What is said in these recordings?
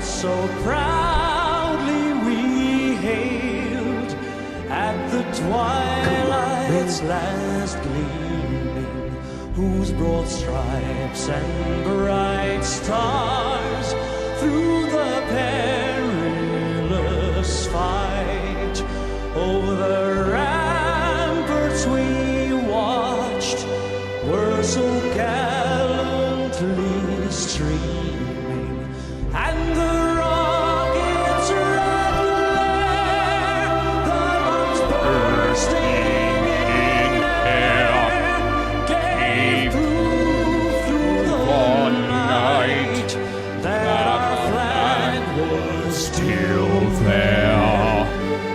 so proudly we hailed at the twilight's last gleaming, whose broad stripes and bright stars through the perilous fight over the ramparts we watched were so gallantly streaming, and the rockets' red glare, the bombs bursting in air, gave proof through the night that our flag was still there.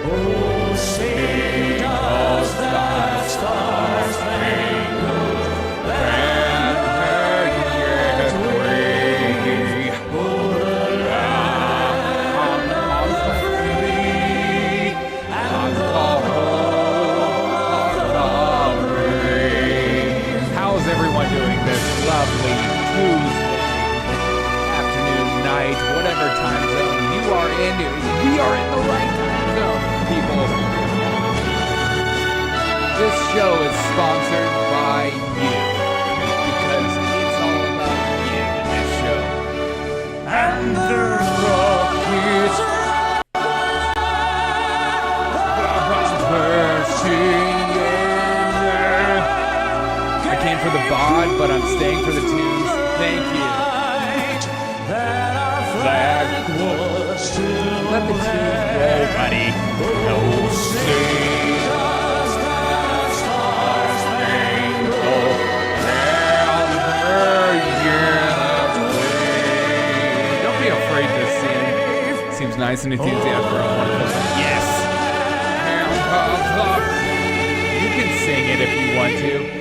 Oh, sing us that star-spangled banner yet wave o'er the land of the free and the home of the brave. How's everyone doing this lovely Tuesday afternoon, night, whatever time zone you are in? We are in the right time zone, people. This show is sponsored by you, because it's all about you in this show. And the rockets I came for the bod, but I'm staying for the tunes. Thank you. that our flag was still Let the tunes roll, buddy. No sing us that star-spangled Don't be afraid to sing. Seems nice and enthusiastic for a wonderful song. Yes. You can sing it if you want to.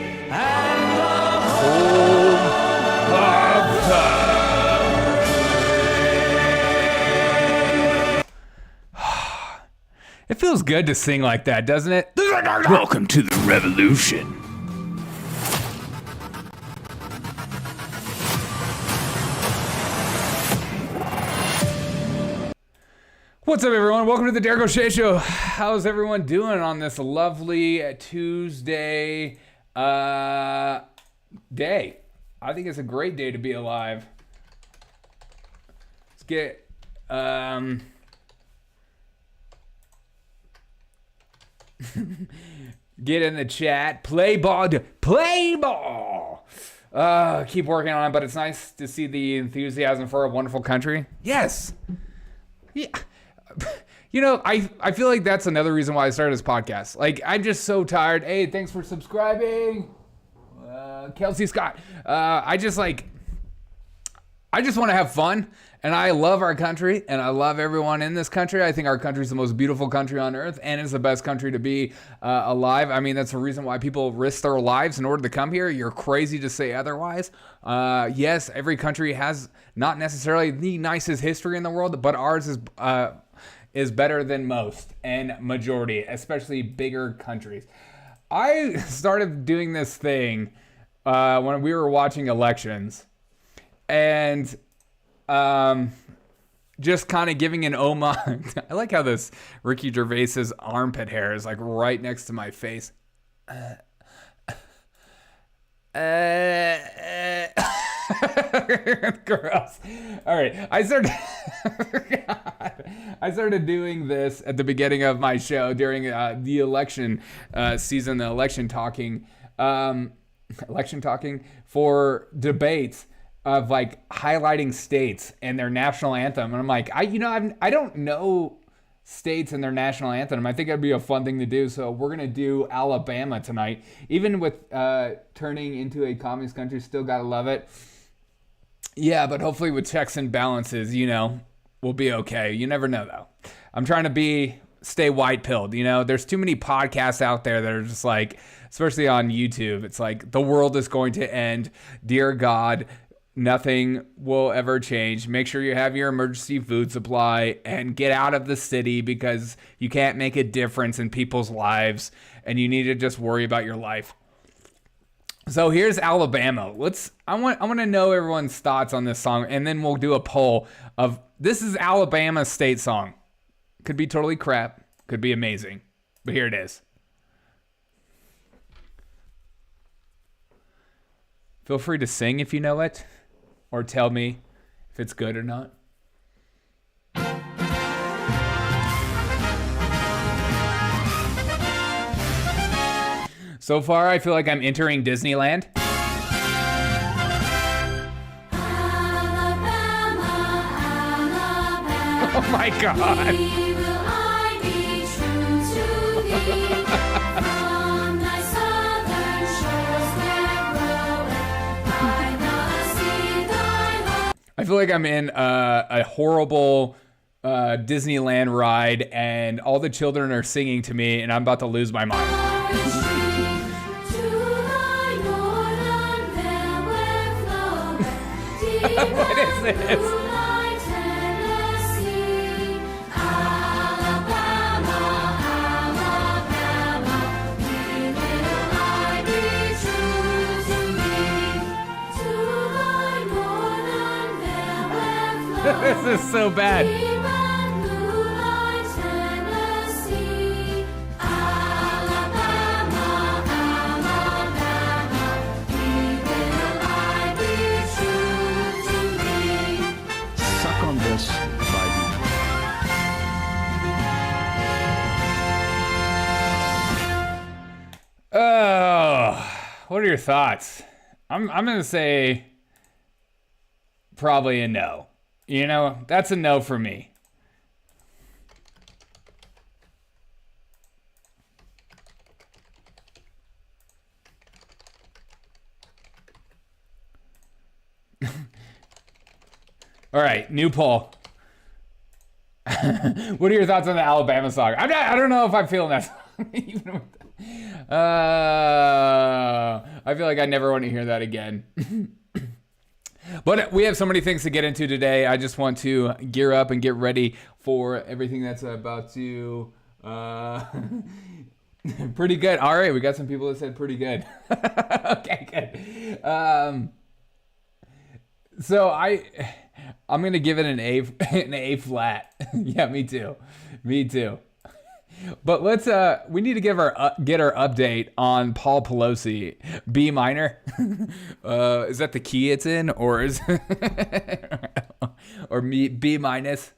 It feels good to sing like that, doesn't it? Welcome to the revolution. What's up, everyone? Welcome to the Derek O'Shea Show. How's everyone doing on this lovely Tuesday day? I think it's a great day to be alive. Let's get get in the chat. Play ball. Play ball. Keep working on it, but it's nice to see the enthusiasm for a wonderful country. Yes. Yeah. You know, I feel like that's another reason why I started this podcast. Like, I'm just so tired. Hey, thanks for subscribing. Kelsey Scott. I just want to have fun, and I love our country, and I love everyone in this country. I think our country is the most beautiful country on earth, and it's the best country to be alive. I mean, that's the reason why people risk their lives in order to come here. You're crazy to say otherwise. Yes, every country has not necessarily the nicest history in the world, but ours is better than most and majority, especially bigger countries. I started doing this thing when we were watching elections, and just kind of giving an homage. I like how this Ricky Gervais's armpit hair is like right next to my face. Gross. All right, I started doing this at the beginning of my show during the election season, the election talking for debates of like highlighting states and their national anthem, and I'm like, I don't know states and their national anthem. I think it'd be a fun thing to do. So we're gonna do Alabama tonight, even with turning into a communist country. Still gotta love it. Yeah, but hopefully with checks and balances, we'll be okay. You never know, though. I'm trying to stay white-pilled, There's too many podcasts out there that are just like, especially on YouTube, it's like, the world is going to end. Dear God, nothing will ever change. Make sure you have your emergency food supply and get out of the city because you can't make a difference in people's lives and you need to just worry about your life. So here's Alabama. I want to know everyone's thoughts on this song, and then we'll do a poll of This is Alabama's state song. Could be totally crap. Could be amazing. But here it is. Feel free to sing if you know it, or tell me if it's good or not. So far, I feel like I'm entering Disneyland. Oh my God. I feel like I'm in a horrible Disneyland ride, and all the children are singing to me, and I'm about to lose my mind. What is this? This is so bad. Suck on this, Biden. Oh, what are your thoughts? I'm gonna say probably a no. You know, that's a no for me. All right, new poll. What are your thoughts on the Alabama song? I don't know if I'm feeling that song. I feel like I never want to hear that again. But we have so many things to get into today. I just want to gear up and get ready for everything that's about to... pretty good. All right, we got some people that said pretty good. Okay, good. So I'm going to give it an A flat. Yeah, me too. But let's we need to get our update on Paul Pelosi. B minor. Is that the key it's in, or is or B minus?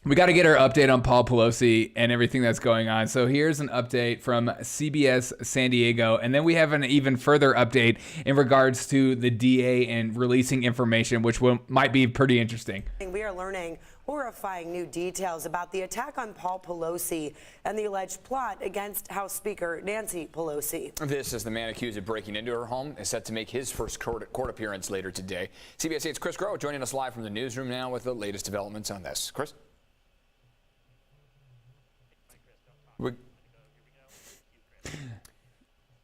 We got to get our update on Paul Pelosi and everything that's going on. So here's an update from CBS San Diego. And then we have an even further update in regards to the DA and releasing information, which might be pretty interesting. We are learning horrifying new details about the attack on Paul Pelosi and the alleged plot against House Speaker Nancy Pelosi. This is the man accused of breaking into her home is set to make his first court appearance later today. CBS 8's Chris Groh joining us live from the newsroom now with the latest developments on this. Chris?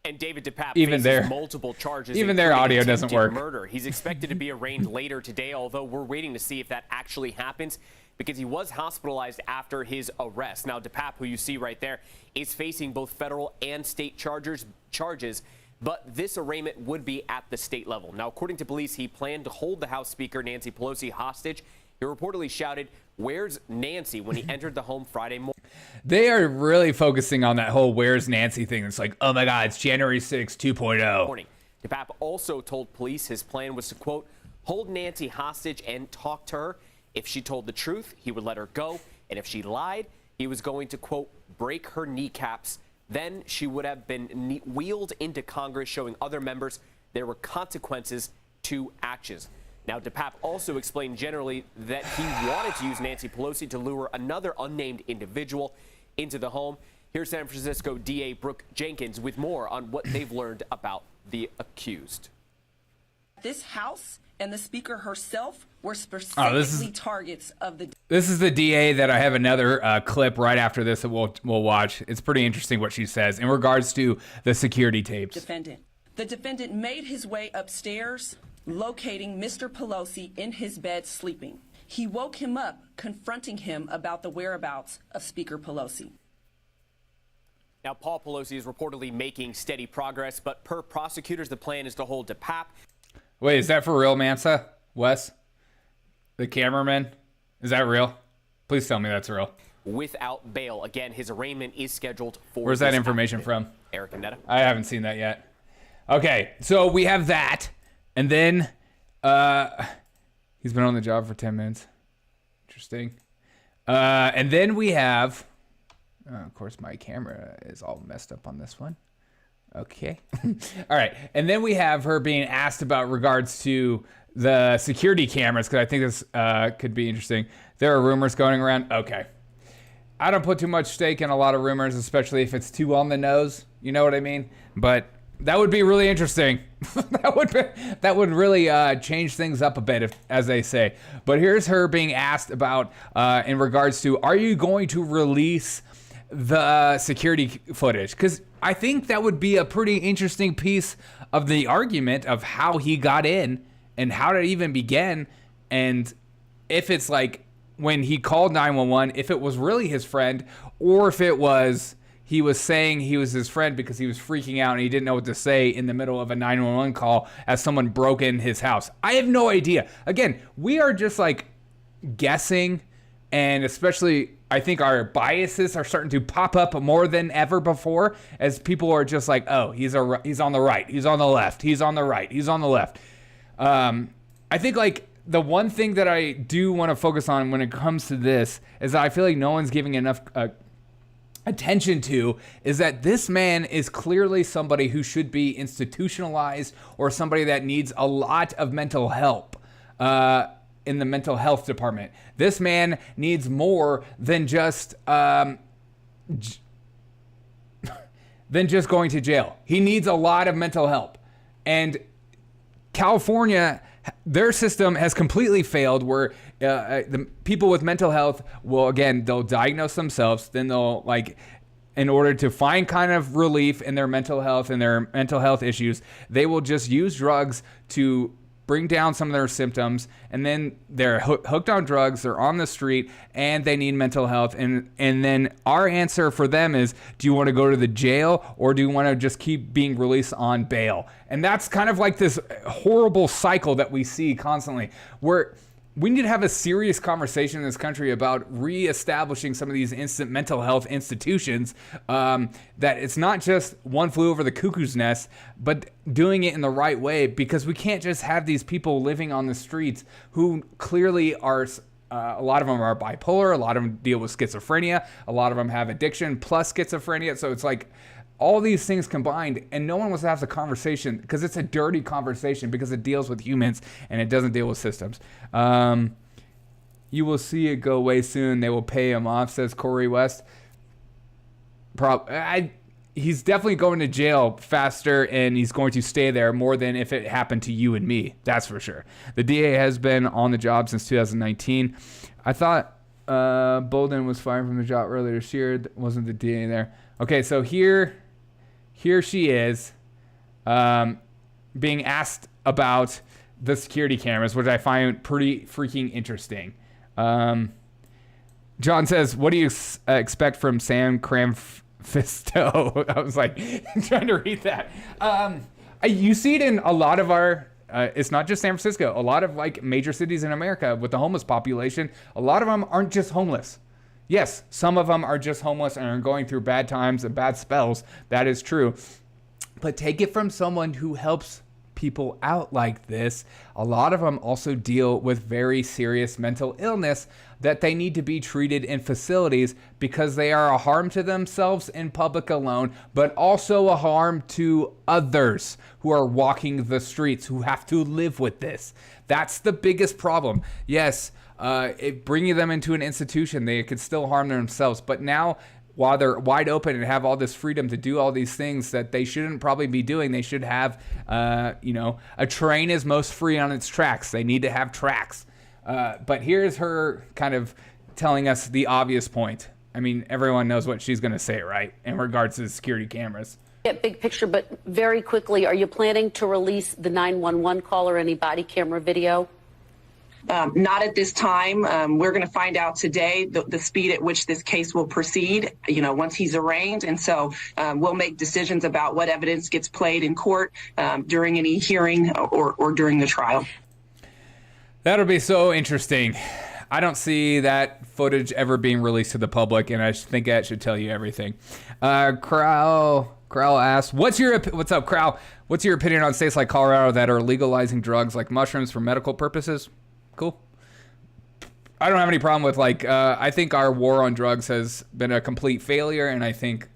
And David DePape even faces multiple charges. Even their audio doesn't work. Murder. He's expected to be arraigned later today, although we're waiting to see if that actually happens because he was hospitalized after his arrest. Now, DePape, who you see right there, is facing both federal and state charges, but this arraignment would be at the state level. Now, according to police, he planned to hold the House Speaker Nancy Pelosi hostage. He reportedly shouted, "Where's Nancy?" when he entered the home Friday morning. They are really focusing on that whole "Where's Nancy" thing. It's like, oh my God, it's January 6th, 2.0. DePape also told police his plan was to, quote, hold Nancy hostage and talk to her. If she told the truth, he would let her go. And if she lied, he was going to, quote, break her kneecaps. Then she would have been wheeled into Congress, showing other members there were consequences to actions. Now, DePape also explained generally that he wanted to use Nancy Pelosi to lure another unnamed individual into the home. Here's San Francisco DA Brooke Jenkins with more on what they've learned about the accused. This House and the Speaker herself were specifically targets of the... This is the DA that I have another clip right after this that we'll watch. It's pretty interesting what she says in regards to the security tapes. The defendant made his way upstairs, locating Mr. Pelosi in his bed sleeping. He woke him up, confronting him about the whereabouts of Speaker Pelosi. Now, Paul Pelosi is reportedly making steady progress, but per prosecutors, the plan is to hold DePape. Wait, is that for real, Mansa? Wes? The cameraman? Is that real? Please tell me that's real. Without bail. Again, his arraignment is scheduled for. Where's that information from? Eric and Netta. I haven't seen that yet. Okay, so we have that, and then he's been on the job for 10 minutes. Interesting. And then we have, of course, my camera is all messed up on this one. Okay. All right. And then we have her being asked about regards to the security cameras, because I think this could be interesting. There are rumors going around. Okay. I don't put too much stake in a lot of rumors, especially if it's too on the nose. You know what I mean? But that would be really interesting. that would really change things up a bit, as they say. But here's her being asked about in regards to, are you going to release the security footage? Because I think that would be a pretty interesting piece of the argument of how he got in and how did it even begin. And if it's like when he called 911, if it was really his friend, or if it was he was saying he was his friend because he was freaking out and he didn't know what to say in the middle of a 911 call as someone broke in his house. I have no idea. Again, we are just like guessing, and especially I think our biases are starting to pop up more than ever before, as people are just like, oh, he's on the right, he's on the left, he's on the right, he's on the left. I think like the one thing that I do want to focus on when it comes to this is that I feel like no one's giving enough attention to is that this man is clearly somebody who should be institutionalized, or somebody that needs a lot of mental help in the mental health department. This man needs more than just going to jail. He needs a lot of mental help. And California, their system has completely failed, where the people with mental health will, again, they'll diagnose themselves, then they'll, like, in order to find kind of relief in their mental health and their mental health issues, they will just use drugs to bring down some of their symptoms, and then they're hooked on drugs, they're on the street, and they need mental health. And then our answer for them is, do you want to go to the jail, or do you want to just keep being released on bail? And that's kind of like this horrible cycle that we see constantly, where we need to have a serious conversation in this country about reestablishing some of these instant mental health institutions, that it's not just one flew over the cuckoo's nest, but doing it in the right way, because we can't just have these people living on the streets who clearly are, a lot of them are bipolar, a lot of them deal with schizophrenia, a lot of them have addiction plus schizophrenia. So it's like all these things combined, and no one wants to have the conversation because it's a dirty conversation, because it deals with humans and it doesn't deal with systems. You will see it go away soon. They will pay him off, says Corey West. He's definitely going to jail faster, and he's going to stay there more than if it happened to you and me. That's for sure. The DA has been on the job since 2019. I thought Bolden was fired from the job earlier this year. Wasn't the DA there? Okay, so here she is being asked about the security cameras, which I find pretty freaking interesting. John says, what do you expect from Sam Cramfisto? I was like trying to read that. You see it in a lot of our, it's not just San Francisco, a lot of like major cities in America with the homeless population. A lot of them aren't just homeless. Yes, some of them are just homeless and are going through bad times and bad spells. That is true. But take it from someone who helps people out like this. A lot of them also deal with very serious mental illness that they need to be treated in facilities, because they are a harm to themselves in public alone, but also a harm to others who are walking the streets, who have to live with this. That's the biggest problem. Yes, bringing them into an institution, they could still harm themselves. But now, while they're wide open and have all this freedom to do all these things that they shouldn't probably be doing, they should have, a train is most free on its tracks. They need to have tracks. But here's her kind of telling us the obvious point. I mean, everyone knows what she's going to say, right, in regards to the security cameras. Big picture, but very quickly, are you planning to release the 911 call or any body camera video? Not at this time. We're going to find out today the speed at which this case will proceed, once he's arraigned. And so we'll make decisions about what evidence gets played in court during any hearing or during the trial. That'll be so interesting. I don't see that footage ever being released to the public, and I think that should tell you everything. Crow asks, what's up, Crow? What's your opinion on states like Colorado that are legalizing drugs like mushrooms for medical purposes? Cool. I don't have any problem with I think our war on drugs has been a complete failure, and I think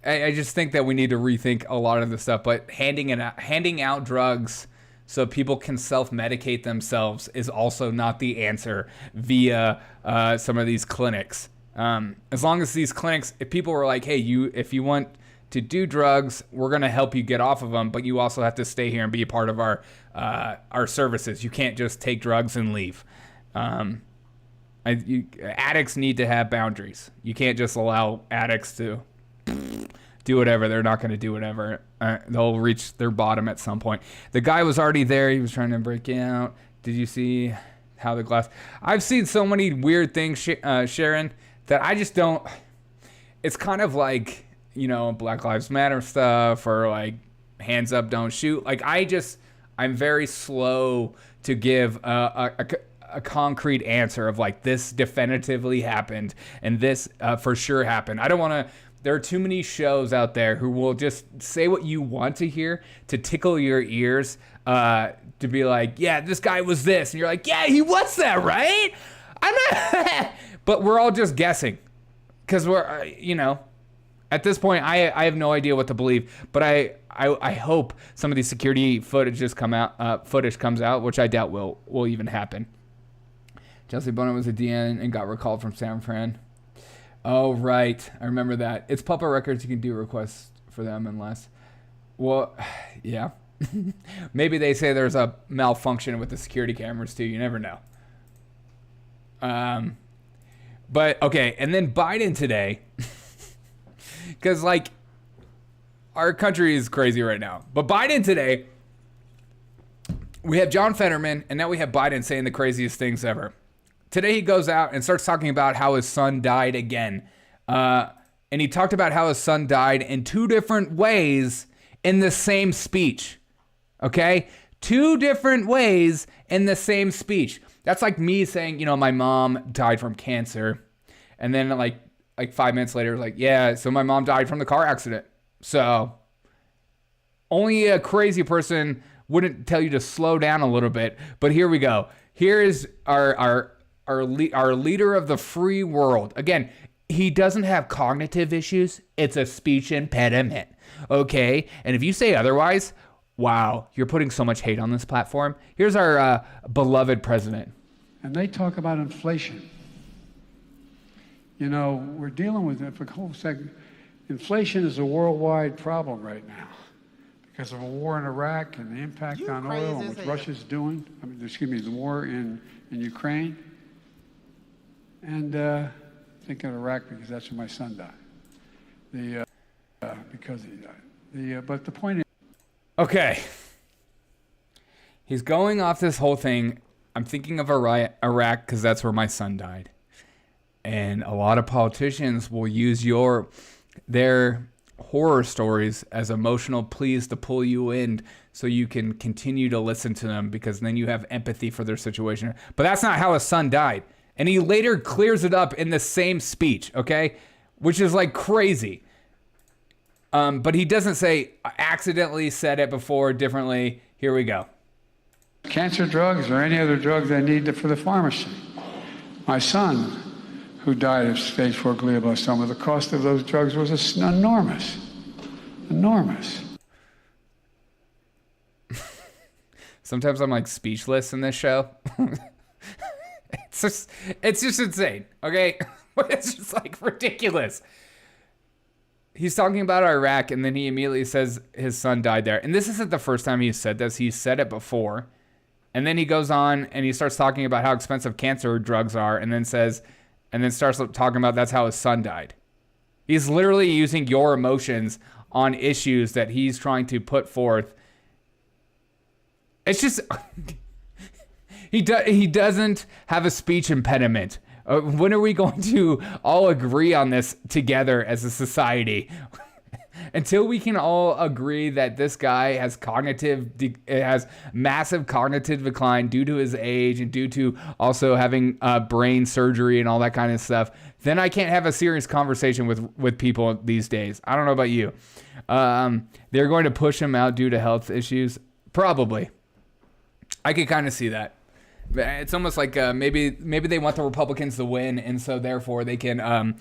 I just think that we need to rethink a lot of this stuff. But handing out drugs so people can self-medicate themselves is also not the answer via some of these clinics. As long as these clinics, if people were like, hey, if you want to do drugs, we're going to help you get off of them, but you also have to stay here and be a part of our services. You can't just take drugs and leave. Addicts need to have boundaries. You can't just allow addicts to do whatever. They're not going to do whatever. They'll reach their bottom at some point. The guy was already there. He was trying to break out. Did you see how the glass... I've seen so many weird things, Sharon, that I just don't... It's kind of like, Black Lives Matter stuff, or like hands up, don't shoot. I'm very slow to give a concrete answer of like, this definitively happened and this for sure happened. I don't want to... There are too many shows out there who will just say what you want to hear to tickle your ears, to be like, yeah, this guy was this. And you're like, yeah, he was that, right? I'm not... But we're all just guessing. Because we're, at this point, I have no idea what to believe. But I hope some of these security footage comes out, which I doubt will even happen. Chelsea Bono was a DN and got recalled from San Fran. Oh, right. I remember that. It's Papa Records. You can do requests for them unless... Well, yeah. Maybe they say there's a malfunction with the security cameras, too. You never know. But, okay. And then Biden today... Because, our country is crazy right now. But Biden today... We have John Fetterman, and now we have Biden saying the craziest things ever. Today he goes out and starts talking about how his son died again. And he talked about how his son died in 2 different ways in the same speech. Okay? 2 different ways in the same speech. That's like me saying, my mom died from cancer. And then like 5 minutes later, yeah, so my mom died from the car accident. So only a crazy person wouldn't tell you to slow down a little bit. But here we go. Here is our leader of the free world. Again, he doesn't have cognitive issues. It's a speech impediment. Okay? And if you say otherwise, wow, you're putting so much hate on this platform. Here's our beloved president. And they talk about inflation. We're dealing with it for a whole second. Inflation is a worldwide problem right now because of a war in Iraq and the impact on oil and what Russia's doing. The war in Ukraine. And think of Iraq because that's where my son died. Because he died. But the point is... Okay. He's going off this whole thing. I'm thinking of Iraq because that's where my son died. And a lot of politicians will use their horror stories as emotional pleas to pull you in so you can continue to listen to them because then you have empathy for their situation. But that's not how his son died. And he later clears it up in the same speech, okay? Which is crazy. But he doesn't say, accidentally said it before differently. Here we go. Cancer drugs or any other drugs I need for the pharmacy. My son, who died of stage 4 glioblastoma, the cost of those drugs was enormous. Enormous. Sometimes I'm speechless in this show. It's just insane, okay? It's just ridiculous. He's talking about Iraq, and then he immediately says his son died there. And this isn't the first time he's said this. He's said it before. And then he goes on and he starts talking about how expensive cancer drugs are, and then starts talking about that's how his son died. He's literally using your emotions on issues that he's trying to put forth. It's just... He doesn't have a speech impediment. When are we going to all agree on this together as a society? until we can all agree that this guy has massive cognitive decline due to his age and due to also having brain surgery and all that kind of stuff, then I can't have a serious conversation with people these days. I don't know about you. They're going to push him out due to health issues. Probably. I could kind of see that. It's almost like maybe they want the Republicans to win, and so therefore they can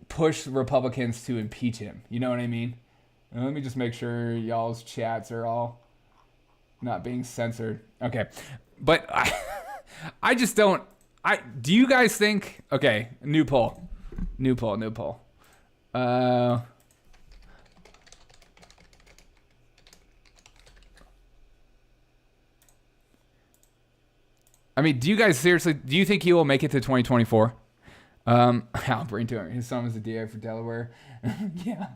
push Republicans to impeach him. You know what I mean? And let me just make sure y'all's chats are all not being censored. Okay. But I just don't... do you guys think... Okay, new poll. I mean, do you guys seriously... Do you think he will make it to 2024? Brain tumor. His son was a DA for Delaware. Yeah.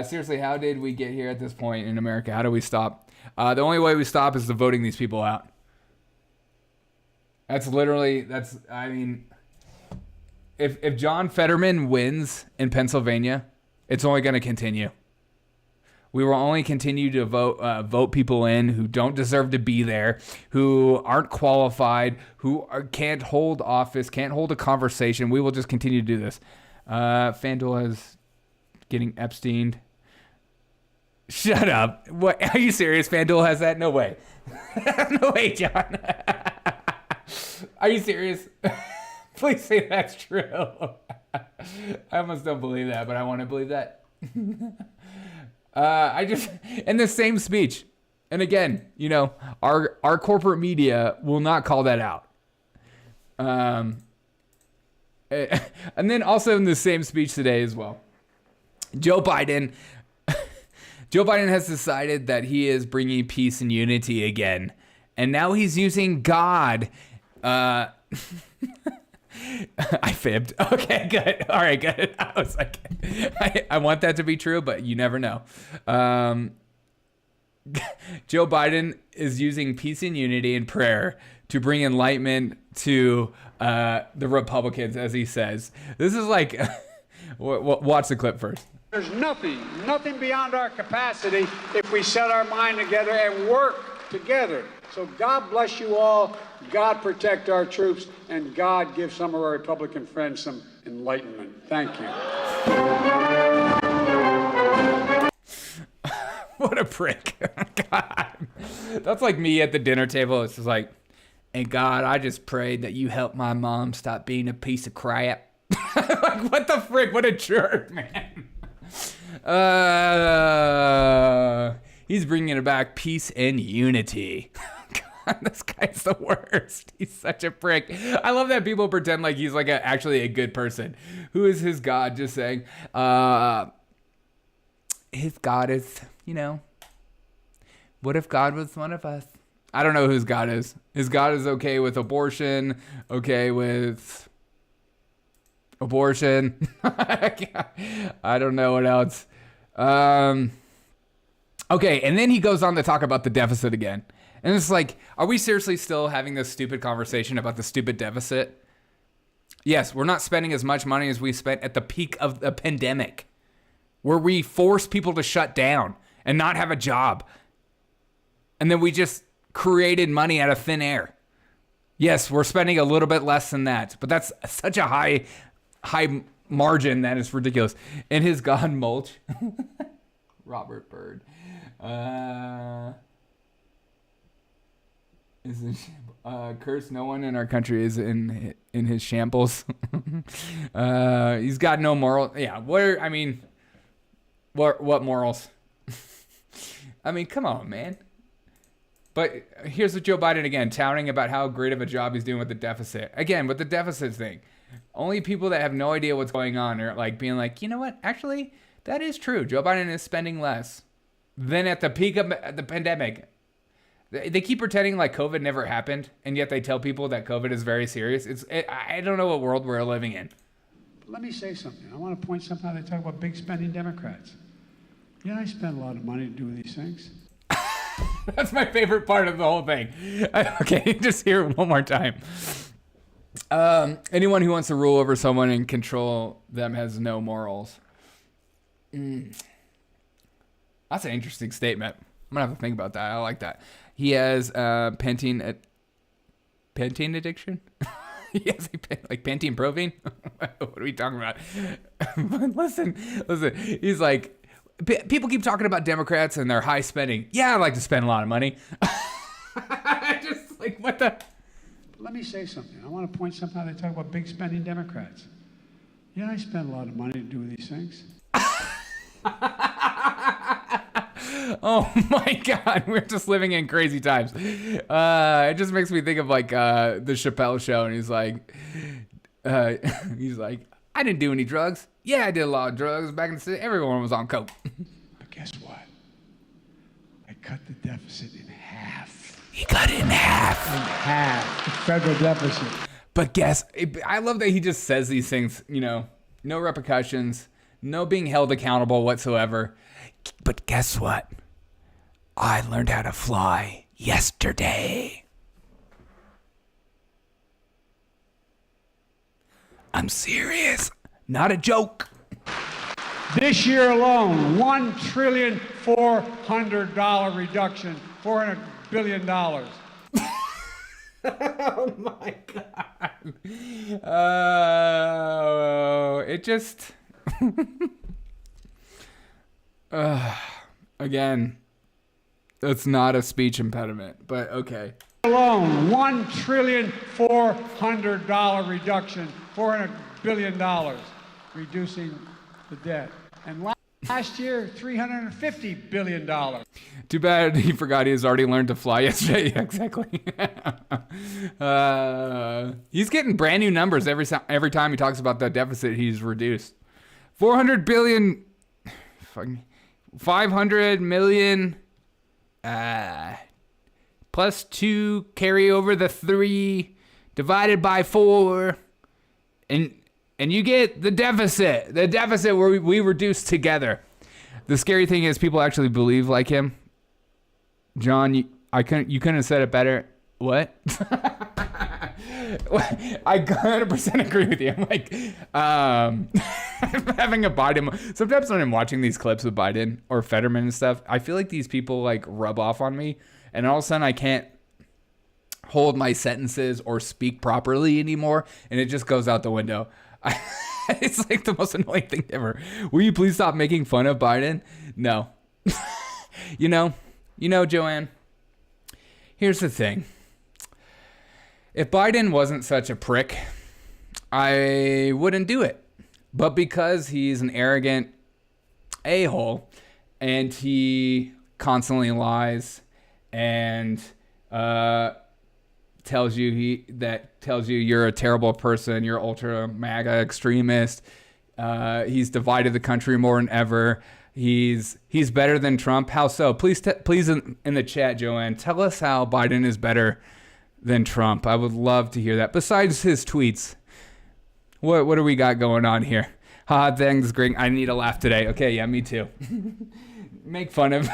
Seriously, how did we get here at this point in America? How do we stop? The only way we stop is to voting these people out. I mean, if John Fetterman wins in Pennsylvania, it's only going to continue. We will only continue to vote people in who don't deserve to be there, who aren't qualified, who can't hold office, can't hold a conversation. We will just continue to do this. FanDuel is getting Epsteined. Shut up. What? Are you serious? FanDuel has that? No way. No way, John. Are you serious? Please say that's true. I almost don't believe that, but I want to believe that. In the same speech, and again, you know, our corporate media will not call that out. And then also in the same speech today as well, Joe Biden has decided that he is bringing peace and unity again, and now he's using God. I fibbed. Okay, good. All right, good. I was like, I want that to be true, but you never know. Joe Biden is using peace and unity and prayer to bring enlightenment to the Republicans, as he says. This is like, watch the clip first. There's nothing beyond our capacity if we set our mind together and work together. So God bless you all, God protect our troops, and God give some of our Republican friends some enlightenment. Thank you. What a prick. God. That's like me at the dinner table. It's just like, and God, I just prayed that you help my mom stop being a piece of crap. Like, what the frick? What a jerk, man. He's bringing back peace and unity. God, this guy's the worst. He's such a prick. I love that people pretend like he's like actually a good person. Who is his God? Just saying, his God is, you know, what if God was one of us? I don't know who his God is. His God is okay with abortion, okay with abortion. I don't know what else. Okay, and then he goes on to talk about the deficit again. And it's like, are we seriously still having this stupid conversation about the stupid deficit? Yes, we're not spending as much money as we spent at the peak of the pandemic, where we forced people to shut down and not have a job. And then we just created money out of thin air. Yes, we're spending a little bit less than that, but that's such a high margin that is ridiculous. And his God mulch. Robert Byrd. Curse, no one in our country is in his shambles. He's got no moral. Yeah, what morals? I mean, come on, man. But here's what Joe Biden again, touting about how great of a job he's doing with the deficit. Again, with the deficit thing, only people that have no idea what's going on are like being like, you know what? Actually, that is true. Joe Biden is spending less than at the peak of the pandemic. They keep pretending like COVID never happened, and yet they tell people that COVID is very serious. I don't know what world we're living in. Let me say something. I want to point something out. They talk about big spending Democrats. You know, I spend a lot of money to do these things. That's my favorite part of the whole thing. Okay, just hear it one more time. Anyone who wants to rule over someone and control them has no morals. That's an interesting statement. I'm gonna have to think about that. I like that. He has Pantene addiction. He has like Pantene Provine. What are we talking about? listen. He's like, people keep talking about Democrats and their high spending. Yeah, I like to spend a lot of money. Just like, what the? Let me say something. I want to point something out. They talk about big spending Democrats. Yeah, I spend a lot of money to do these things. Oh my God, we're just living in crazy times. It just makes me think of like the Chappelle show, and he's like, I didn't do any drugs. Yeah, I did a lot of drugs back in the city. Everyone was on coke. But guess what? I cut the deficit in half. He cut it in half. In half. The federal deficit. But I love that he just says these things, no repercussions, no being held accountable whatsoever. But guess what? I learned how to fly yesterday. I'm serious. Not a joke. This year alone, $1,400,000,000 reduction, $400 billion. Oh my God. It just... Again, that's not a speech impediment, but okay. Alone, $1,400,000,000 reduction, $400 billion, reducing the debt. And last year, $350 billion. Too bad he forgot he's already learned to fly yesterday. Exactly. He's getting brand new numbers every time he talks about that deficit he's reduced. 400 billion... 500 million plus 2 carry over the 3 divided by 4 and you get the deficit where we reduce together. The scary thing is people actually believe like him. John, you couldn't have said it better. What? I 100% agree with you. I'm like, I'm having a Biden. Sometimes when I'm watching these clips with Biden or Fetterman and stuff, I feel like these people like rub off on me, and all of a sudden I can't hold my sentences or speak properly anymore, and it just goes out the window. It's like the most annoying thing ever. Will you please stop making fun of Biden? No. You know, Joanne, here's the thing. If Biden wasn't such a prick, I wouldn't do it. But because he's an arrogant a-hole and he constantly lies and tells you you're a terrible person, you're ultra MAGA extremist, he's divided the country more than ever. He's better than Trump. How so? Please in the chat, Joanne, tell us how Biden is better than Trump. I would love to hear that. Besides his tweets, what do we got going on here? Thanks, Greg. I need a laugh today. Okay, yeah, me too.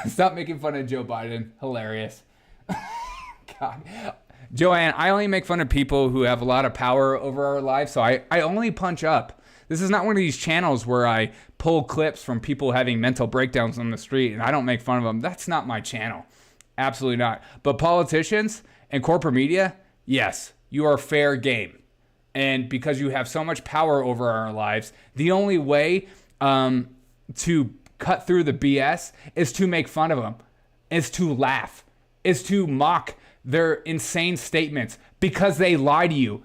Stop making fun of Joe Biden. Hilarious. God. Joanne, I only make fun of people who have a lot of power over our lives, so I only punch up. This is not one of these channels where I pull clips from people having mental breakdowns on the street and I don't make fun of them. That's not my channel. Absolutely not. But politicians and corporate media, yes, you are fair game. And because you have so much power over our lives, the only way to cut through the BS is to make fun of them, is to laugh, is to mock their insane statements because they lie to you.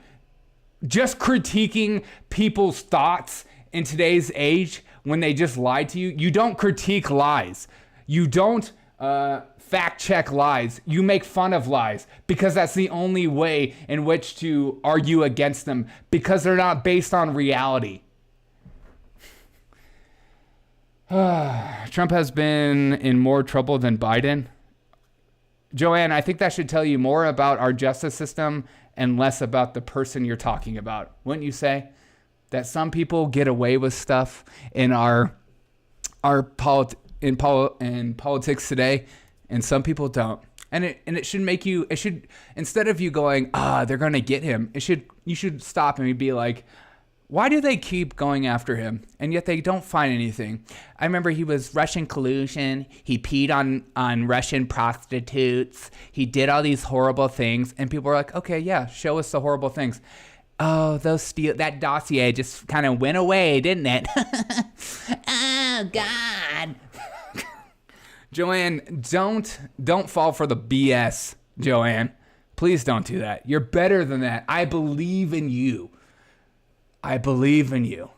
Just critiquing people's thoughts in today's age when they just lie to you, you don't critique lies. You don't fact check lies. You make fun of lies because that's the only way in which to argue against them because they're not based on reality. Trump has been in more trouble than Biden. Joanne, I think that should tell you more about our justice system and less about the person you're talking about. Wouldn't you say? That some people get away with stuff in politics today, and some people don't. And it should make you, instead of you going, they're gonna get him, you should stop and be like, Why do they keep going after him? And yet they don't find anything. I remember he was Russian collusion. He peed on Russian prostitutes. He did all these horrible things. And people were like, okay, yeah, show us the horrible things. Oh, that dossier just kind of went away, didn't it? Oh, God. Joanne, don't fall for the BS, Joanne. Please don't do that. You're better than that. I believe in you. I believe in you.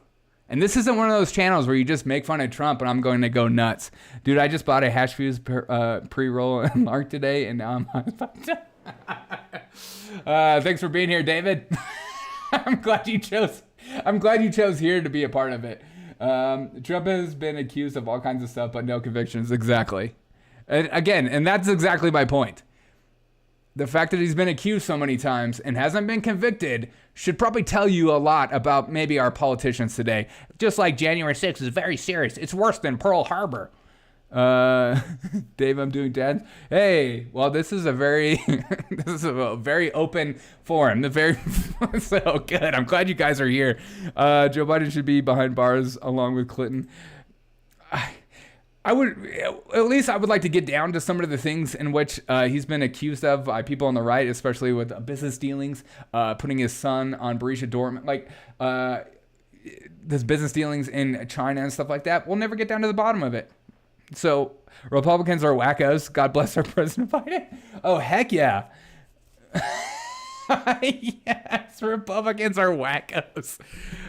And this isn't one of those channels where you just make fun of Trump and I'm going to go nuts. Dude, I just bought a hash fuse pre-roll and Mark today, and now I'm thanks for being here, David. I'm glad you chose here to be a part of it. Trump has been accused of all kinds of stuff, but no convictions. Exactly. And that's exactly my point. The fact that he's been accused so many times and hasn't been convicted should probably tell you a lot about maybe our politicians today. Just like January 6th is very serious. It's worse than Pearl Harbor. Dave, I'm doing dance. Hey, well, this is a very open forum. So good. I'm glad you guys are here. Joe Biden should be behind bars along with Clinton. I would like to get down to some of the things in which he's been accused of by people on the right, especially with business dealings, putting his son on Borussia Dortmund, this business dealings in China and stuff like that. We'll never get down to the bottom of it. So Republicans are wackos. God bless our President Biden. Oh, heck yeah. Yes, Republicans are wackos.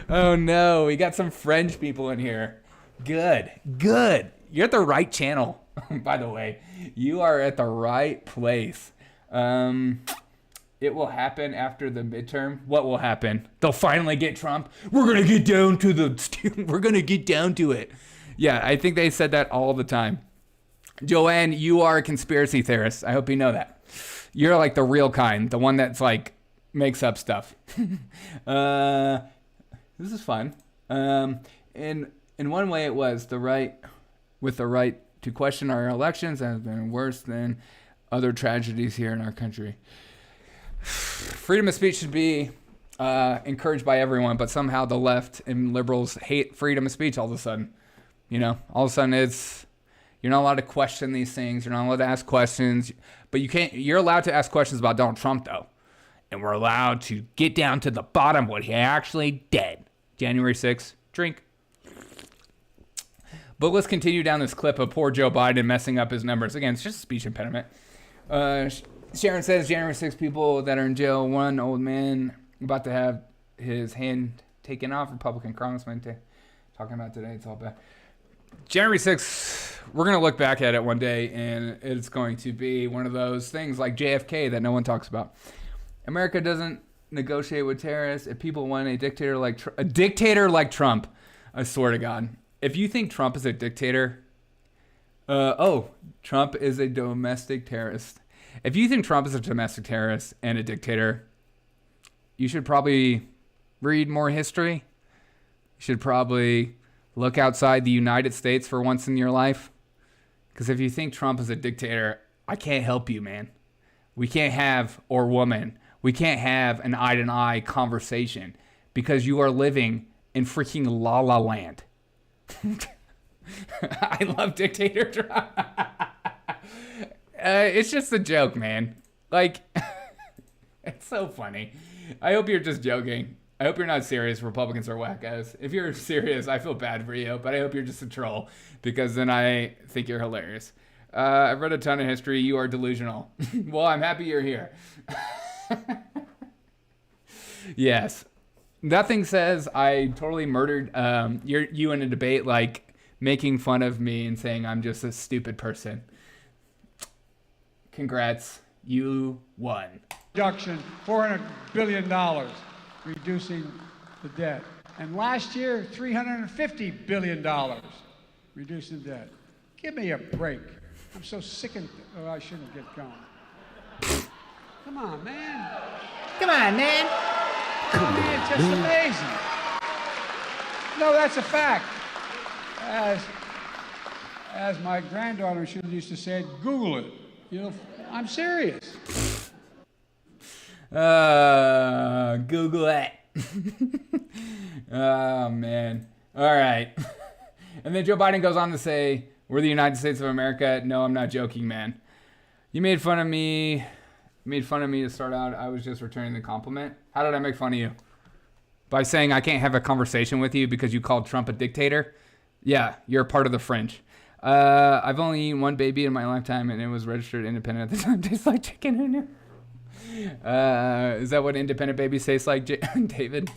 Oh, no. We got some French people in here. Good. You're at the right channel, by the way. You are at the right place. It will happen after the midterm. What will happen? They'll finally get Trump. We're going to get down to it. Yeah, I think they said that all the time. Joanne, you are a conspiracy theorist. I hope you know that. You're like the real kind, the one that's like makes up stuff. This is fun. In one way, it was the right to question our elections has been worse than other tragedies here in our country. Freedom of speech should be encouraged by everyone, but somehow the left and liberals hate freedom of speech all of a sudden. All of a sudden you're not allowed to question these things. You're not allowed to ask questions, but you're allowed to ask questions about Donald Trump though. And we're allowed to get down to the bottom of what he actually did. January 6th, drink. But let's continue down this clip of poor Joe Biden messing up his numbers. Again, it's just a speech impediment. Sharon says January 6 people that are in jail, one old man about to have his hand taken off, Republican congressman talking about today. It's all bad. January 6th, we're going to look back at it one day, and it's going to be one of those things like JFK that no one talks about. America doesn't negotiate with terrorists. If people want a dictator like Trump, I swear to God. If you think Trump is a dictator, Trump is a domestic terrorist. If you think Trump is a domestic terrorist and a dictator, you should probably read more history. You should probably look outside the United States for once in your life. Because if you think Trump is a dictator, I can't help you, man. We can't have an eye-to-eye conversation because you are living in freaking La La Land. I love dictator Trump. It's just a joke, man. Like, it's so funny. I hope you're just joking. I hope you're not serious. Republicans are wackos. If you're serious, I feel bad for you, but I hope you're just a troll because then I think you're hilarious. I've read a ton of history. You are delusional. Well, I'm happy you're here. Yes. Nothing says I totally murdered you in a debate like making fun of me and saying I'm just a stupid person. Congrats. You won. Reduction, $400 billion, reducing the debt. And last year, $350 billion, reducing debt. Give me a break. I'm so sick and I shouldn't get going. Come on, man. Come on, man. It's just amazing. No, that's a fact. As my granddaughter used to say, Google it. I'm serious. Google it. Oh, man. All right. And then Joe Biden goes on to say, we're the United States of America. No, I'm not joking, man. You made fun of me. To start out. I was just returning the compliment. How did I make fun of you? By saying I can't have a conversation with you because you called Trump a dictator? Yeah, you're a part of the fringe. I've only eaten one baby in my lifetime, and it was registered independent at the time. Tastes like chicken. Who knew? Is that what independent babies taste like, David?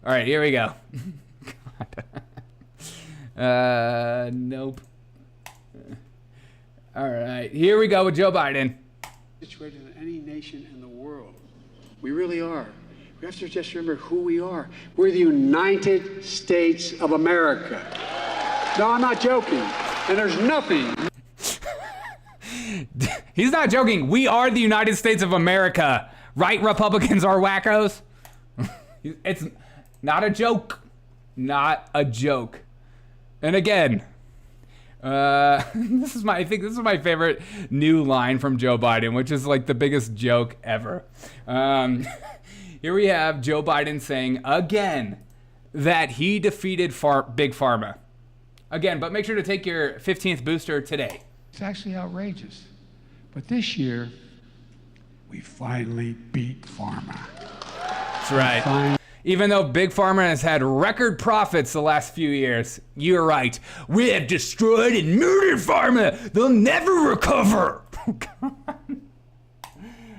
All right, here we go. Nope. All right, here we go with Joe Biden. Situated in any nation in the world. We really are. We have to just remember who we are. We're the United States of America. No, I'm not joking. And there's nothing. He's not joking. We are the United States of America. Right, Republicans are wackos? It's not a joke. Not a joke. And again, I think this is my favorite new line from Joe Biden, which is like the biggest joke ever. Here we have Joe Biden saying again that he defeated Big Pharma. Again, but make sure to take your 15th booster today. It's actually outrageous. But this year, we finally beat Pharma. That's right. Even though Big Pharma has had record profits the last few years, you're right. We have destroyed and murdered Pharma. They'll never recover.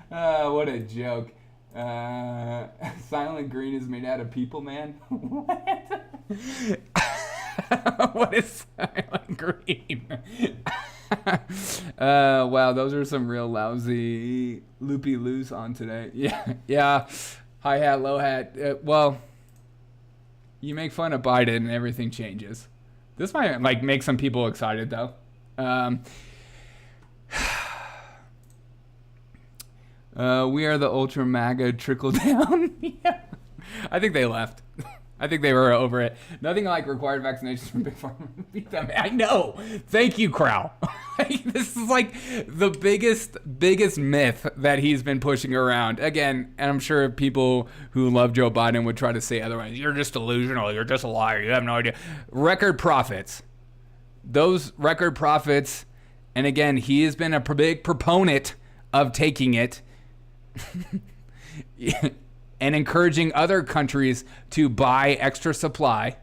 What a joke. Silent Green is made out of people, man. What? What is Silent Green? Wow, those are some real lousy loopy-loos on today. Yeah. High hat, low hat. Well, you make fun of Biden and everything changes. This might make some people excited though. We are the ultra MAGA trickle down. Yeah. I think they left. I think they were over it. Nothing like required vaccinations from Big Pharma. Beat them. I know. Thank you, Crow. This is like the biggest myth that he's been pushing around. Again, and I'm sure people who love Joe Biden would try to say otherwise. You're just delusional. You're just a liar. You have no idea. Record profits. Those record profits. And again, he has been a big proponent of taking it. And encouraging other countries to buy extra supply.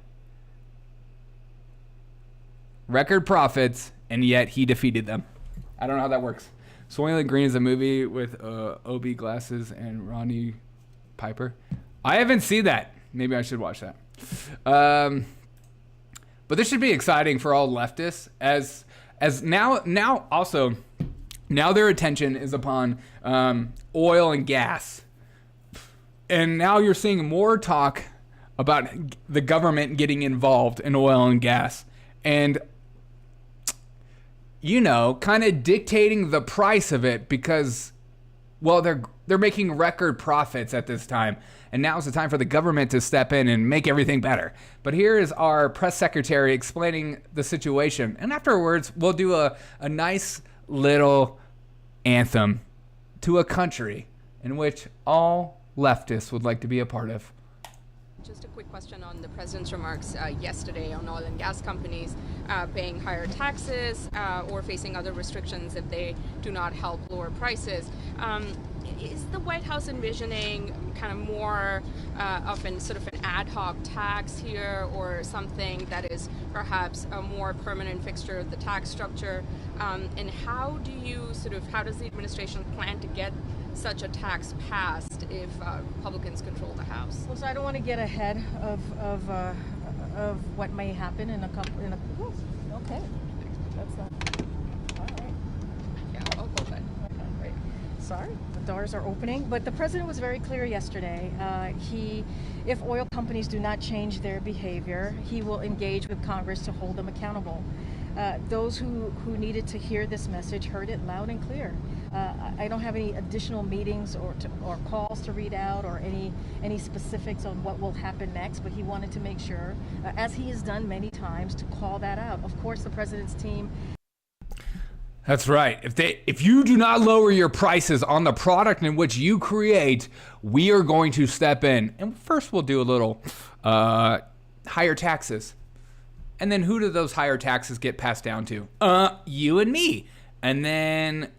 Record profits, and yet he defeated them. I don't know how that works. Soylent Green is a movie with Obi Glasses and Ronnie Piper. I haven't seen that. Maybe I should watch that. But this should be exciting for all leftists, as now also their attention is upon oil and gas. And now you're seeing more talk about the government getting involved in oil and gas and, kind of dictating the price of it because, well, they're making record profits at this time. And now's the time for the government to step in and make everything better. But here is our press secretary explaining the situation. And afterwards, we'll do a nice little anthem to a country in which all leftists would like to be a part of. Just a quick question on the president's remarks yesterday on oil and gas companies paying higher taxes or facing other restrictions if they do not help lower prices. Is the White House envisioning kind of more of an ad hoc tax here, or something that is perhaps a more permanent fixture of the tax structure? And how does the administration plan to get such a tax passed if Republicans control the House? Well, so I don't want to get ahead of what may happen in a couple. Okay, that's not. All right. Yeah, I'll go ahead. Okay, great. Sorry, the doors are opening. But the president was very clear yesterday. If oil companies do not change their behavior, he will engage with Congress to hold them accountable. Those who needed to hear this message heard it loud and clear. I don't have any additional meetings or calls to read out or any specifics on what will happen next, but he wanted to make sure, as he has done many times, to call that out. Of course, the president's team. That's right. If you do not lower your prices on the product in which you create, we are going to step in. And first we'll do a little higher taxes. And then who do those higher taxes get passed down to? You and me. And then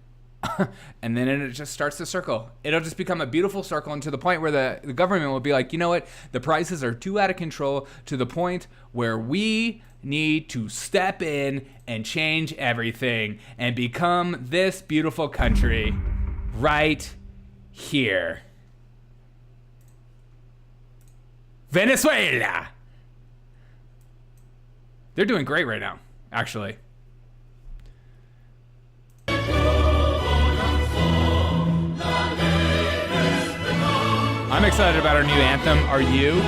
it just starts to circle. It'll just become a beautiful circle, and to the point where the government will be like, you know what? The prices are too out of control, to the point where we need to step in and change everything and become this beautiful country right here. Venezuela. They're doing great right now, actually. I'm excited about our new anthem. Are you?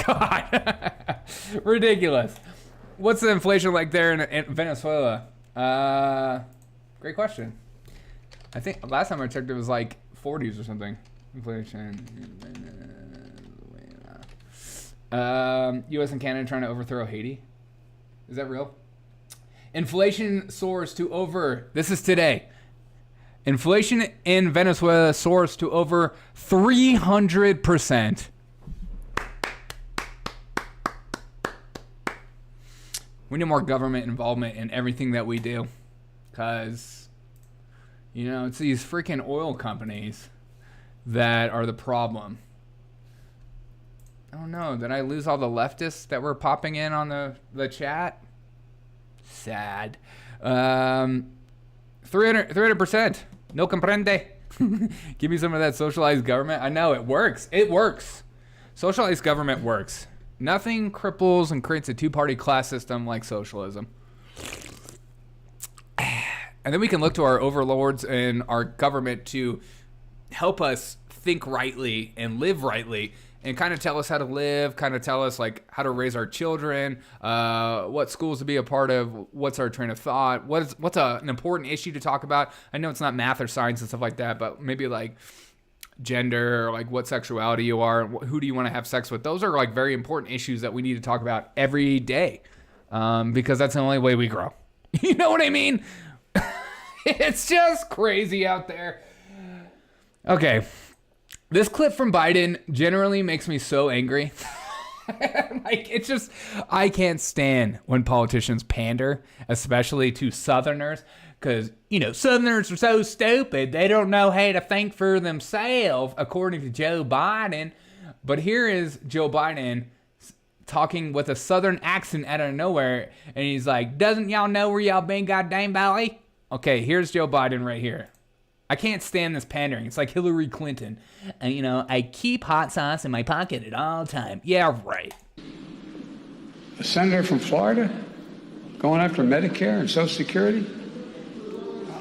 God. Ridiculous. What's the inflation like there in Venezuela? Great question. I think last time I checked it was like 40s or something. Inflation. U.S. and Canada trying to overthrow Haiti. Is that real? Inflation soars to over, this is today. Inflation in Venezuela soars to over 300%. We need more government involvement in everything that we do. Because, you know, it's these freaking oil companies that are the problem. I don't know. Did I lose all the leftists that were popping in on the chat? Sad. 300%. No comprende. Give me some of that socialized government. I know, it works. It works. Socialized government works. Nothing cripples and creates a two-party class system like socialism. And then we can look to our overlords and our government to help us think rightly and live rightly, and kind of tell us how to live, kind of tell us like how to raise our children, what schools to be a part of, what's our train of thought, what's an important issue to talk about. I know it's not math or science and stuff like that, but maybe like gender, or like what sexuality you are, who do you want to have sex with. Those are like very important issues that we need to talk about every day, because that's the only way we grow. You know what I mean? It's just crazy out there. Okay. This clip from Biden generally makes me so angry. Like, it's just, I can't stand when politicians pander, especially to Southerners, because, you know, Southerners are so stupid, they don't know how to think for themselves, according to Joe Biden. But here is Joe Biden talking with a Southern accent out of nowhere, and he's like, doesn't y'all know where y'all been, goddamn Valley? Okay, here's Joe Biden right here. I can't stand this pandering. It's like Hillary Clinton. And, you know, I keep hot sauce in my pocket at all time. Yeah, right. A senator from Florida going after Medicare and Social Security?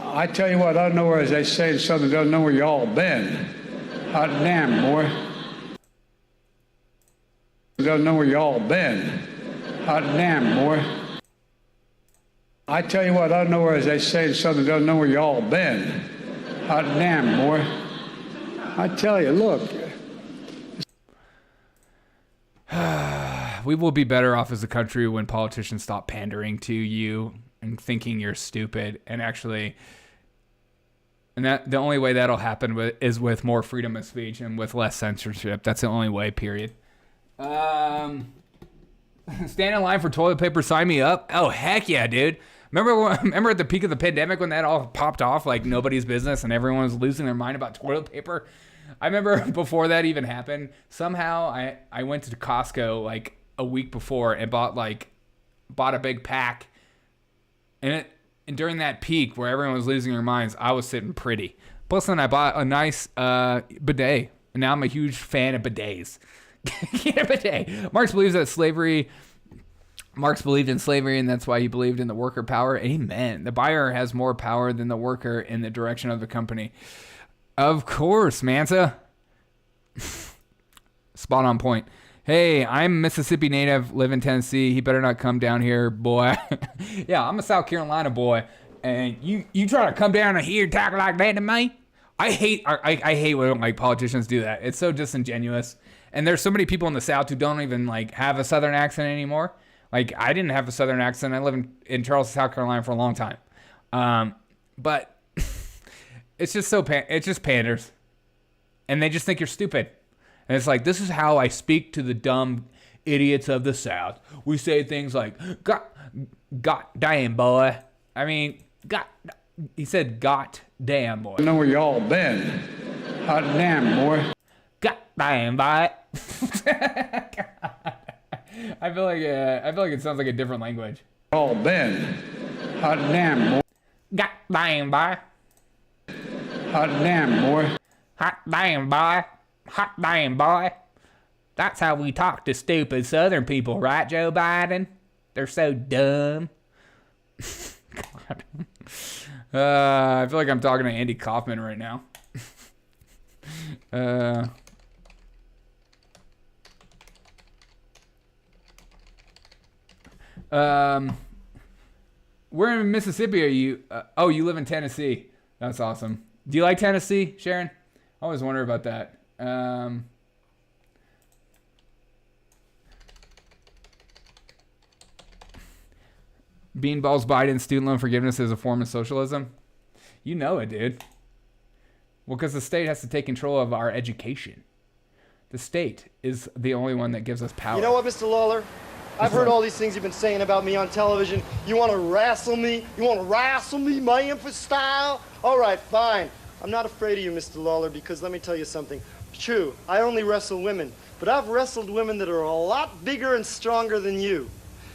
I tell you what, I don't know where, as they say in Southern, don't know where y'all been. Hot damn, boy. Don't know where y'all been. Hot damn, boy. I tell you what, I don't know where, as they say in Southern, don't know where y'all been. Hot damn, boy. I tell you, look. We will be better off as a country when politicians stop pandering to you and thinking you're stupid, and actually, and that the only way that'll happen is with more freedom of speech and with less censorship. That's the only way, period. Stand in line for toilet paper, sign me up. Oh, heck yeah, dude. Remember at the peak of the pandemic when that all popped off like nobody's business and everyone was losing their mind about toilet paper? I remember before that even happened, somehow I went to Costco like a week before and bought a big pack. And during that peak where everyone was losing their minds, I was sitting pretty. Plus then I bought a nice bidet. And now I'm a huge fan of bidets. Get a bidet. Marx believes that slavery Marx believed in slavery, and that's why he believed in the worker power. Amen. The buyer has more power than the worker in the direction of the company. Of course, Mansa. Spot on point. Hey, I'm Mississippi native, live in Tennessee. He better not come down here, boy. Yeah, I'm a South Carolina boy, and you try to come down here and talk like that to me? I hate when like politicians do that. It's so disingenuous. And there's so many people in the South who don't even like have a Southern accent anymore. Like I didn't have a Southern accent. I lived in Charleston, South Carolina for a long time. But it's just it just panders, and they just think you're stupid. And it's like, this is how I speak to the dumb idiots of the South. We say things like, God damn, boy. I mean, he said, God damn, boy. I know where y'all been. Hot damn, boy. God damn, boy. I feel like it sounds like a different language. Y'all been. Hot damn, boy. God damn, boy. Hot damn, boy. Hot damn, boy. Hot damn, boy. That's how we talk to stupid Southern people, right, Joe Biden? They're so dumb. God. I feel like I'm talking to Andy Kaufman right now. Where in Mississippi are you? Oh, you live in Tennessee. That's awesome. Do you like Tennessee, Sharon? I always wonder about that. Beanballs Biden student loan forgiveness is a form of socialism. You know it, dude. Well, because the state has to take control of our education. The state is the only one that gives us power. You know what, Mr. Lawler? I've heard all these things you've been saying about me on television. You want to wrestle me? You want to wrestle me, Memphis style? All right, fine. I'm not afraid of you, Mr. Lawler, because let me tell you something. True, I only wrestle women, but I've wrestled women that are a lot bigger and stronger than you.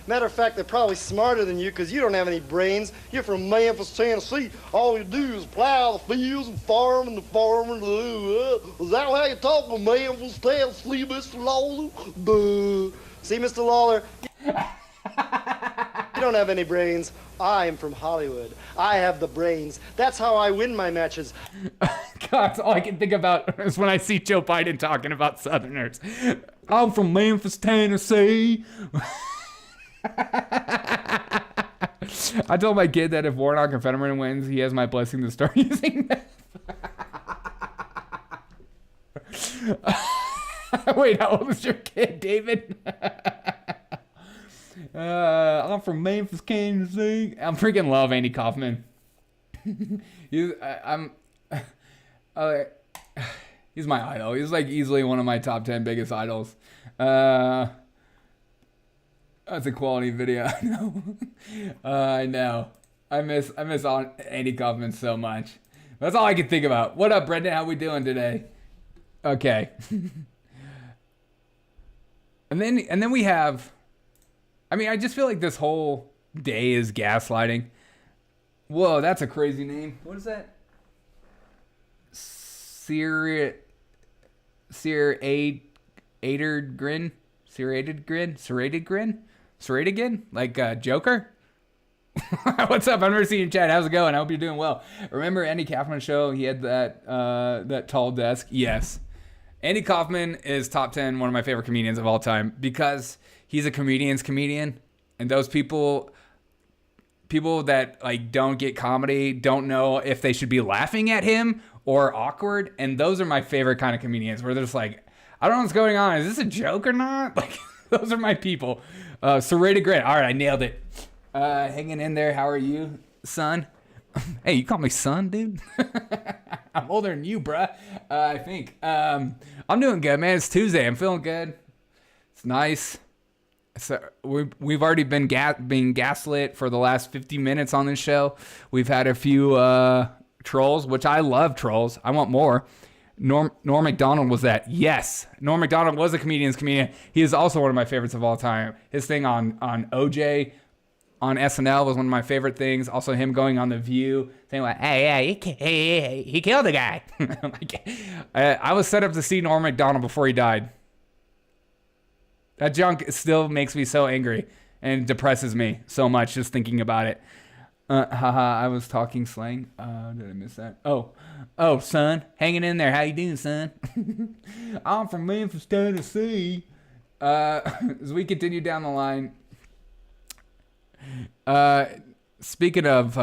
Matter of fact, they're probably smarter than you because you don't have any brains. You're from Memphis, Tennessee. All you do is plow the fields and farm and the farmer. Is that how you talk to Memphis, Tennessee, Mr. Lawler? Duh. See, Mr. Lawler, you don't have any brains. I'm from Hollywood. I have the brains. That's how I win my matches. God, that's all I can think about is when I see Joe Biden talking about Southerners. I'm from Memphis, Tennessee. I told my kid that if Warnock and Fetterman wins, he has my blessing to start using that. Wait, how old is your kid, David? I'm from Memphis, Tennessee. I freaking love Andy Kaufman. He's my idol. He's like easily one of my top 10 biggest idols. That's a quality video. I know. I know. I miss Andy Kaufman so much. That's all I can think about. What up, Brendan? How we doing today? Okay. And then we have. I mean, I just feel like this whole day is gaslighting. Whoa, that's a crazy name. What is that? Serrated grin? Like Joker? What's up? I've never seen you in chat. How's it going? I hope you're doing well. Remember Andy Kaufman's show? He had that tall desk. Yes. Andy Kaufman is top 10, one of my favorite comedians of all time because he's a comedian's comedian. And those people that like don't get comedy don't know if they should be laughing at him or awkward. And those are my favorite kind of comedians where they're just like, I don't know what's going on. Is this a joke or not? Like, those are my people. Serrated grin. All right, I nailed it. Hanging in there. How are you, son? Hey, you call me son, dude? I'm older than you, bruh. I think. I'm doing good, man. It's Tuesday. I'm feeling good. It's nice. So we've already been being gaslit for the last 50 minutes on this show. We've had a few trolls, which I love trolls. I want more. Norm Macdonald was that. Yes. Norm Macdonald was a comedian's comedian. He is also one of my favorites of all time. His thing on OJ on SNL was one of my favorite things. Also him going on The View saying like, hey, he killed the guy. I was set up to see Norm Macdonald before he died. That junk still makes me so angry. And it depresses me so much just thinking about it. Haha, I was talking slang. Did I miss that? Oh, son, hanging in there. How you doing, son? I'm from Memphis, Tennessee. As we continue down the line, speaking of,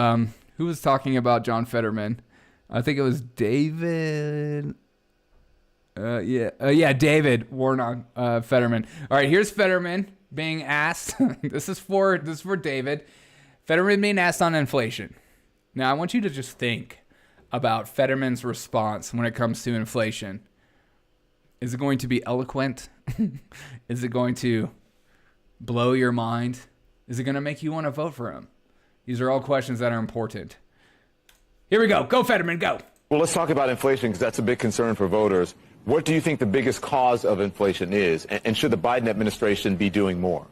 who was talking about John Fetterman? I think it was David. David Warnock, Fetterman. All right, here's Fetterman being asked. This is for David. Fetterman being asked on inflation. Now, I want you to just think about Fetterman's response when it comes to inflation. Is it going to be eloquent? Is it going to blow your mind? Is it going to make you want to vote for him? These are all questions that are important. Here we go. Go, Fetterman, go. Well, let's talk about inflation because that's a big concern for voters. What do you think the biggest cause of inflation is? And should the Biden administration be doing more?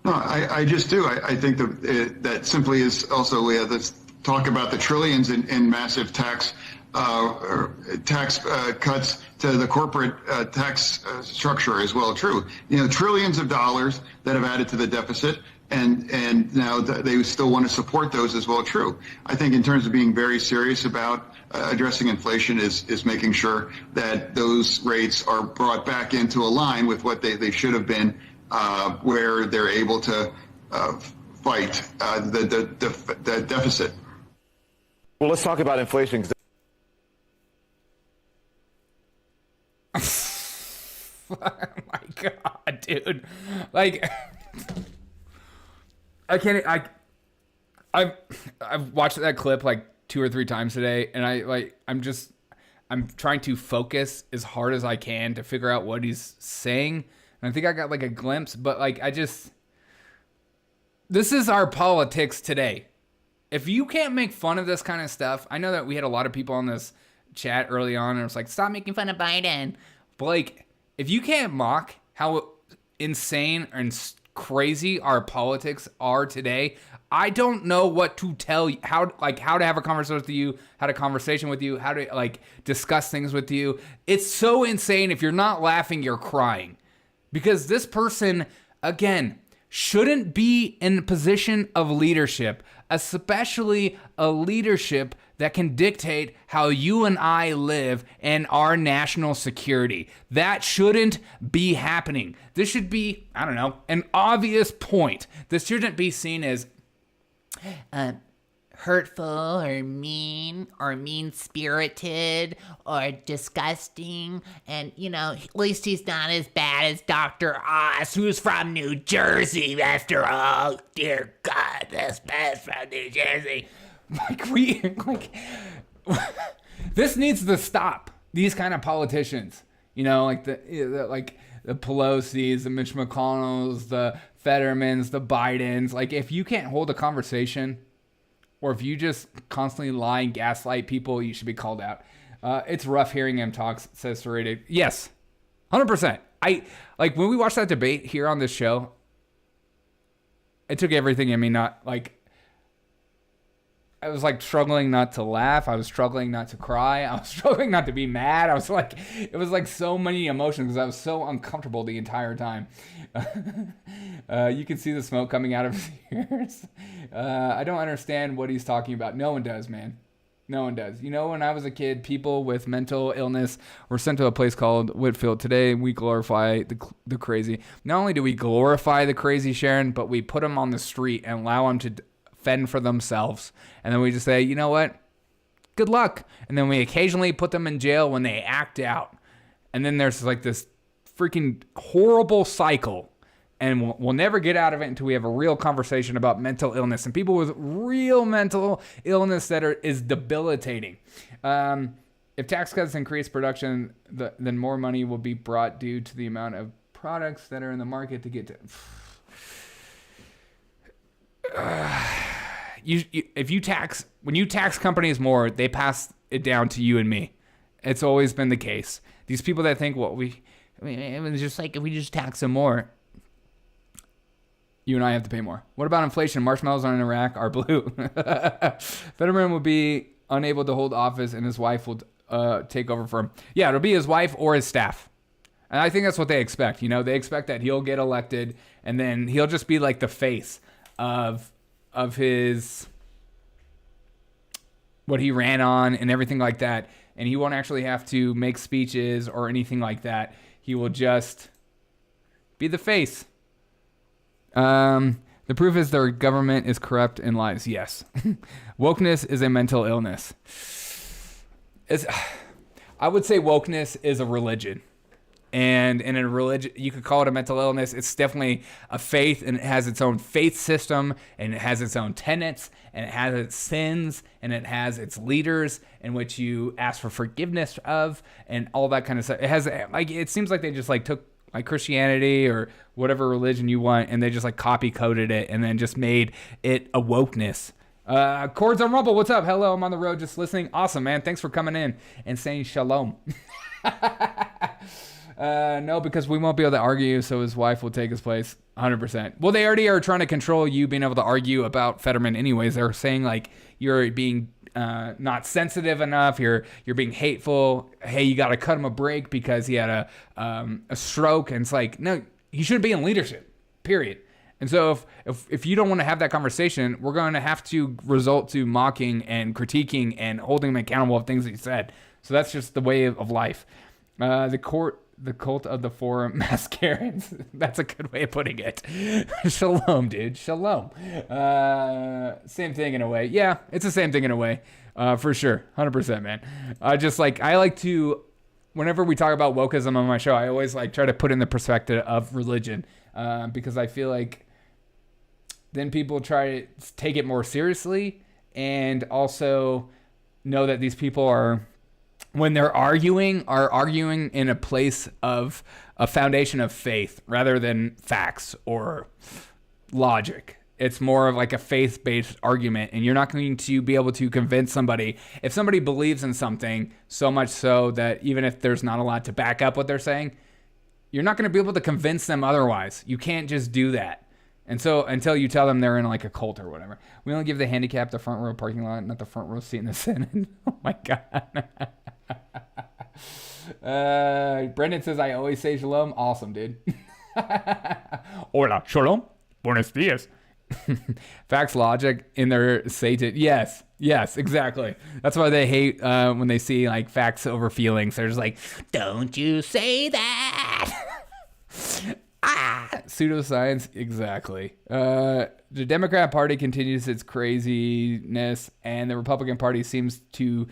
No, I just do. I think that simply is also, we have this talk about the trillions in massive tax cuts to the corporate tax structure as well. True. Trillions of dollars that have added to the deficit. And now they still want to support those as well. True. I think in terms of being very serious about addressing inflation is making sure that those rates are brought back into a line with what they should have been, where they're able to fight the deficit. Well, let's talk about inflation. Oh my God, dude. Like, I can't. I've watched that clip like 2 or 3 times today, and I'm trying to focus as hard as I can to figure out what he's saying. And I think I got like a glimpse, but like this is our politics today. If you can't make fun of this kind of stuff, I know that we had a lot of people on this chat early on, and it was like, stop making fun of Biden. But like, if you can't mock how insane and crazy our politics are today, I don't know what to tell you, how to have a conversation with you, how to like discuss things with you. It's so insane. If you're not laughing, you're crying, because this person, again, shouldn't be in a position of leadership, especially a leadership that can dictate how you and I live and our national security. That shouldn't be happening. This should be, I don't know, an obvious point. This shouldn't be seen as hurtful or mean-spirited or disgusting. And, at least he's not as bad as Dr. Oz, who's from New Jersey after all. Dear God, this man's from New Jersey. This needs to stop. These kind of politicians, like the Pelosi's, the Mitch McConnell's, the Fettermans, the Bidens. Like, if you can't hold a conversation, or if you just constantly lie and gaslight people, you should be called out. It's rough hearing him talk, says Serrated. Yes, 100%. When we watched that debate here on this show, it took everything in me I was struggling not to laugh. I was struggling not to cry. I was struggling not to be mad. It was so many emotions because I was so uncomfortable the entire time. You can see the smoke coming out of his ears. I don't understand what he's talking about. No one does, man. No one does. When I was a kid, people with mental illness were sent to a place called Whitfield. Today, we glorify the crazy. Not only do we glorify the crazy, Sharon, but we put them on the street and allow them to fend for themselves. And then we just say, you know what? Good luck. And then we occasionally put them in jail when they act out. And then there's this freaking horrible cycle. And we'll never get out of it until we have a real conversation about mental illness. And people with real mental illness is debilitating. If tax cuts increase production, then more money will be brought due to the amount of products that are in the market to get to... when you tax companies more, they pass it down to you and me. It's always been the case. These people that think, it's just if we just tax them more, you and I have to pay more. What about inflation? Marshmallows in Iraq are blue. Fetterman will be unable to hold office, and his wife will take over for him. Yeah, it'll be his wife or his staff. And I think that's what they expect. You know, they expect that he'll get elected and then he'll just be like the face of his, what he ran on and everything like that. And he won't actually have to make speeches or anything like that. He will just be the face. The proof is their government is corrupt and lies. Yes. Wokeness is a mental illness. I would say wokeness is a religion. And in a religion, you could call it a mental illness. It's definitely a faith, and it has its own faith system, and it has its own tenets, and it has its sins, and it has its leaders in which you ask for forgiveness of, and all that kind of stuff. It has, like, it seems like they just like took like Christianity or whatever religion you want, and they just like copy coded it, and then just made it a wokeness. Chords on Rumble, what's up? Hello, I'm on the road just listening. Awesome, man. Thanks for coming in and saying shalom. No, because we won't be able to argue, so his wife will take his place 100%. Well, they already are trying to control you being able to argue about Fetterman anyways. They're saying, like, you're being not sensitive enough, you're being hateful. Hey, you got to cut him a break because he had a stroke. And it's like, no, he shouldn't be in leadership, period. And so if you don't want to have that conversation, we're going to have to resort to mocking and critiquing and holding him accountable of things that he said. So that's just the way of life. The cult of the four mascarons. That's a good way of putting it. Shalom, dude. Shalom. Same thing in a way. Yeah, it's the same thing in a way. For sure. 100%, man. I like to, whenever we talk about wokeism on my show, I always like try to put in the perspective of religion. Because I feel like then people try to take it more seriously and also know that these people are, when they're arguing in a place of a foundation of faith rather than facts or logic. It's more of like a faith-based argument, and you're not going to be able to convince somebody. If somebody believes in something so much so that even if there's not a lot to back up what they're saying, you're not going to be able to convince them otherwise. You can't just do that. And so until you tell them they're in like a cult or whatever. We only give the handicap the front row parking lot, not the front row seat in the Senate. Oh my God. Brendan says, I always say shalom. Awesome, dude. Hola, shalom. Buenos dias. Facts, logic in their Satan. Yes, exactly. That's why they hate when they see like facts over feelings. They're just like, don't you say that. Pseudoscience, exactly. The Democrat Party continues its craziness, and the Republican Party seems to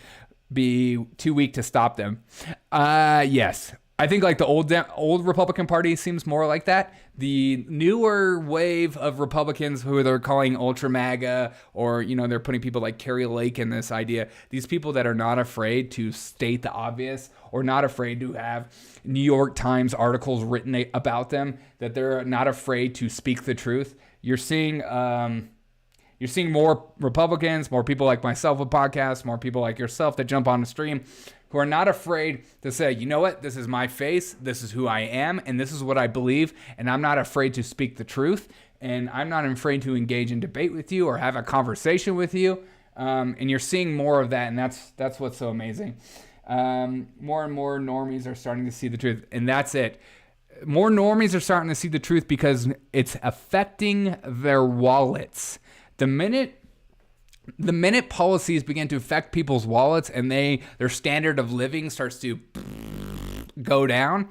be too weak to stop them. Yes. I think like the old Republican Party seems more like that. The newer wave of Republicans who they're calling ultra MAGA, or, you know, they're putting people like Carrie Lake in this idea. These people that are not afraid to state the obvious, or not afraid to have New York Times articles written about them, that they're not afraid to speak the truth. You're seeing more Republicans, more people like myself with podcasts, more people like yourself that jump on the stream, who are not afraid to say, you know what, this is my face, this is who I am, and this is what I believe, and I'm not afraid to speak the truth, and I'm not afraid to engage in debate with you or have a conversation with you. And you're seeing more of that, and that's what's so amazing. More and more normies are starting to see the truth, and that's it. More normies are starting to see the truth because it's affecting their wallets. The minute policies begin to affect people's wallets and their standard of living starts to go down,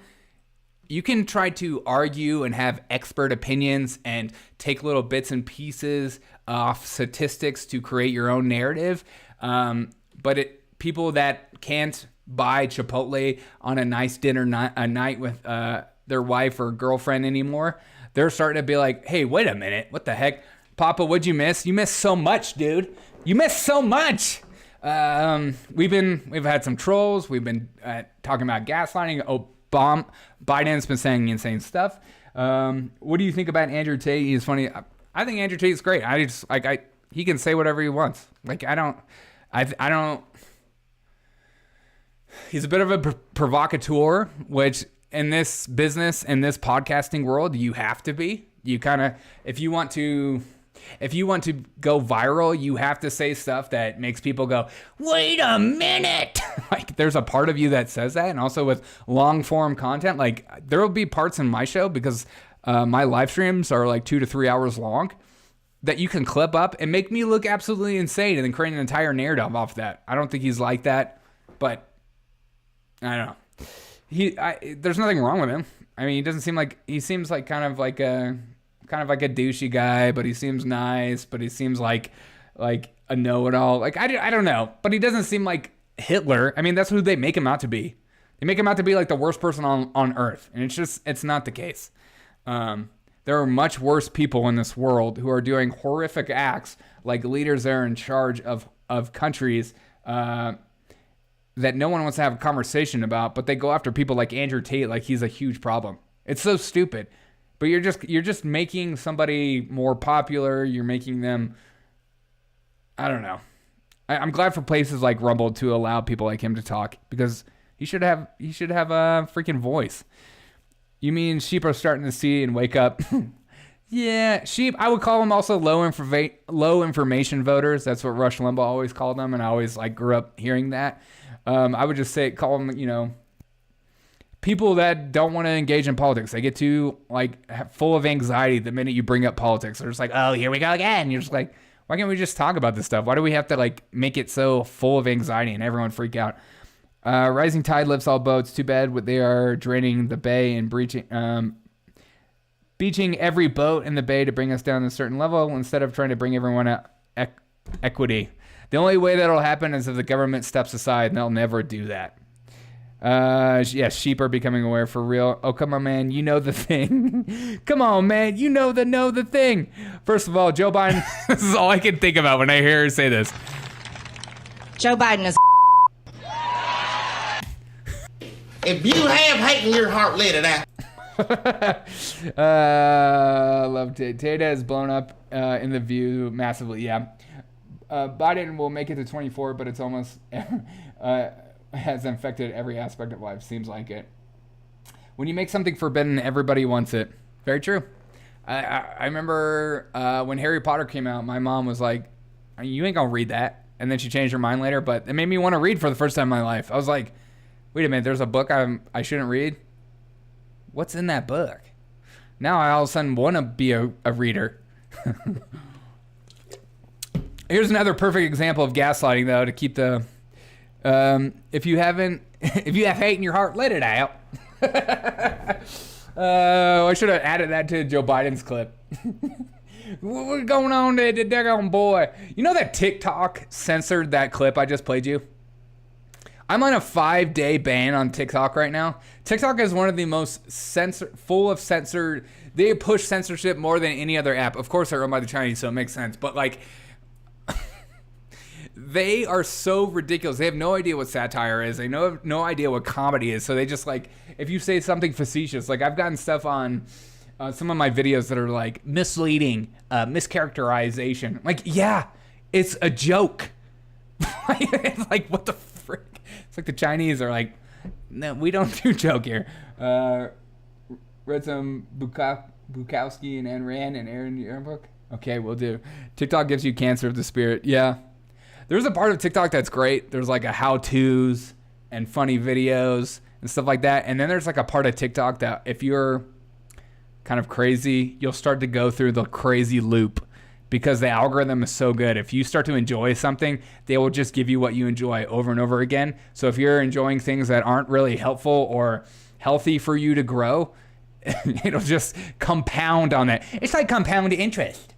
you can try to argue and have expert opinions and take little bits and pieces off statistics to create your own narrative. But people that can't buy Chipotle on a nice dinner night with their wife or girlfriend anymore, they're starting to be like, hey, wait a minute, what the heck? Papa, what'd you miss? You missed so much, dude. You missed so much. We've had some trolls. We've been talking about gaslighting. Biden's been saying insane stuff. What do you think about Andrew Tate? He's funny. I think Andrew Tate's great. He can say whatever he wants. I don't. He's a bit of a provocateur, which in this business, in this podcasting world, you have to be. You kind of, if you want to go viral, you have to say stuff that makes people go, wait a minute. like there's a part of you that says that. And also with long form content, like there will be parts in my show because my live streams are like 2 to 3 hours long that you can clip up and make me look absolutely insane and then create an entire narrative off that. I don't think he's like that, but I don't know. There's nothing wrong with him. I mean, he seems like kind of like a douchey guy, but he seems nice, but he seems like a know-it-all. Like I don't know, but he doesn't seem like Hitler. I mean, that's who they make him out to be. They make him out to be like the worst person on earth, and it's not the case. There are much worse people in this world who are doing horrific acts, like leaders that are in charge of countries that no one wants to have a conversation about, but they go after people like Andrew Tate like he's a huge problem. It's so stupid. But you're just making somebody more popular. You're making them, I don't know. I'm glad for places like Rumble to allow people like him to talk, because he should have a freaking voice. You mean sheep are starting to see and wake up? Yeah, sheep. I would call them also low information voters. That's what Rush Limbaugh always called them, and I always grew up hearing that. I would just call them, people that don't want to engage in politics. They get too full of anxiety the minute you bring up politics. They're just like, oh, here we go again. You're just like, why can't we just talk about this stuff? Why do we have to make it so full of anxiety and everyone freak out? Rising tide lifts all boats. Too bad what they are draining the bay and beaching every boat in the bay to bring us down to a certain level instead of trying to bring everyone up equity. The only way that'll happen is if the government steps aside, and they'll never do that. Yes, sheep are becoming aware for real. Oh, come on, man. You know the thing. Come on, man. You know the thing. First of all, Joe Biden, this is all I can think about when I hear her say this. Joe Biden is If you have hate in your heart, let it out. Love Tate. Tate has blown up in the View massively. Yeah. Biden will make it to 24, but it's almost has infected every aspect of life. Seems like it. When you make something forbidden, everybody wants it. Very true. I remember when Harry Potter came out, my mom was like, you ain't gonna read that. And then she changed her mind later, but it made me want to read for the first time in my life. I was like, wait a minute, there's a book I shouldn't read? What's in that book? Now I all of a sudden want to be a reader. Here's another perfect example of gaslighting, though, to keep the... if you have hate in your heart, let it out. I should have added that to Joe Biden's clip. What's going on there, the daggone boy? You know that TikTok censored that clip I just played you? I'm on a 5-day ban on TikTok right now. TikTok is one of the most full of censored. They push censorship more than any other app. Of course, they're owned by the Chinese, so it makes sense. But they are so ridiculous. They have no idea what satire is. They have no idea what comedy is. So they just if you say something facetious, I've gotten stuff on some of my videos that are misleading, mischaracterization. Yeah, it's a joke. It's what the frick? It's the Chinese are no, we don't do joke here. Read some Bukowski and Ayn Rand and Aaron Yearbook. Okay, we'll do. TikTok gives you cancer of the spirit. Yeah. There's a part of TikTok that's great. There's a how-tos and funny videos and stuff like that. And then there's a part of TikTok that if you're kind of crazy, you'll start to go through the crazy loop because the algorithm is so good. If you start to enjoy something, they will just give you what you enjoy over and over again. So if you're enjoying things that aren't really helpful or healthy for you to grow, it'll just compound on that. It's like compound interest.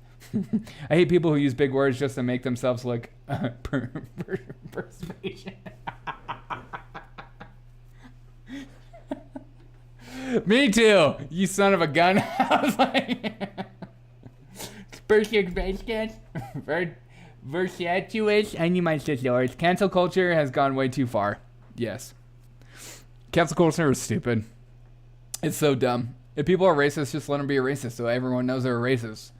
I hate people who use big words just to make themselves look persuasion. Me too, you son of a gun. I was persuasion. Virtuous. I need my sisters. Cancel culture has gone way too far. Yes. Cancel culture is stupid. It's so dumb. If people are racist, just let them be a racist so everyone knows they're a racist.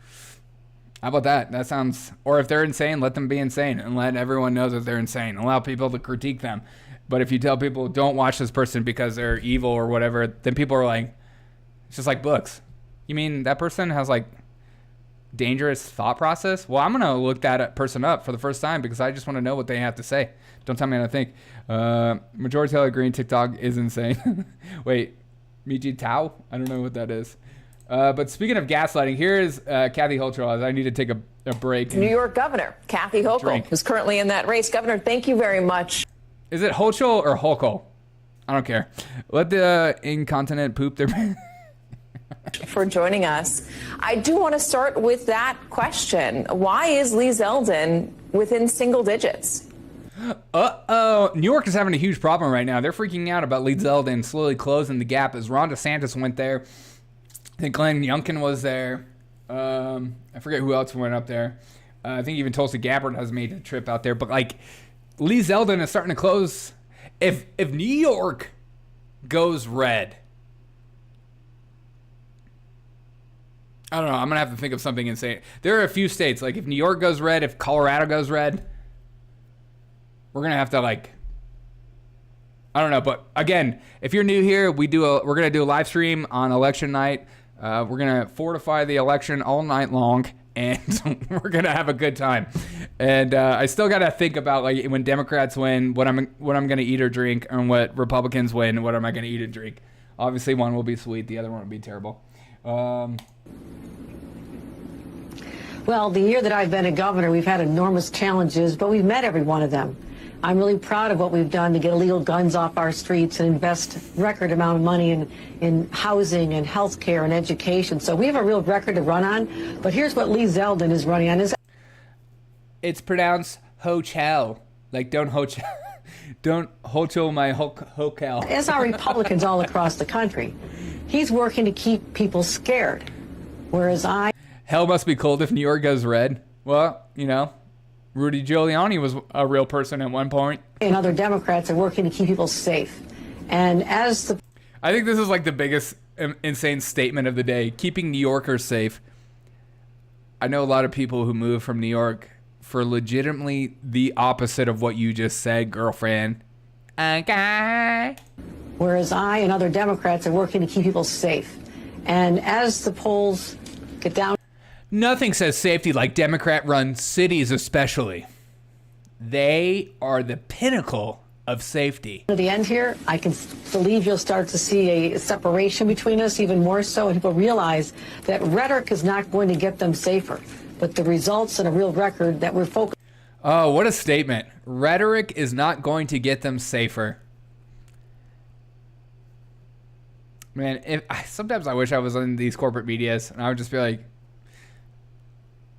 How about that? That sounds... Or if they're insane, let them be insane and let everyone know that they're insane. Allow people to critique them. But if you tell people, don't watch this person because they're evil or whatever, then people are it's just like books. You mean that person has dangerous thought process? Well, I'm going to look that person up for the first time because I just want to know what they have to say. Don't tell me how to think. Majority agreeing TikTok is insane. Wait, Miji Tao? I don't know what that is. But speaking of gaslighting, here is Kathy Hochul. I need to take a break. New York Governor Kathy Hochul is currently in that race. Governor, thank you very much. Is it Hochul or Hochul? I don't care. Let the incontinent poop their... for joining us. I do want to start with that question. Why is Lee Zeldin within single digits? Uh-oh. New York is having a huge problem right now. They're freaking out about Lee Zeldin slowly closing the gap as Ron DeSantis went there. I think Glenn Youngkin was there. I forget who else went up there. I think even Tulsi Gabbard has made a trip out there. But, like, Lee Zeldin is starting to close. If New York goes red... I don't know. I'm going to have to think of something insane. There are a few states, like if New York goes red, if Colorado goes red, we're going to have to like, I don't know. But again, if you're new here, we're going to do a live stream on election night. We're going to fortify the election all night long and we're going to have a good time. And I still got to think about like when Democrats win, what I'm going to eat or drink, and what Republicans win, what am I going to eat and drink. Obviously one will be sweet. The other one will be terrible. Well, the year that I've been a governor, we've had enormous challenges, but we've met every one of them. I'm really proud of what we've done to get illegal guns off our streets and invest record amount of money in housing and health care and education. So we have a real record to run on. But here's what Lee Zeldin is running on. It's pronounced hotel. Like, don't hotel my hotel. As are Republicans all across the country. He's working to keep people scared, whereas Hell must be cold if New York goes red. Well, you know, Rudy Giuliani was a real person at one point. And other Democrats are working to keep people safe. And I think this is like the biggest insane statement of the day. Keeping New Yorkers safe. I know a lot of people who move from New York for legitimately the opposite of what you just said, girlfriend. Okay. Whereas I and other Democrats are working to keep people safe. And as the polls get down... Nothing says safety like Democrat-run cities especially. They are the pinnacle of safety. At the end here, I can believe you'll start to see a separation between us even more so, and people realize that rhetoric is not going to get them safer, but the results and a real record that we're focused... Oh, what a statement. Rhetoric is not going to get them safer. Man, sometimes I wish I was in these corporate medias and I would just be like,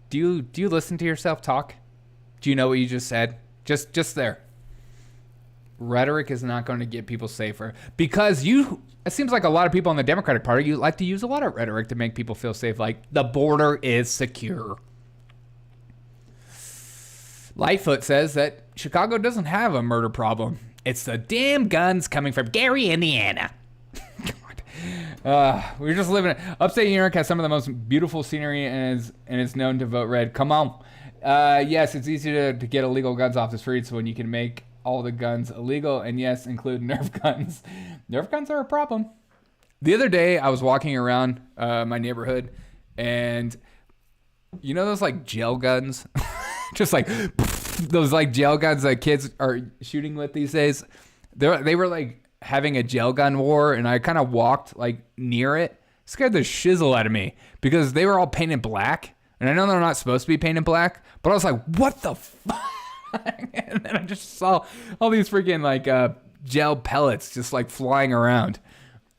do you listen to yourself talk? Do you know what you just said? Just there. Rhetoric is not going to get people safer because it seems like a lot of people in the Democratic Party, you like to use a lot of rhetoric to make people feel safe. Like the border is secure. Lightfoot says that Chicago doesn't have a murder problem. It's the damn guns coming from Gary, Indiana. We're just living it. Upstate New York has some of the most beautiful scenery and is known to vote red. Come on. Yes, it's easy to get illegal guns off the streets when you can make all the guns illegal. And yes, include Nerf guns. Nerf guns are a problem. The other day, I was walking around my neighborhood and you know those like gel guns? Just like those like gel guns that kids are shooting with these days. They were like having a gel gun war, and I kind of walked like near it. Scared the shizzle out of me because they were all painted black, and I know they're not supposed to be painted black, but I was like, what the fuck? And then I just saw all these freaking like gel pellets just like flying around.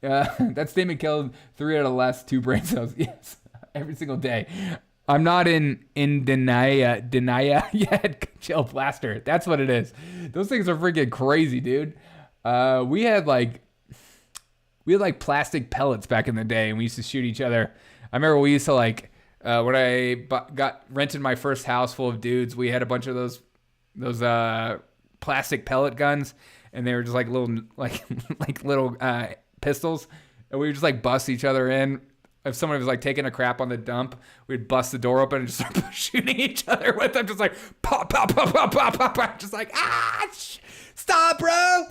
That statement killed 3 out of the last 2 brain cells. Yes, every single day. I'm not in denial yet. Gel blaster. That's what it is. Those things are freaking crazy, dude. We had like plastic pellets back in the day, and we used to shoot each other. I remember we used to like when I rented my first house full of dudes. We had a bunch of those plastic pellet guns, and they were just like little little pistols, and we would just like bust each other in. If someone was like taking a crap on the dump, we'd bust the door open and just start shooting each other with them, just like pop, pop, pop, pop, pop, pop, pop, just like stop, bro.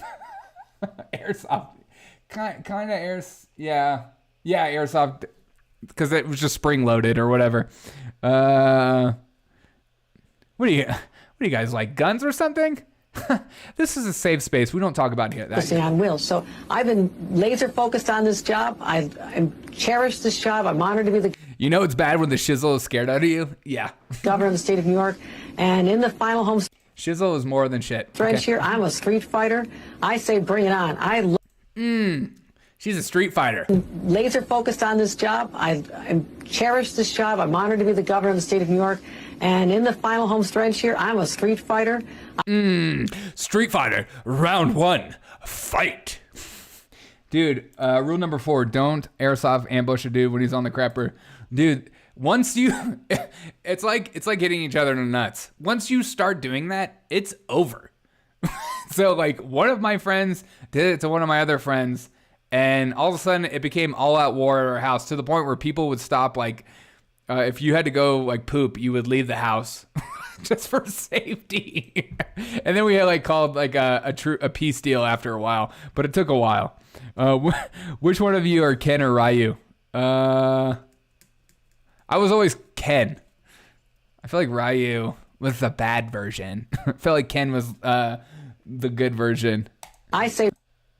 Airsoft, kind of airsoft. because it was just spring loaded or whatever. What do you guys like, guns or something? This is a safe space. We don't talk about that. On wheels. So I've been laser focused on this job. I cherish this job. I'm honored to be the You know it's bad when the shizzle is scared out of you? Yeah. governor of the state of New York. And in the final home shizzle is more than shit. stretch here, I'm a street fighter. I say bring it on. She's a street fighter. Laser focused on this job. I cherish this job. I'm honored to be the governor of the state of New York. And in the final home stretch here, I'm a street fighter. Street fighter, round 1, fight. Dude, rule number 4, don't airsoft ambush a dude when he's on the crapper. Dude, once you, it's like hitting each other in the nuts. Once you start doing that, it's over. So like one of my friends did it to one of my other friends, and all of a sudden it became all out war at our house to the point where people would stop, like, if you had to go like poop, you would leave the house just for safety. And then we had like called like a peace deal after a while, but it took a while. Which one of you are Ken or Ryu? I was always Ken. I feel like Ryu was the bad version. I felt like Ken was the good version. I say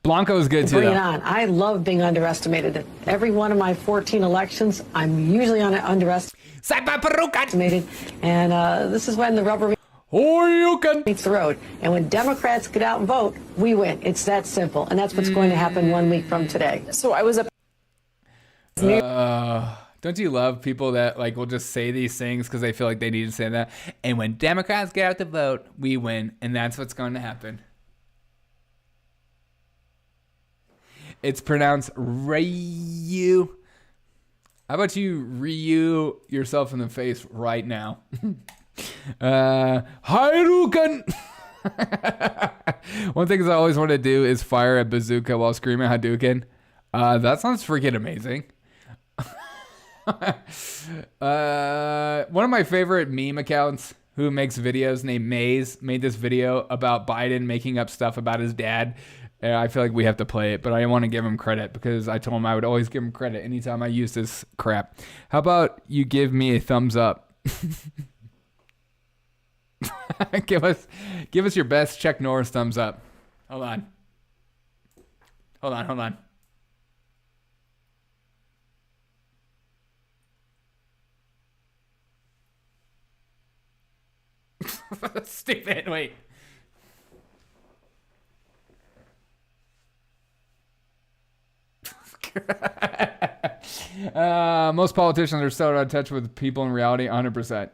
Blanco is good too. Bring it on. I love being underestimated. Every one of my 14 elections, I'm usually underestimated. And this is when the rubber meets the road. And when Democrats get out and vote, we win. It's that simple. And that's what's going to happen 1 week from today. So I was Don't you love people that like will just say these things because they feel like they need to say that? And when Democrats get out the vote, we win. And that's what's going to happen. It's pronounced Ryu. How about you Ryu yourself in the face right now? Hadouken! One thing I always want to do is fire a bazooka while screaming Hadouken. That sounds freaking amazing. One of my favorite meme accounts who makes videos named Maze made this video about Biden making up stuff about his dad. And I feel like we have to play it, but I want to give him credit because I told him I would always give him credit anytime I use this crap. How about you give me a thumbs up? Give us your best Chuck Norris thumbs up. Hold on. Stupid. Wait. Most politicians are so out of touch with people in reality, 100%.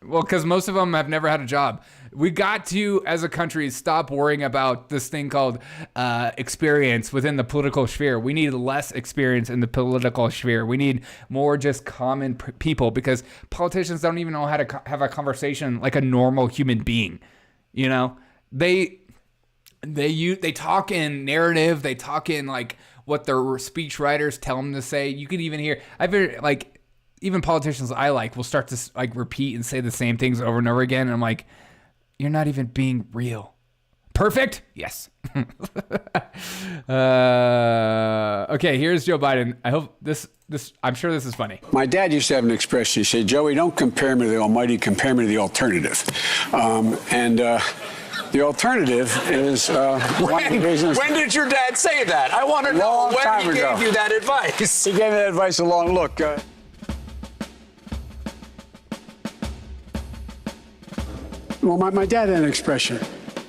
Well, because most of them have never had a job. We got to, as a country, stop worrying about this thing called experience within the political sphere. We need less experience in the political sphere. We need more just common people, because politicians don't even know how to have a conversation like a normal human being. You know, they talk in narrative. They talk in like what their speech writers tell them to say. You could even hear, I've heard like even politicians I like will start to like repeat and say the same things over and over again. And I'm like, you're not even being real. Perfect? Yes. Okay, here's Joe Biden. I hope this, I'm sure this is funny. My dad used to have an expression. He said, Joey, don't compare me to the Almighty, compare me to the alternative. The alternative is when did your dad say that? I want to know when he gave you that advice. He gave me that advice a long look. Well, my dad had an expression.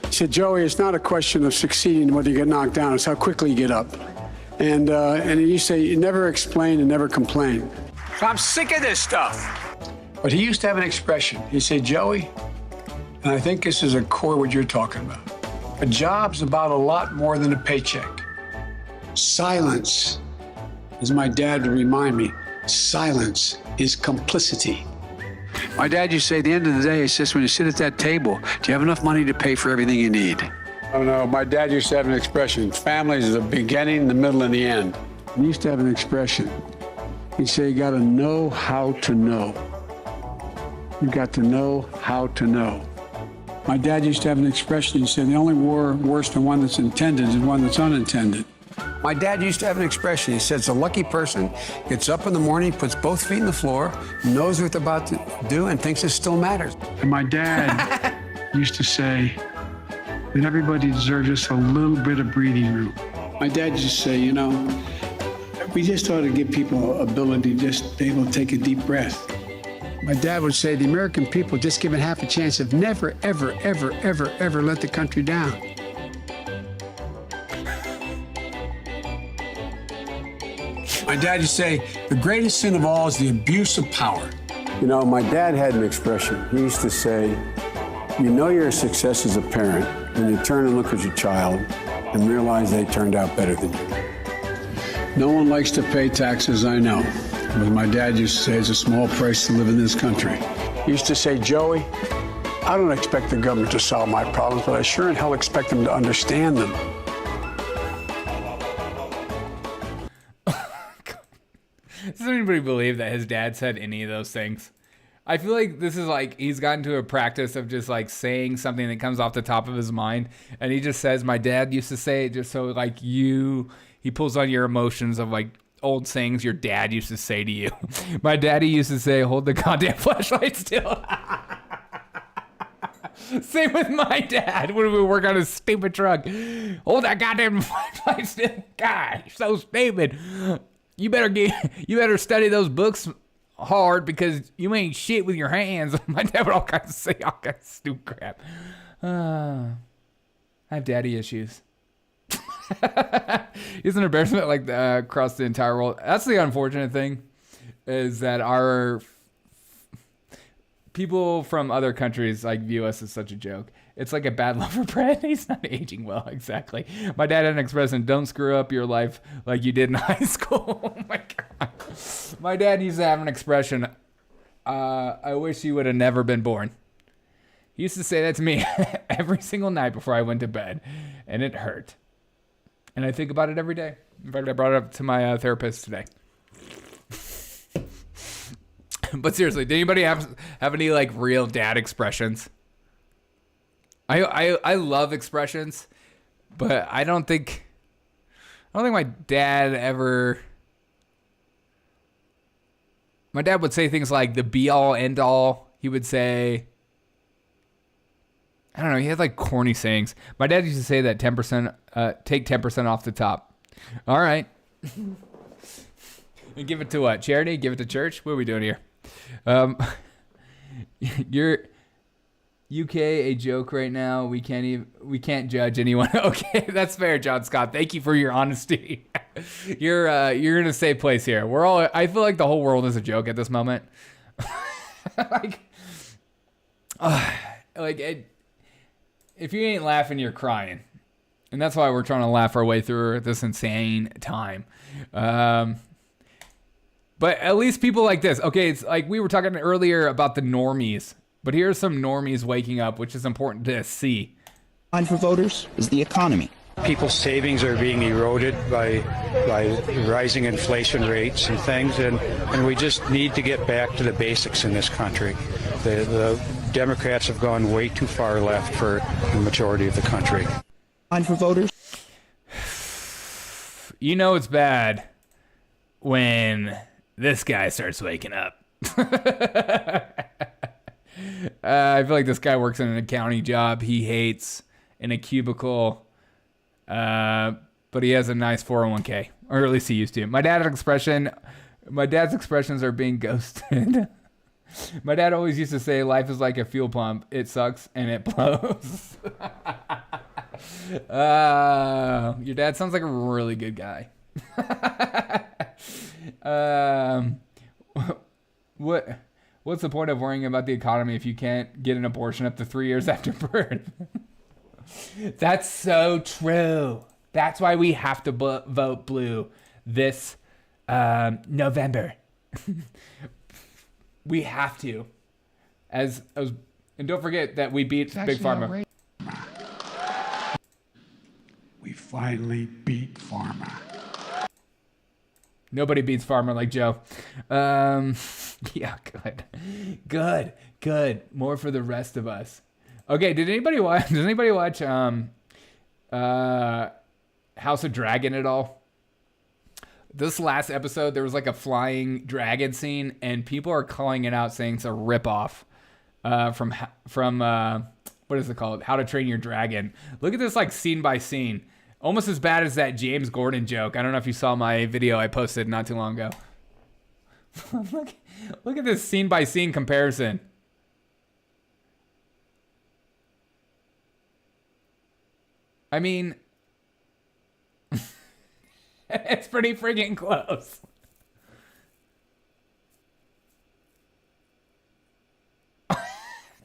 He said, Joey, it's not a question of succeeding whether you get knocked down, it's how quickly you get up. And he used to say, you never explain and never complain. So I'm sick of this stuff. But he used to have an expression. He'd say, Joey, and I think this is a core what you're talking about, a job's about a lot more than a paycheck. Silence, as my dad would remind me, silence is complicity. My dad used to say, at the end of the day, he says, when you sit at that table, do you have enough money to pay for everything you need? Oh, no, my dad used to have an expression, families is the beginning, the middle, and the end. He used to have an expression. He'd say, you got to know how to know. You got to know how to know. My dad used to have an expression. He said, the only war worse than one that's intended is one that's unintended. My dad used to have an expression. He said, it's a lucky person, gets up in the morning, puts both feet in the floor, knows what they're about to do, and thinks it still matters. And my dad used to say that everybody deserves just a little bit of breathing room. My dad used to say, you know, we just ought to give people ability to just be able to take a deep breath. My dad would say the American people, just given half a chance, have never, ever, ever, ever, ever let the country down. My dad used to say, the greatest sin of all is the abuse of power. You know, my dad had an expression. He used to say, you know you're a success as a parent when you turn and look at your child and realize they turned out better than you. No one likes to pay taxes, I know. But my dad used to say it's a small price to live in this country. He used to say, Joey, I don't expect the government to solve my problems, but I sure in hell expect them to understand them. Does anybody believe that his dad said any of those things? I feel like this is like he's gotten to a practice of just like saying something that comes off the top of his mind, and he just says, my dad used to say it, just so like he pulls on your emotions of like old sayings your dad used to say to you. My daddy used to say, hold the goddamn flashlight still. Same with my dad when we would work on his stupid truck. Hold that goddamn flashlight still. God, you're so stupid. You better study those books hard because you ain't shit with your hands. My dad would all kinds of say all kinds of stupid crap. I have daddy issues. It's an embarrassment like across the entire world. That's the unfortunate thing, is that our people from other countries like view us as such a joke. It's like a bad love for bread. He's not aging well, exactly. My dad had an expression, don't screw up your life like you did in high school. Oh my God. My dad used to have an expression, I wish you would have never been born. He used to say that to me every single night before I went to bed, and it hurt. And I think about it every day. In fact, I brought it up to my therapist today. But seriously, did anybody have any like real dad expressions? I love expressions, but I don't think my dad ever. My dad would say things like the be all end all. He would say, I don't know, he had like corny sayings. My dad used to say that 10%, take 10% off the top. All right. And give it to what? Charity? Give it to church? What are we doing here? You're UK a joke right now. We can't judge anyone. Okay, that's fair, John Scott. Thank you for your honesty. You're in a safe place here. I feel like the whole world is a joke at this moment. If you ain't laughing, you're crying. And that's why we're trying to laugh our way through this insane time. But at least people like this. Okay, it's like we were talking earlier about the normies. But here's some normies waking up, which is important to see. And for voters is the economy. People's savings are being eroded by rising inflation rates and things, and we just need to get back to the basics in this country. The Democrats have gone way too far left for the majority of the country. And for voters. You know it's bad when this guy starts waking up. I feel like this guy works in an accounting job he hates in a cubicle, but he has a nice 401k, or at least he used to. My dad's expressions are being ghosted. My dad always used to say, life is like a fuel pump. It sucks and it blows. Your dad sounds like a really good guy. What's the point of worrying about the economy if you can't get an abortion up to 3 years after birth? That's so true. That's why we have to vote blue this November. We have to. And don't forget that we beat Big Pharma. We finally beat Pharma. Nobody beats Pharma like Joe. Yeah, good. More for the rest of us. Okay, does anybody watch House of Dragon at all? This last episode, there was like a flying dragon scene, and people are calling it out, saying it's a ripoff from what is it called? How to Train Your Dragon. Look at this, like scene by scene, almost as bad as that James Gordon joke. I don't know if you saw my video I posted not too long ago. Look at this scene by scene comparison. I mean, it's pretty freaking close.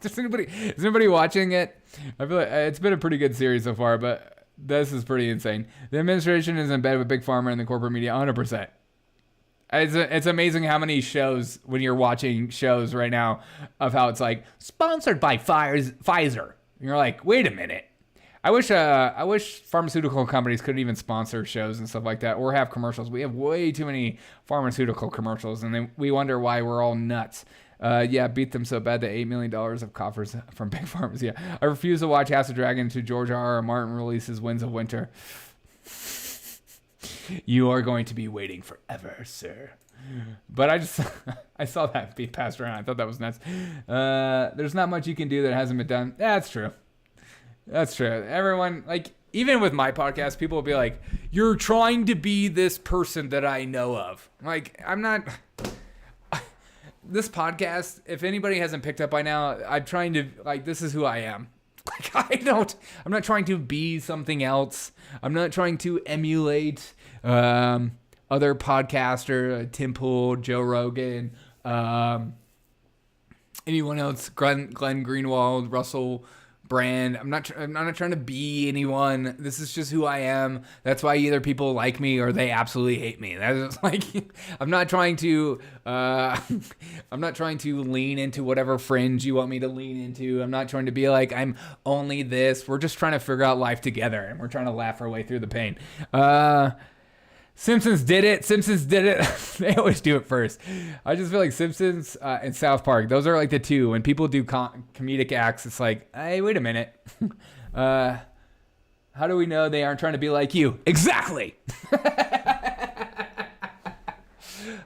Is anybody watching it? I feel like it's been a pretty good series so far, but this is pretty insane. The administration is in bed with Big Pharma and the corporate media 100%. It's amazing how many shows, when you're watching shows right now, of how it's like, sponsored by Pfizer. And you're like, wait a minute. I wish pharmaceutical companies couldn't even sponsor shows and stuff like that, or have commercials. We have way too many pharmaceutical commercials, and then we wonder why we're all nuts. Yeah, beat them so bad that $8 million of coffers from big farmers. Yeah, I refuse to watch House of Dragon until George R.R. Martin releases Winds of Winter. You are going to be waiting forever, sir. But I saw that being passed around. I thought that was nuts. There's not much you can do that hasn't been done. That's true. That's true. Everyone, like, even with my podcast, people will be like, you're trying to be this person that I know of. Like, I'm not. This podcast, if anybody hasn't picked up by now, I'm trying to, like, this is who I am. Like, I'm not trying to be something else. I'm not trying to emulate other podcaster, Tim Pool, Joe Rogan, anyone else, Glenn Greenwald, Russell Brand. I'm not trying to be anyone. This is just who I am. That's why either people like me or they absolutely hate me. That's like, I'm not trying to lean into whatever fringe you want me to lean into. I'm not trying to be like, I'm only this. We're just trying to figure out life together, and we're trying to laugh our way through the pain. Simpsons did it. They always do it first. I just feel like Simpsons and South Park, those are like the two. When people do comedic acts, it's like, hey, wait a minute. How do we know they aren't trying to be like you? Exactly.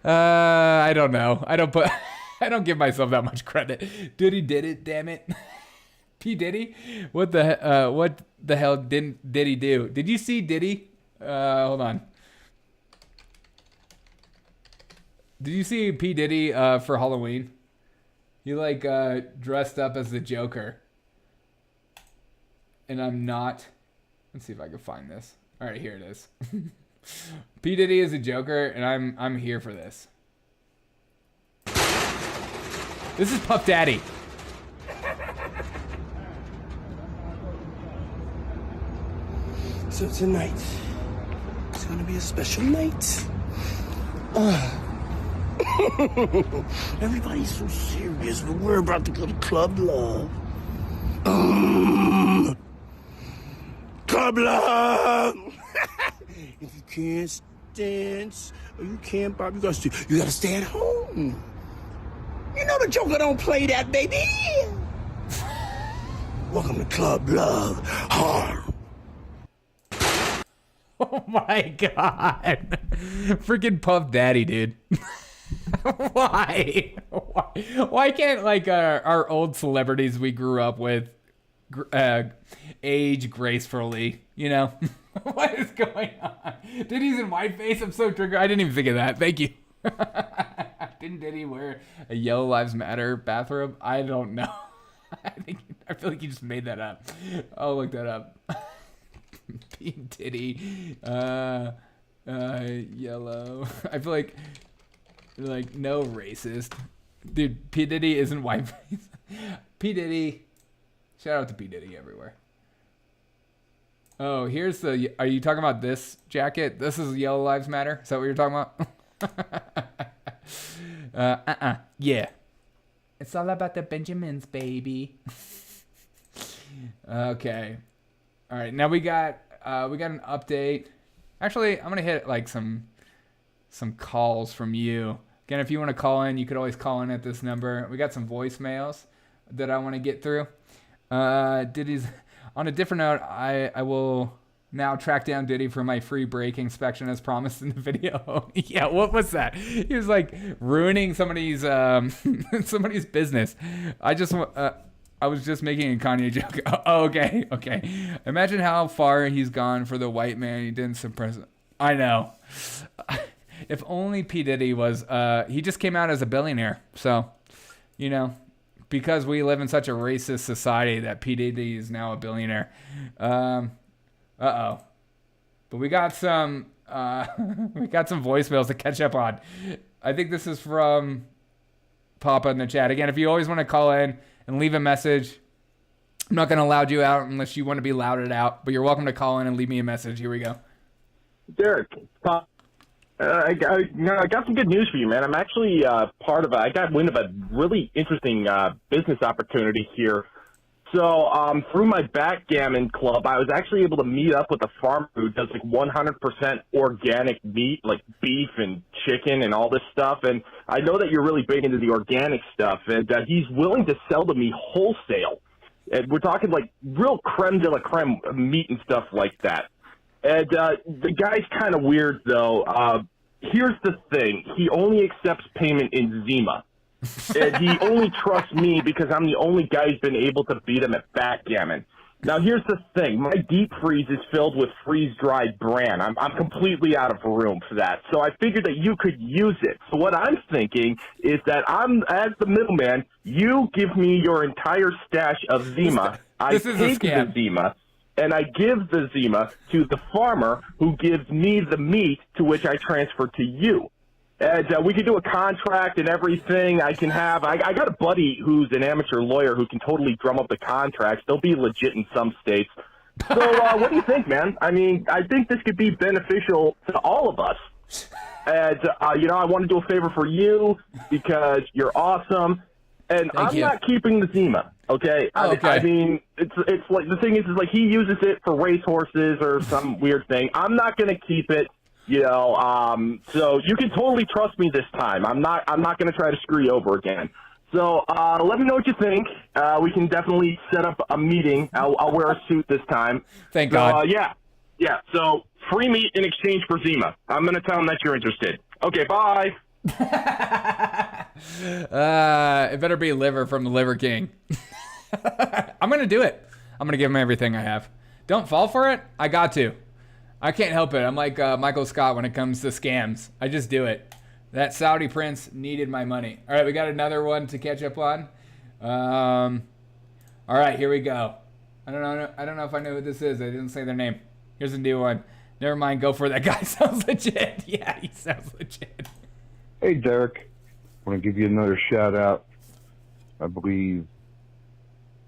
I don't know. I don't give myself that much credit. Diddy did it, damn it. P. Diddy? What the hell did he do? Did you see Diddy? Hold on. Did you see P. Diddy for Halloween? He like dressed up as the Joker. And I'm not. Let's see if I can find this. All right, here it is. P. Diddy is a Joker, and I'm here for this. This is Puff Daddy. So tonight, it's gonna be a special night. Everybody's so serious, but we're about to go to Club Love. Club Love! If you can't dance or you can't pop, you gotta stay at home. You know the Joker don't play that, baby. Welcome to Club Love. Harm. Oh my god. Freaking Puff Daddy, dude. Why? Why can't like our old celebrities we grew up with age gracefully, you know? What is going on? Diddy's in whiteface? I'm so triggered. I didn't even think of that. Thank you. Didn't Diddy wear a Yellow Lives Matter bathrobe? I don't know. I feel like you just made that up. I'll look that up. P. Diddy, yellow. I feel like no racist. Dude, P. Diddy isn't whiteface. P. Diddy, shout out to P. Diddy everywhere. Oh, here's the, are you talking about this jacket? This is Yellow Lives Matter? Is that what you're talking about? Yeah. It's all about the Benjamins, baby. Okay. All right, now we got an update. Actually, I'm gonna hit like some calls from you. Again, if you want to call in, you could always call in at this number. We got some voicemails that I want to get through. Diddy's on a different note. I will now track down Diddy for my free brake inspection as promised in the video. Yeah, what was that? He was like ruining somebody's somebody's business. I was just making a Kanye joke. Oh, okay. Imagine how far he's gone for the white man. He didn't suppress it. I know. If only P. Diddy was, he just came out as a billionaire. So, because we live in such a racist society that P. Diddy is now a billionaire. Uh-oh. But we got some voicemails to catch up on. I think this is from Papa in the chat. Again, if you always want to call in and leave a message, I'm not going to loud you out unless you want to be louded out, but you're welcome to call in and leave me a message. Here we go. Derek, I got some good news for you, man. I'm actually I got wind of a really interesting business opportunity here. So through my backgammon club, I was actually able to meet up with a farmer who does like 100% organic meat, like beef and chicken and all this stuff. And I know that you're really big into the organic stuff, and he's willing to sell to me wholesale. And we're talking like real creme de la creme meat and stuff like that. And the guy's kind of weird, though. Here's the thing. He only accepts payment in Zima. And he only trusts me because I'm the only guy who's been able to beat him at backgammon. Now, here's the thing. My deep freeze is filled with freeze-dried bran. I'm completely out of room for that. So I figured that you could use it. So what I'm thinking is that as the middleman, you give me your entire stash of Zima. I take the Zima, and I give the Zima to the farmer who gives me the meat, to which I transfer to you. And we can do a contract and everything. I got a buddy who's an amateur lawyer who can totally drum up the contracts. They'll be legit in some states. So what do you think, man? I mean, I think this could be beneficial to all of us. And, I want to do a favor for you because you're awesome. And I'm not keeping the Zima, okay? Okay. I mean, it's like, the thing is like he uses it for racehorses or some weird thing. I'm not going to keep it. So you can totally trust me this time. I'm not going to try to screw you over again. So let me know what you think. We can definitely set up a meeting. I'll wear a suit this time. Thank God. Yeah. So free meat in exchange for Zima. I'm going to tell him that you're interested. Okay, bye. It better be liver from the Liver King. I'm going to do it. I'm going to give him everything I have. Don't fall for it. I got to. I can't help it. I'm like Michael Scott when it comes to scams. I just do it. That Saudi prince needed my money. All right, we got another one to catch up on. All right, here we go. I don't know if I know who this is. I didn't say their name. Here's a new one. Never mind. Go for it. That guy sounds legit. Yeah, he sounds legit. Hey, Derek. I want to give you another shout out. I believe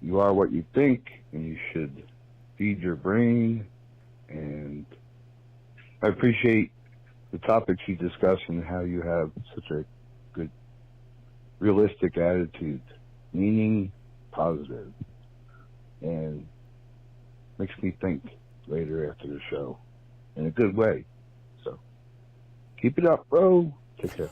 you are what you think, and you should feed your brain. And I appreciate the topics you discuss and how you have such a good, realistic attitude, meaning positive, and makes me think later after the show in a good way. So keep it up, bro. Take care.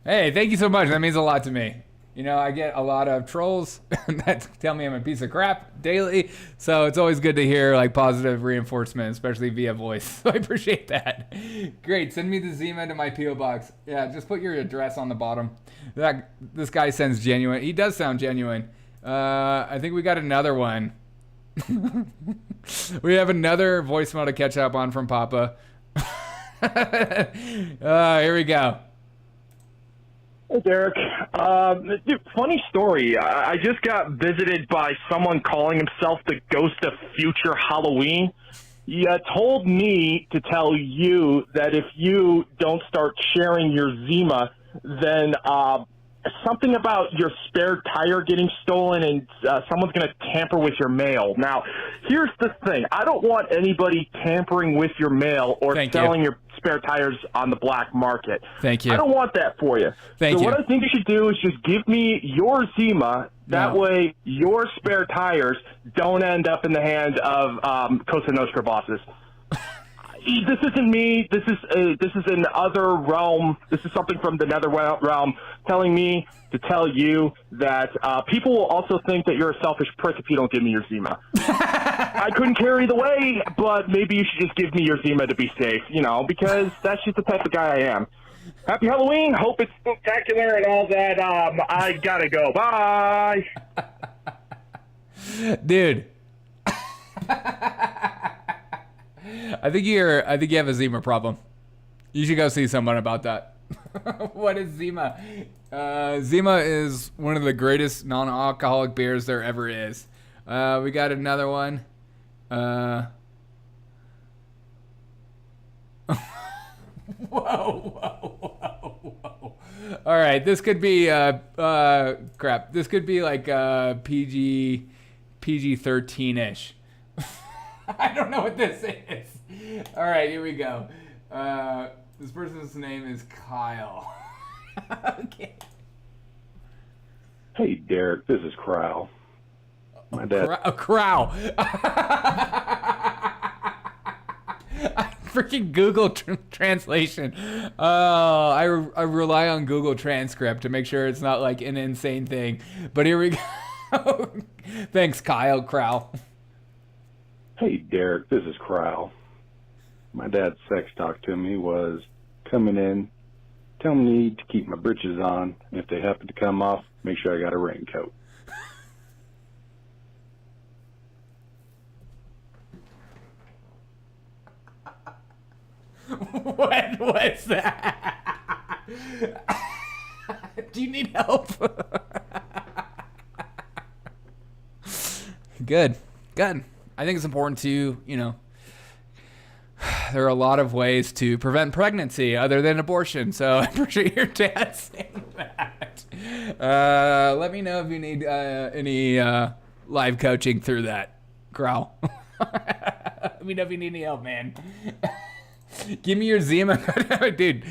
Hey, thank you so much. That means a lot to me. I get a lot of trolls that tell me I'm a piece of crap daily. So it's always good to hear like positive reinforcement, especially via voice. So I appreciate that. Great. Send me the Zima to my P.O. box. Yeah, just put your address on the bottom. This guy sounds genuine. He does sound genuine. I think we got another one. We have another voicemail to catch up on from Papa. Here we go. Hey, Derek. Funny story. I just got visited by someone calling himself the ghost of future Halloween. He told me to tell you that if you don't start sharing your Zima, then something about your spare tire getting stolen and someone's going to tamper with your mail. Now, here's the thing. I don't want anybody tampering with your mail or selling your spare tires on the black market. Thank you. I don't want that for you. Thank you. What I think you should do is just give me your Zima. That way your spare tires don't end up in the hand of Cosa Nostra bosses. This isn't me. This is an other realm. This is something from the nether realm telling me to tell you that people will also think that you're a selfish prick if you don't give me your Zima. I couldn't carry the weight, but maybe you should just give me your Zima to be safe, because that's just the type of guy I am. Happy Halloween. Hope it's spectacular and all that. I gotta go. Bye. Dude. I think you have a Zima problem. You should go see someone about that. What is Zima? Zima is one of the greatest non-alcoholic beers there ever is. We got another one. Whoa. All right, this could be crap. This could be like PG 13-ish. I don't know what this is. All right, here we go. This person's name is Kyle. Okay. Hey, Derek, this is Crow. My dad. Crow. Freaking Google translation. I rely on Google Transcript to make sure it's not like an insane thing. But here we go. Thanks, Kyle Crow. Hey, Derek, this is Crow. My dad's sex talk to me was coming in, telling me to keep my britches on, and if they happen to come off, make sure I got a raincoat. What was that? Do you need help? Good. I think it's important to, there are a lot of ways to prevent pregnancy other than abortion. So I appreciate your dad saying that. Let me know if you need any live coaching through that, Growl. Let me know if you need any help, man. Give me your Zima. Dude,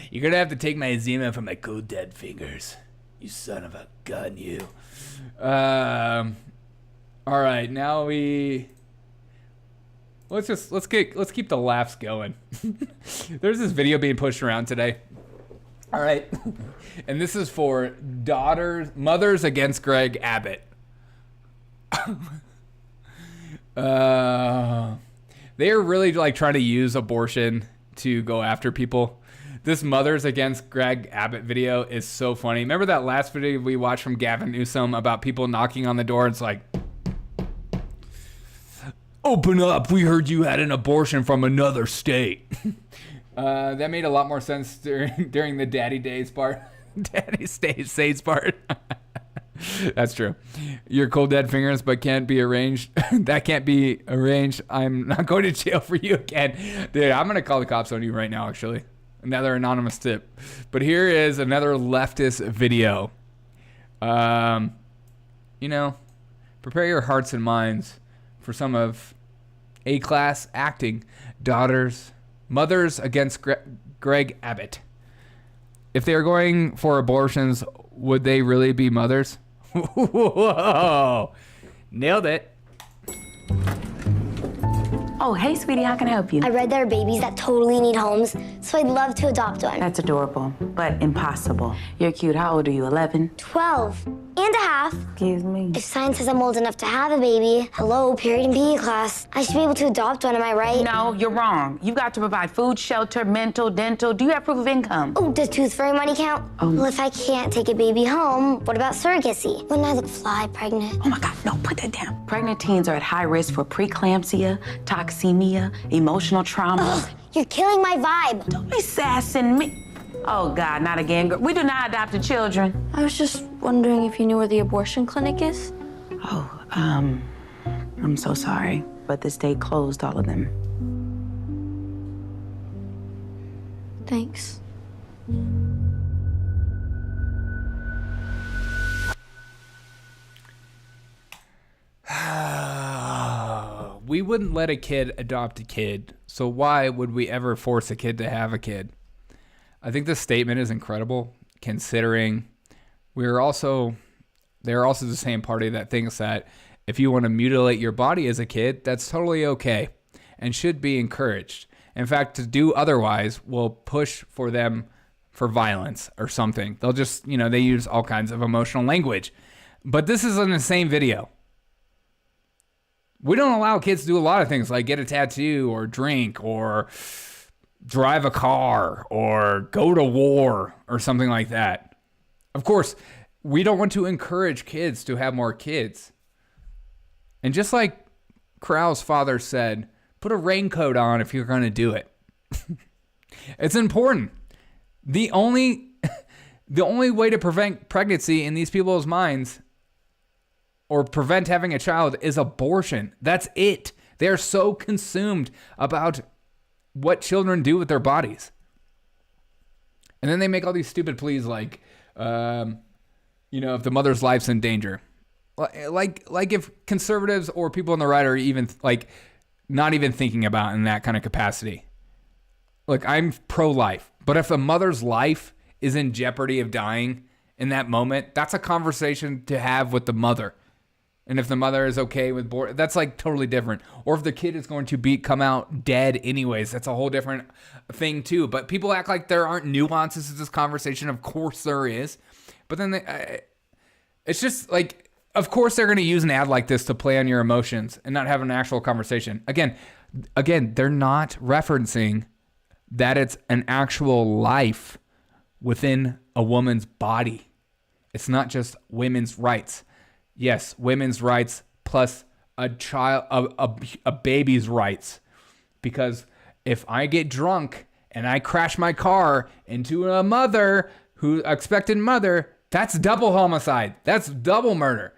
you're going to have to take my Zima from my cold dead fingers. You son of a gun, you. All right, now let's keep the laughs going. There's this video being pushed around today. All right. And this is for mothers against Greg Abbott. They are really like trying to use abortion to go after people. This Mothers Against Greg Abbott video is so funny. Remember that last video we watched from Gavin Newsom about people knocking on the door? It's like, open up. We heard you had an abortion from another state. That made a lot more sense during the Daddy Days part. Daddy Stays part. That's true. Your cold dead fingers, but can't be arranged. That can't be arranged. I'm not going to jail for you again. Dude, I'm going to call the cops on you right now, actually. Another anonymous tip. But here is another leftist video. Prepare your hearts and minds for some of A-class acting. Mothers against Greg Abbott. If they are going for abortions, would they really be mothers? Whoa. Nailed it. Oh, hey, sweetie, how can I help you? I read there are babies that totally need homes, so I'd love to adopt one. That's adorable, but impossible. You're cute. How old are you, 11? 12 and a half. Excuse me? If science says I'm old enough to have a baby, hello, period in PE class, I should be able to adopt one, am I right? No, you're wrong. You've got to provide food, shelter, mental, dental. Do you have proof of income? Oh, does tooth fairy money count? Well, if I can't take a baby home, what about surrogacy? Wouldn't I look fly pregnant? Oh my God, no, put that down. Pregnant teens are at high risk for preeclampsia, toxemia, emotional trauma. Ugh, you're killing my vibe. Don't be sassing me. Oh God, not again. We do not adopt children. I was just wondering if you knew where the abortion clinic is? Oh, I'm so sorry, but the state closed all of them. Thanks. We wouldn't let a kid adopt a kid, so why would we ever force a kid to have a kid? I think this statement is incredible, considering they're also the same party that thinks that if you want to mutilate your body as a kid, that's totally okay and should be encouraged. In fact, to do otherwise will push for them for violence or something. They'll just, they use all kinds of emotional language. But this is an insane video. We don't allow kids to do a lot of things like get a tattoo or drink or drive a car or go to war or something like that. Of course, we don't want to encourage kids to have more kids. And just like Corral's father said, put a raincoat on if you're going to do it. It's important. The only way to prevent pregnancy in these people's minds or prevent having a child is abortion. That's it. They're so consumed about what children do with their bodies. And then they make all these stupid pleas like, if the mother's life's in danger. Like if conservatives or people on the right are even not even thinking about in that kind of capacity. Look, I'm pro-life, but if a mother's life is in jeopardy of dying in that moment, that's a conversation to have with the mother. And if the mother is okay with that's totally different. Or if the kid is going to come out dead anyways, that's a whole different thing too. But people act like there aren't nuances to this conversation. Of course there is. But then it's just of course they're going to use an ad like this to play on your emotions and not have an actual conversation. Again, they're not referencing that it's an actual life within a woman's body. It's not just women's rights. Yes, women's rights plus a child, a baby's rights. Because if I get drunk and I crash my car into a expected mother, that's double homicide. That's double murder.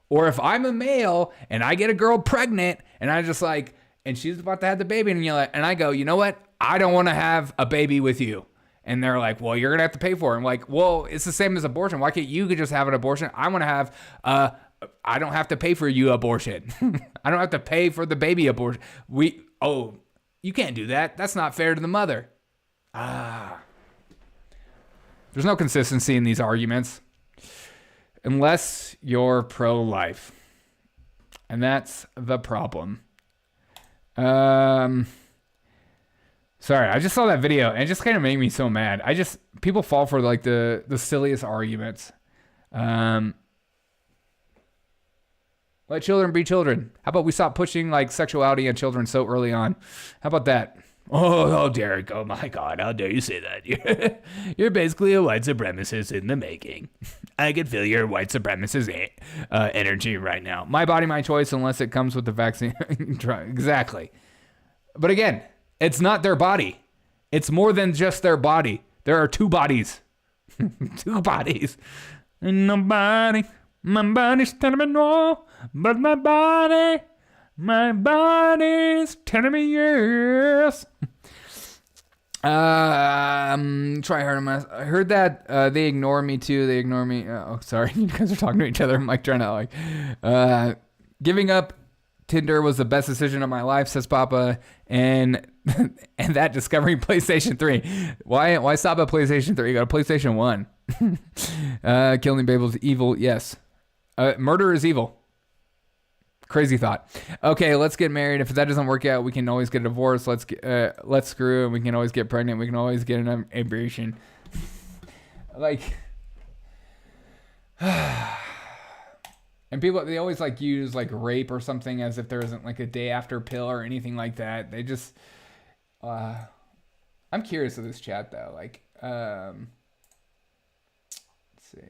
Or if I'm a male and I get a girl pregnant and I just and she's about to have the baby and I go, you know what? I don't want to have a baby with you. And they're like, well, you're going to have to pay for it. I'm like, well, it's the same as abortion. Why can't you just have an abortion? I want to have, I don't have to pay for you abortion. I don't have to pay for the baby abortion. You can't do that. That's not fair to the mother. There's no consistency in these arguments unless you're pro-life. And that's the problem. Sorry, I just saw that video and it just kind of made me so mad. People fall for the silliest arguments. Let children be children. How about we stop pushing sexuality on children so early on? How about that? Oh, Derek, oh my God, how dare you say that? You're basically a white supremacist in the making. I can feel your white supremacist energy right now. My body, my choice, unless it comes with the vaccine. Exactly. But again, it's not their body. It's more than just their body. There are two bodies. Two bodies. Ain't nobody. My body's telling me no, but my body's telling me yes. Try hard. I heard that they ignore me too. They ignore me. Oh, sorry. You guys are talking to each other. I'm trying to giving up Tinder was the best decision of my life, says Papa, and that discovering PlayStation 3. Why stop at PlayStation 3? You got a PlayStation 1. Killing Babel's evil, yes. Murder is evil. Crazy thought. Okay, let's get married. If that doesn't work out, we can always get a divorce. Let's screw, and we can always get pregnant. We can always get an abortion. And people, they always use rape or something as if there isn't a day after pill or anything like that. They just, I'm curious of this chat though. Let's see.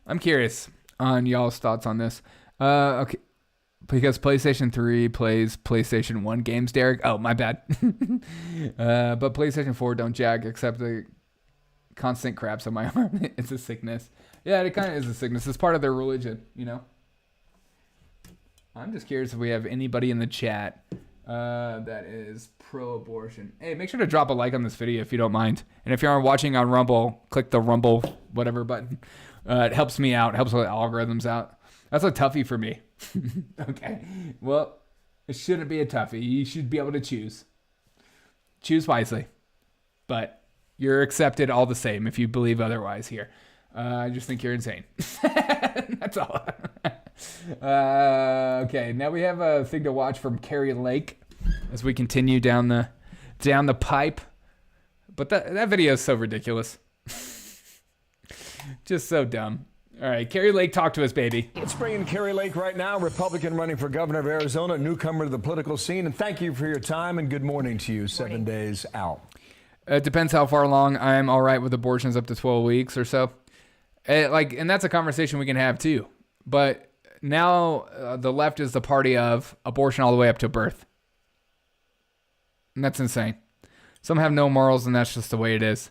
I'm curious on y'all's thoughts on this. Okay. Because PlayStation 3 plays PlayStation 1 games, Derek. Oh, my bad. But PlayStation 4 don't jack except the constant craps on my arm. It's a sickness. Yeah, it kind of is a sickness. It's part of their religion, I'm just curious if we have anybody in the chat that is pro-abortion. Hey, make sure to drop a like on this video if you don't mind. And if you're watching on Rumble, click the Rumble whatever button. It helps me out. Helps with the algorithms out. That's a toughie for me. Okay. Well, it shouldn't be a toughie. You should be able to choose. Choose wisely. But you're accepted all the same if you believe otherwise here. I just think you're insane. That's all. Okay, now we have a thing to watch from Carrie Lake. as we continue down the pipe. But that video is so ridiculous. Just so dumb. All right, Carrie Lake, talk to us, baby. Let's bring in Carrie Lake right now, Republican running for governor of Arizona, newcomer to the political scene. And thank you for your time and good morning to you. 7 days out. It depends how far along. I'm all right with abortions up to 12 weeks or so. And that's a conversation we can have too. But now the left is the party of abortion all the way up to birth. And that's insane. Some have no morals, and that's just the way it is.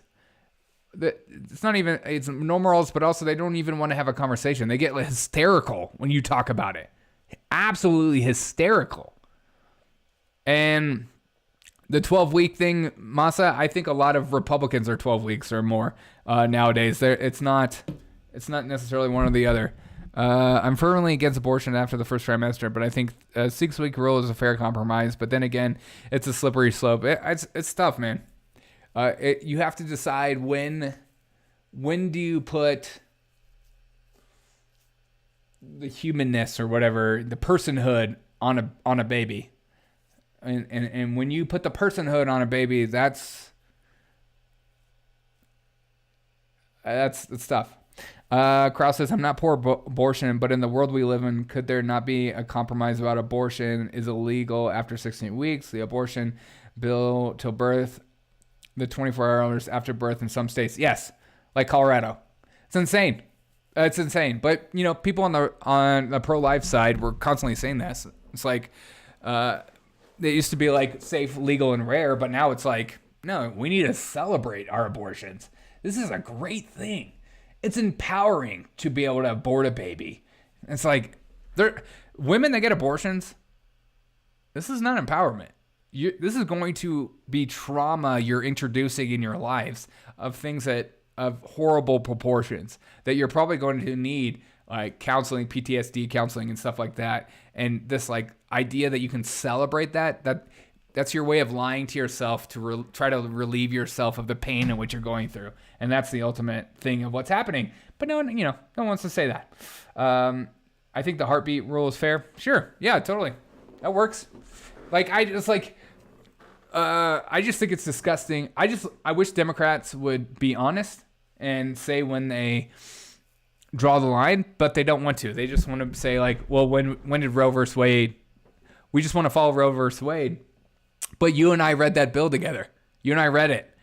It's no morals, but also they don't even want to have a conversation. They get hysterical when you talk about it. Absolutely hysterical. And the 12-week thing, Masa, I think a lot of Republicans are 12 weeks or more nowadays. It's not necessarily one or the other. I'm firmly against abortion after the first trimester, but I think a 6-week rule is a fair compromise. But then again, it's a slippery slope. It's tough, man. You have to decide when do you put the humanness or whatever, the personhood on a baby, and when you put the personhood on a baby, that's tough. Krause says, I'm not for abortion, but in the world we live in, could there not be a compromise about abortion is illegal after 16 weeks? The abortion bill till birth, the 24 hours after birth in some states. Yes, like Colorado. It's insane. It's insane. But, people on the pro-life side were constantly saying this. It's like, it used to be like safe, legal, and rare, but now it's like, no, we need to celebrate our abortions. This is a great thing. It's empowering to be able to abort a baby. It's like, women that get abortions, this is not empowerment. This is going to be trauma you're introducing in your lives of things of horrible proportions that you're probably going to need, like counseling, PTSD counseling, and stuff like that. And this idea that you can celebrate that's your way of lying to yourself to try to relieve yourself of the pain in which you're going through. And that's the ultimate thing of what's happening. But no one wants to say that. I think the heartbeat rule is fair. Sure. Yeah, totally. That works. I just think it's disgusting. I wish Democrats would be honest and say when they draw the line, but they don't want to. They just want to say when did Roe versus Wade? We just want to follow Roe versus Wade. But you and I read that bill together. You and I read it,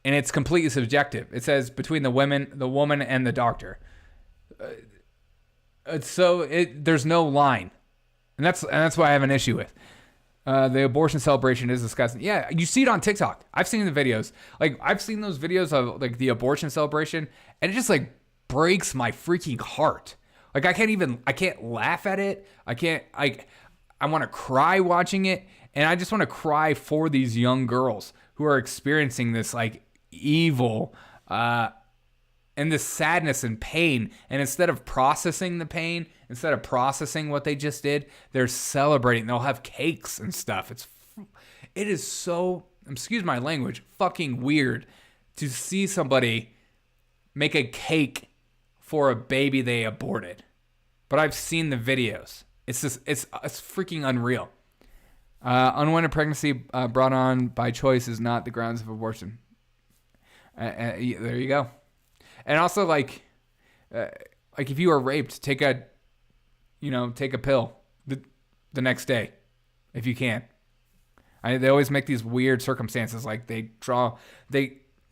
and it's completely subjective. It says between the woman and the doctor. There's no line, and that's why I have an issue with. The abortion celebration is disgusting. Yeah, you see it on TikTok. I've seen the videos. I've seen those videos of the abortion celebration, and it just breaks my freaking heart. I can't laugh at it. I want to cry watching it, and I just want to cry for these young girls who are experiencing this evil and this sadness and pain. And instead of processing the pain, instead of processing what they just did, they're celebrating. They'll have cakes and stuff. It is so, excuse my language, fucking weird to see somebody make a cake for a baby they aborted. But I've seen the videos. It's freaking unreal. Unwanted pregnancy brought on by choice is not the grounds of abortion. There you go. And also, if you are raped, take a pill the next day, if you can. They always make these weird circumstances, they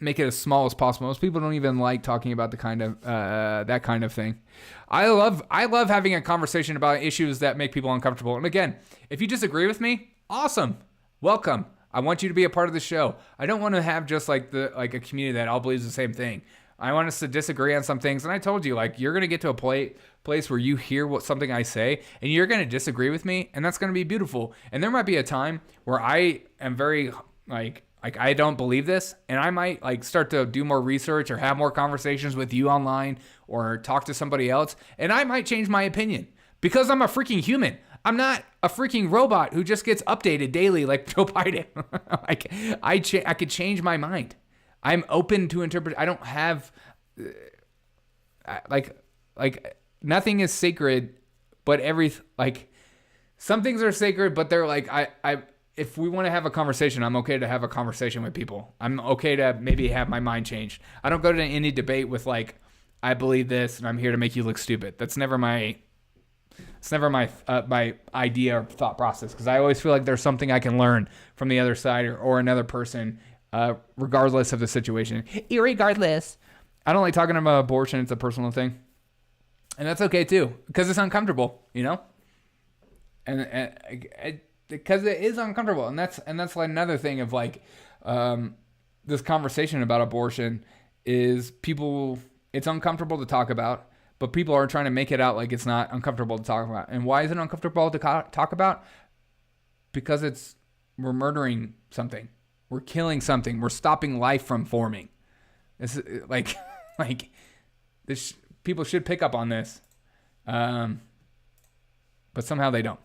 make it as small as possible. Most people don't even like talking about the kind of that kind of thing. I love having a conversation about issues that make people uncomfortable. And again, if you disagree with me, awesome, welcome. I want you to be a part of the show. I don't want to have just a community that all believes the same thing. I want us to disagree on some things. And I told you, you're going to get to a place where you hear something I say and you're going to disagree with me. And that's going to be beautiful. And there might be a time where I am very I don't believe this, and I might start to do more research or have more conversations with you online or talk to somebody else, and I might change my opinion because I'm a freaking human. I'm not a freaking robot who just gets updated daily like Joe Biden. I could change my mind. I'm open to interpret. I don't have nothing is sacred, but some things are sacred, but they're if we want to have a conversation, I'm okay to have a conversation with people. I'm okay to maybe have my mind changed. I don't go to any debate with like, I believe this and I'm here to make you look stupid. That's never my my idea or thought process, because I always feel like there's something I can learn from the other side or another person, regardless of the situation. Irregardless. I don't like talking about abortion. It's a personal thing. And that's okay too, because it's uncomfortable, you know? And because it is uncomfortable. And that's like another thing of like, this conversation about abortion is it's uncomfortable to talk about, but people are trying to make it out like it's not uncomfortable to talk about. And why is it uncomfortable to talk about? Because we're murdering something. We're killing something. We're stopping life from forming. It's like this. People should pick up on this, but somehow they don't.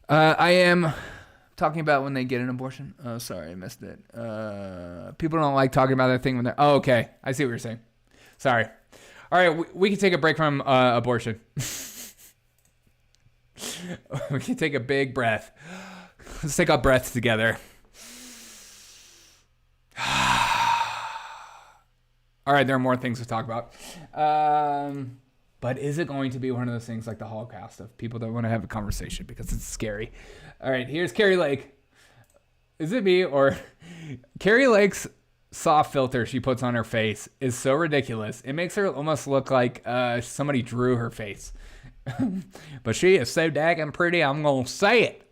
I am talking about when they get an abortion. Oh, sorry, I missed it. People don't like talking about that thing when they're. Oh, okay. I see what you're saying. Sorry. All right, we can take a break from abortion. We can take a big breath. Let's take our breaths together. All right, there are more things to talk about. But is it going to be one of those things like the Holocaust of people that want to have a conversation because it's scary? All right, here's Carrie Lake. Is it me or Carrie Lake's soft filter she puts on her face is so ridiculous. It makes her almost look like somebody drew her face. But she is so daggone pretty, I'm going to say it.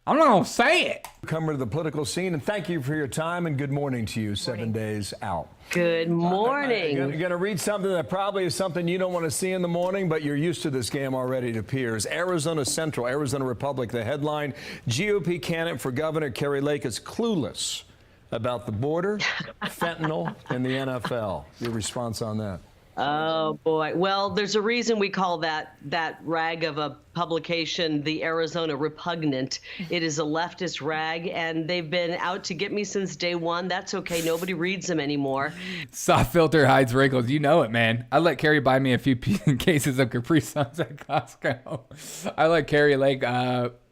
I'm not going to say it. Newcomer to the political scene, and thank you for your time, and good morning to you 7 days out. Good morning. You're going to read something that probably is something you don't want to see in the morning, but you're used to this game already, it appears. Arizona Central, Arizona Republic, the headline, GOP candidate for governor Carrie Lake is clueless about the border, fentanyl, and the NFL. Your response on that? Oh, boy. Well, there's a reason we call that rag of a publication the Arizona Repugnant. It is a leftist rag, and they've been out to get me since day one. That's okay. Nobody reads them anymore. Soft filter hides wrinkles. You know it, man. I let Carrie buy me a few cases of Capri Suns at Costco. I let Carrie Lake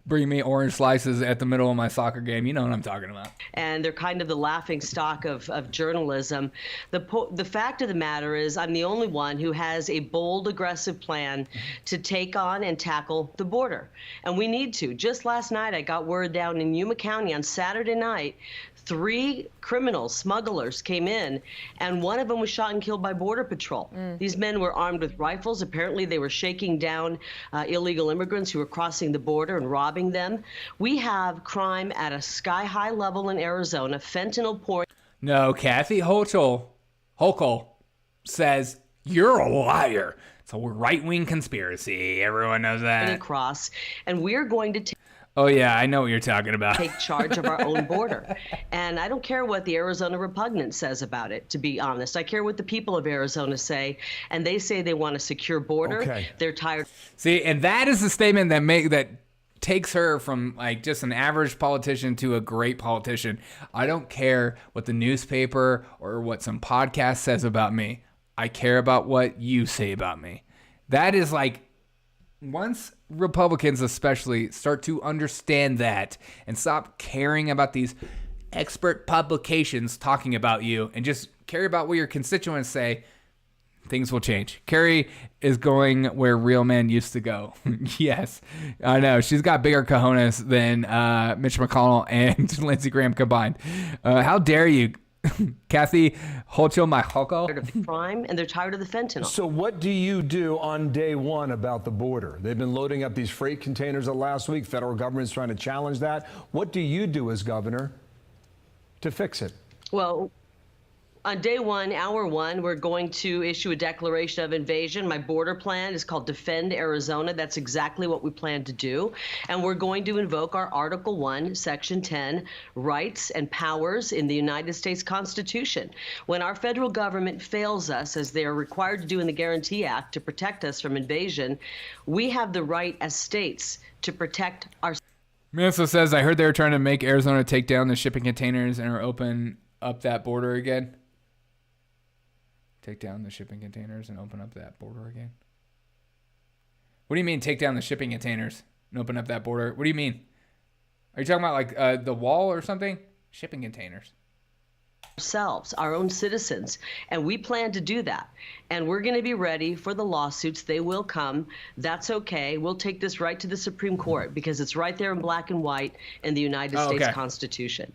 bring me orange slices at the middle of my soccer game. You know what I'm talking about. And they're kind of the laughing stock of journalism. The fact of the matter is I'm the only one who has a bold, aggressive plan to take on and tackle the border. And we need to. Just last night, I got word down in Yuma County on Saturday night, 3 criminals, smugglers, came in, and one of them was shot and killed by Border Patrol. These men were armed with rifles. Apparently, they were shaking down illegal immigrants who were crossing the border and robbing them. We have crime at a sky-high level in Arizona, fentanyl pouring. No, Kathy Hochul says, you're a liar. It's a right-wing conspiracy. Everyone knows that. Across, and we're going to Oh, yeah, I know what you're talking about. Take charge of our own border. And I don't care what the Arizona Repugnant says about it, to be honest. I care what the people of Arizona say. And they say they want a secure border. Okay. They're tired. See, and that is the statement that takes her from like just an average politician to a great politician. I don't care what the newspaper or what some podcast says about me. I care about what you say about me. That is like, once Republicans especially start to understand that and stop caring about these expert publications talking about you and just care about what your constituents say, things will change. Carrie is going where real men used to go. Yes, I know. She's got bigger cojones than Mitch McConnell and Lindsey Graham combined. How dare you, Kathy Hochul, my Hoco? Tired of the crime, and they're tired of the fentanyl. So what do you do on day one about the border? They've been loading up these freight containers last week. Federal government's trying to challenge that. What do you do as governor to fix it? Well, on day one, hour one, we're going to issue a declaration of invasion. My border plan is called Defend Arizona. That's exactly what we plan to do. And we're going to invoke our Article 1, Section 10, rights and powers in the United States Constitution. When our federal government fails us, as they are required to do in the Guarantee Act, to protect us from invasion, we have the right as states to protect our... Manso says, I heard they were trying to make Arizona take down the shipping containers and open up that border again. Take down the shipping containers and open up that border again? What do you mean take down the shipping containers and open up that border? What do you mean? Are you talking about like the wall or something? Shipping containers. Ourselves, our own citizens, and we plan to do that. And we're going to be ready for the lawsuits. They will come. That's okay. We'll take this right to the Supreme Court because it's right there in black and white in the United States Constitution.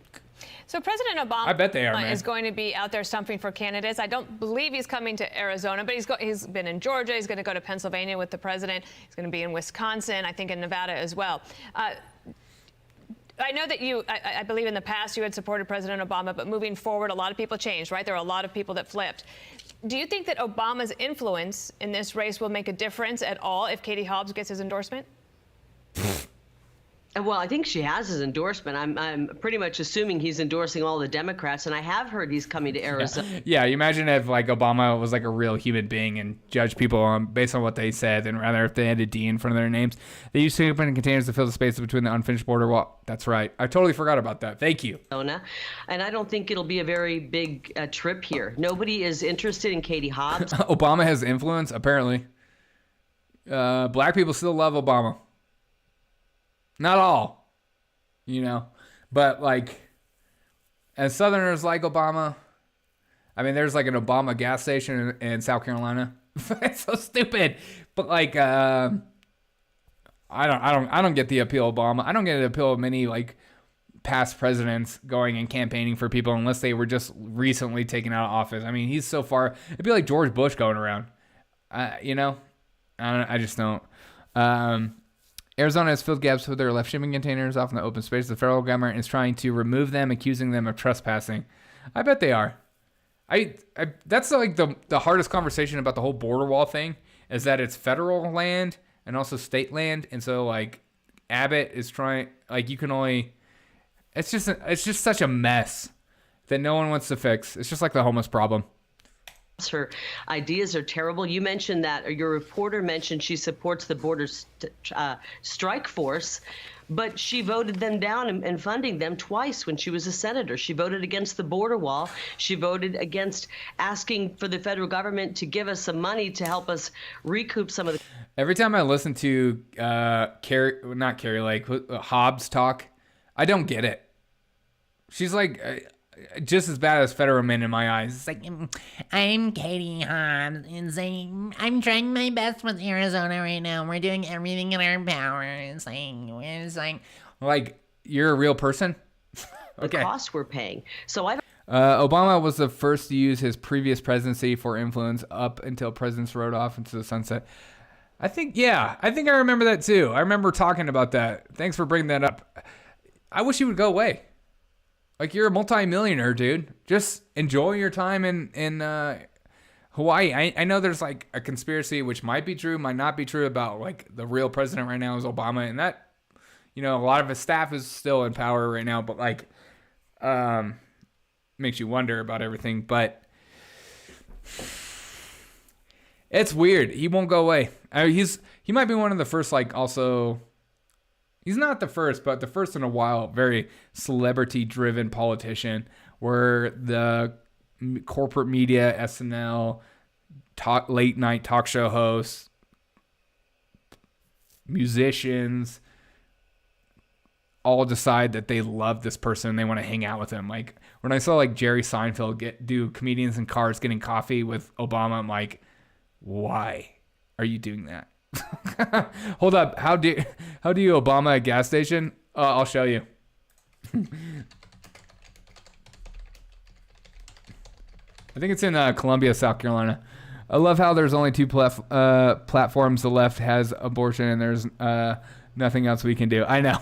So President Obama I bet they are, is going to be out there stumping for candidates. I don't believe he's coming to Arizona, but he's been in Georgia. He's going to go to Pennsylvania with the president. He's going to be in Wisconsin, I think in Nevada as well. I know that I believe in the past you had supported President Obama, but moving forward, a lot of people changed, right? There are a lot of people that flipped. Do you think that Obama's influence in this race will make a difference at all if Katie Hobbs gets his endorsement? Well, I think she has his endorsement. I'm pretty much assuming he's endorsing all the Democrats, and I have heard he's coming to Arizona. Yeah, you imagine if like Obama was like a real human being and judged people based on what they said, and rather if they had a D in front of their names. They used to open containers to fill the spaces between the unfinished border wall. That's right. I totally forgot about that. Thank you. And I don't think it'll be a very big trip here. Nobody is interested in Katie Hobbs. Obama has influence, apparently. Black people still love Obama. Not all, but like, as Southerners like Obama. I mean, there's like an Obama gas station in South Carolina. It's so stupid, but like, I don't get the appeal of Obama. I don't get the appeal of many like past presidents going and campaigning for people unless they were just recently taken out of office. I mean, he's so far. It'd be like George Bush going around. I just don't. Arizona has filled gaps with their left shipping containers off in the open space. The federal government is trying to remove them, accusing them of trespassing. I bet they are. That's like the hardest conversation about the whole border wall thing is that it's federal land and also state land. And so like Abbott is trying, like you can only, it's just such a mess that no one wants to fix. It's just like the homeless problem. Her ideas are terrible. You mentioned that, or your reporter mentioned she supports the border strike force, but she voted them down and funding them twice when she was a senator. She voted against the border wall. She voted against asking for the federal government to give us some money to help us recoup some of the... Every time I listen to Carrie Lake, Hobbs talk, I don't get it. She's like... just as bad as Fetterman in my eyes. It's like, I'm Katie Hobbs, and I'm trying my best with Arizona right now. We're doing everything in our power. It's like you're a real person? Okay. The cost we're paying. So Obama was the first to use his previous presidency for influence up until presidents rode off into the sunset. I think I remember that too. I remember talking about that. Thanks for bringing that up. I wish he would go away. Like, you're a multi-millionaire, dude. Just enjoy your time in Hawaii. I know there's, like, a conspiracy which might be true, might not be true about, like, the real president right now is Obama. And that, a lot of his staff is still in power right now. But, like, makes you wonder about everything. But it's weird. He won't go away. He might be one of the first, like, also... He's not the first, but the first in a while, very celebrity-driven politician where the corporate media, SNL, late-night talk show hosts, musicians, all decide that they love this person and they want to hang out with him. Like, when I saw, like, Jerry Seinfeld do comedians in cars getting coffee with Obama, I'm like, why are you doing that? Hold up. How do you Obama a gas station? I'll show you. I think it's in Columbia, South Carolina. I love how there's only two platforms. The left has abortion and there's nothing else we can do. I know.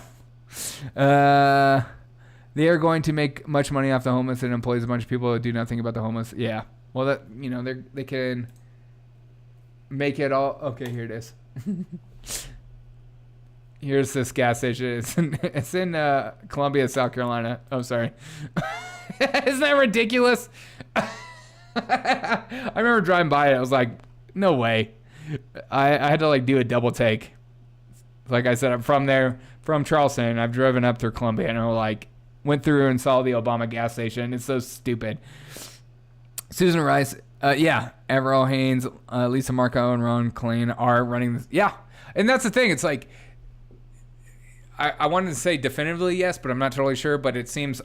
They are going to make much money off the homeless and employs a bunch of people who do nothing about the homeless. Yeah. Well, that they can make it all. Okay, here it is. Here's this gas station. It's in Columbia, South Carolina. Oh, sorry. Isn't that ridiculous? I remember driving by it. I was like, no way. I had to like do a double take. Like I said, I'm from there, from Charleston. I've driven up through Columbia and I like went through and saw the Obama gas station. It's so stupid. Susan Rice. Yeah, Avril Haines, Lisa Marco, and Ron Klain are running this. Yeah, and that's the thing. It's like, I wanted to say definitively yes, but I'm not totally sure. But it seems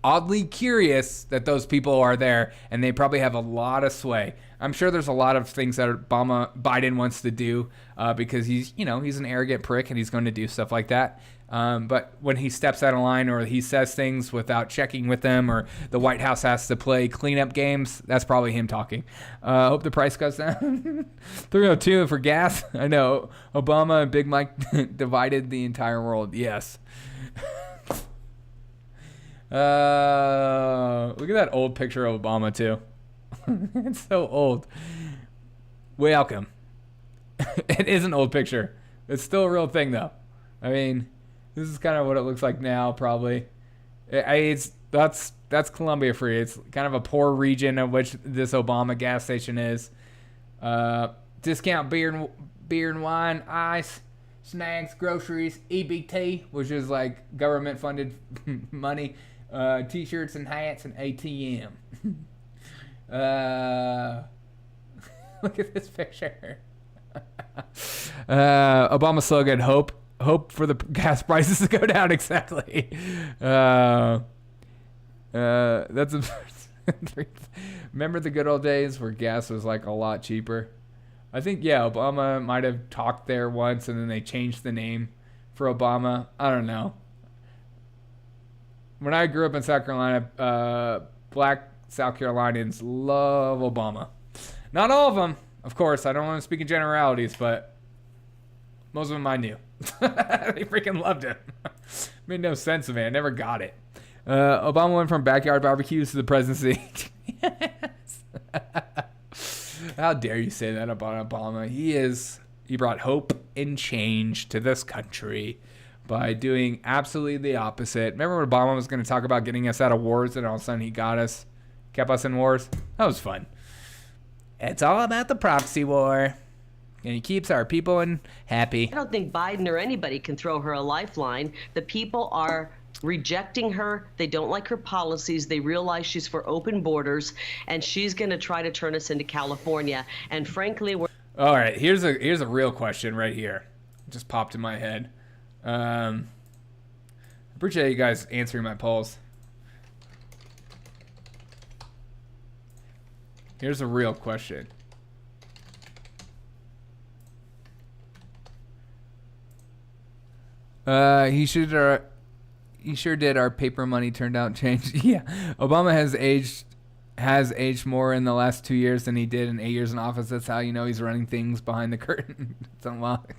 oddly curious that those people are there, and they probably have a lot of sway. I'm sure there's a lot of things that Biden wants to do because he's an arrogant prick, and he's going to do stuff like that. But when he steps out of line or he says things without checking with them, or the White House has to play cleanup games, that's probably him talking. Hope the price goes down. 302 for gas. I know. Obama and Big Mike divided the entire world. Yes. Look at that old picture of Obama, too. It's so old. Welcome. It is an old picture. It's still a real thing, though. I mean, this is kind of what it looks like now, probably. That's Columbia Free. It's kind of a poor region of which this Obama gas station is. Discount beer and wine, ice, snacks, groceries, EBT, which is like government-funded money, T-shirts and hats, and ATM. Look at this picture. Obama slogan: hope for the gas prices to go down. Exactly. That's remember the good old days where gas was like a lot cheaper. I think Obama might have talked there once, and then they changed the name for Obama. I don't know. When I grew up in South Carolina, black South Carolinians love Obama. Not all of them, of course. I don't want to speak in generalities, but most of them I knew. They freaking loved him. Made no sense to me. I never got it. Obama went from backyard barbecues to the presidency. Yes. How dare you say that about Obama? He brought hope and change to this country by doing absolutely the opposite. Remember when Obama was going to talk about getting us out of wars, and all of a sudden he kept us in wars? That was fun. It's all about the proxy war. And he keeps our people happy. I don't think Biden or anybody can throw her a lifeline. The people are rejecting her. They don't like her policies. They realize she's for open borders, and she's going to try to turn us into California. And frankly, we're... All right, here's a real question right here. It just popped in my head. Appreciate you guys answering my polls. Here's a real question. He sure did. Our paper money turned out changed. Yeah, Obama has aged more in the last 2 years than he did in 8 years in office. That's how you know he's running things behind the curtain. It's unlocked.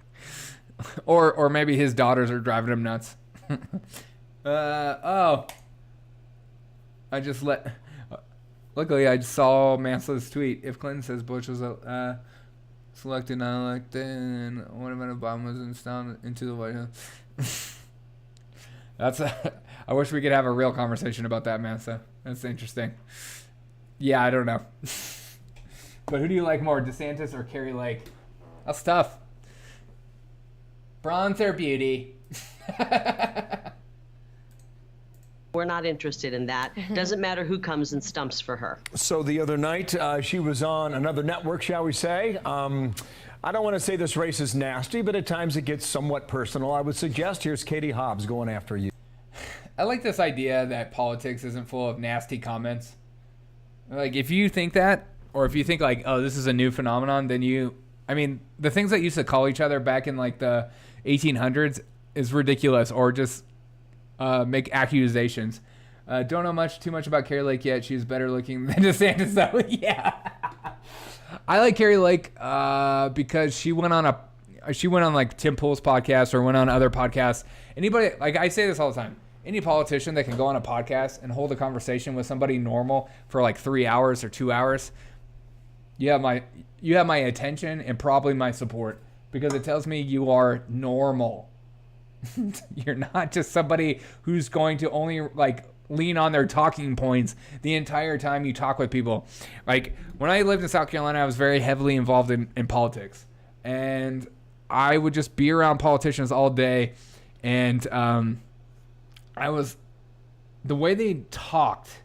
Or maybe his daughters are driving him nuts. Luckily, I saw Mansla's tweet. If Clinton says Bush was selected, not elected, and what about Obama was installed into the White House? I wish we could have a real conversation about that, Mansla. That's interesting. Yeah, I don't know. But who do you like more, DeSantis or Carrie Lake? That's tough. Bronze or beauty? We're not interested in that. Doesn't matter who comes and stumps for her. So the other night, she was on another network, shall we say. I don't want to say this race is nasty, but at times it gets somewhat personal. I would suggest here's Katie Hobbs going after you. I like this idea that politics isn't full of nasty comments. Like, if you think that, or if you think like, oh, this is a new phenomenon, then the things that used to call each other back in like the 1800s is ridiculous, or just make accusations. Don't know too much about Carrie Lake yet. She's better looking than DeSantis, though. Yeah. I like Carrie Lake because she went on like Tim Pool's podcast, or went on other podcasts. Anybody, like I say this all the time, any politician that can go on a podcast and hold a conversation with somebody normal for like 3 hours or 2 hours, you have my attention and probably my support, because it tells me you are normal. You're not just somebody who's going to only like lean on their talking points the entire time you talk with people. Like when I lived in South Carolina, I was very heavily involved in politics, and I would just be around politicians all day, and the way they talked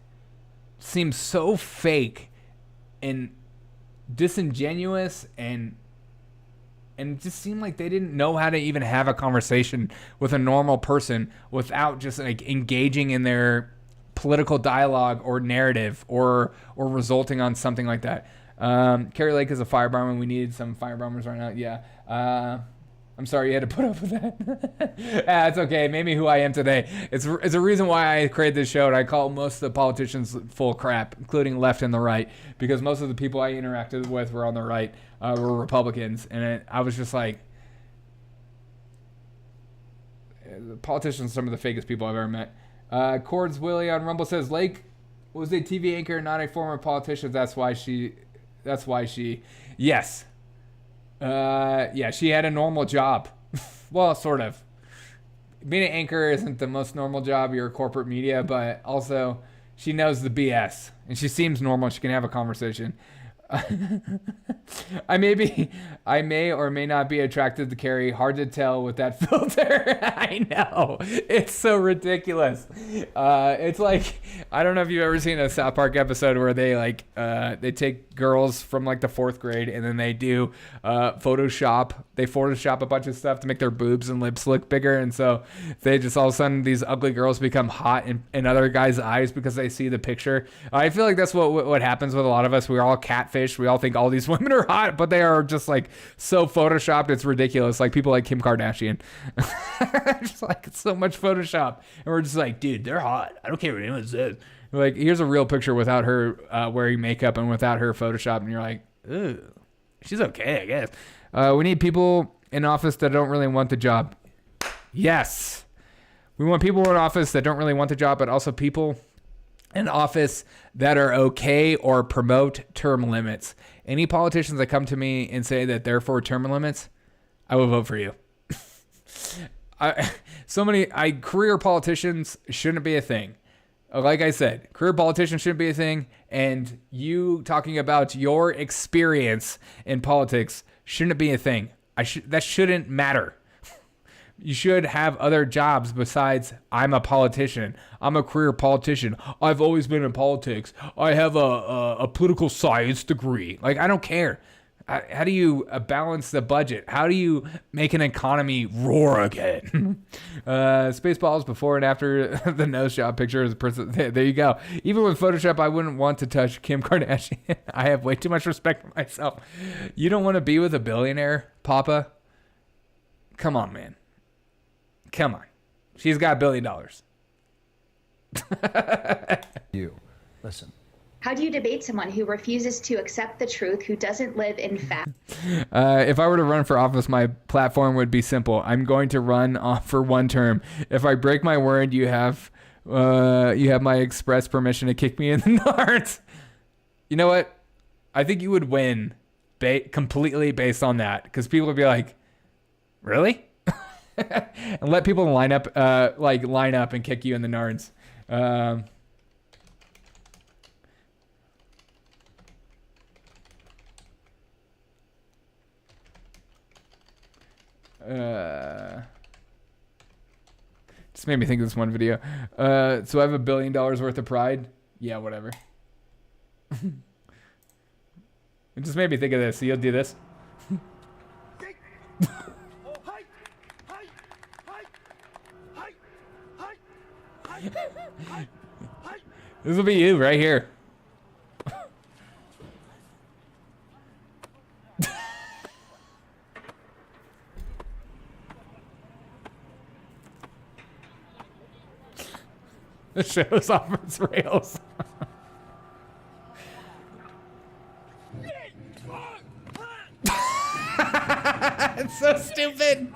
seemed so fake and disingenuous and And it just seemed like they didn't know how to even have a conversation with a normal person without just like engaging in their political dialogue or narrative or resulting on something like that. Carrie Lake is a firebrommer. We needed some firebombers right now. Yeah. I'm sorry you had to put up with that. It's okay. It made me who I am today. It's a reason why I created this show, and I call most of the politicians full crap, including left and the right, because most of the people I interacted with were on the right, were Republicans, and I was just like, politicians are some of the fakest people I've ever met. Cords Willie on Rumble says, Lake was a TV anchor, not a former politician. That's why she, yes. Yeah, she had a normal job. Well, sort of. Being an anchor isn't the most normal job. You're a corporate media, but also she knows the BS and she seems normal. She can have a conversation. I may or may not be attracted to Carrie. Hard to tell with that filter. I know. It's so ridiculous. It's like, I don't know if you've ever seen a South Park episode where they like, they take girls from like the 4th grade and then they do Photoshop. They Photoshop a bunch of stuff to make their boobs and lips look bigger. And so they just all of a sudden, these ugly girls become hot in other guys' eyes because they see the picture. I feel like that's what happens with a lot of us. We're all catfish. We all think all these women are hot, but they are just like so photoshopped. It's ridiculous. Like people like Kim Kardashian. Just like it's so much Photoshop. And we're just like, dude, they're hot. I don't care what anyone says. Like, here's a real picture without her wearing makeup and without her Photoshop. And you're like, ooh, she's okay, I guess. We need people in office that don't really want the job. Yes. We want people in office that don't really want the job, but also people in office that are okay or promote term limits. Any politicians that come to me and say that they're for term limits, I will vote for you. Career politicians shouldn't be a thing. Like I said, career politicians shouldn't be a thing, and you talking about your experience in politics shouldn't be a thing. That shouldn't matter. You should have other jobs besides I'm a politician. I'm a career politician. I've always been in politics. I have a political science degree. Like, I don't care. How do you balance the budget? How do you make an economy roar again? Spaceballs before and after the nose job picture. There you go. Even with Photoshop, I wouldn't want to touch Kim Kardashian. I have way too much respect for myself. You don't want to be with a billionaire, Papa? Come on, man. Come on. She's got $1 billion. You. Listen. How do you debate someone who refuses to accept the truth, who doesn't live in fact? If I were to run for office, my platform would be simple. I'm going to run for one term. If I break my word, you have my express permission to kick me in the nards. You know what? I think you would win completely based on that, because people would be like, really? And let people line up and kick you in the nards. Just made me think of this one video. So I have $1 billion worth of pride. Yeah, whatever. It just made me think of this. So you'll do this. This will be you right here. The show's off its rails. It's so stupid.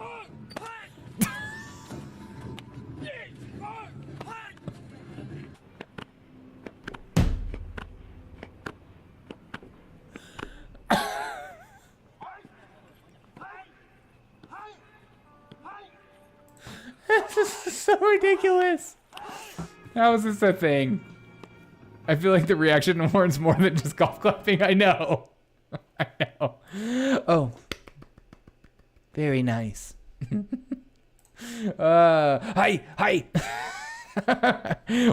This is so ridiculous. How is this a thing? I feel like the reaction warrants more than just golf clapping. I know. I know. Oh. Very nice. Hi.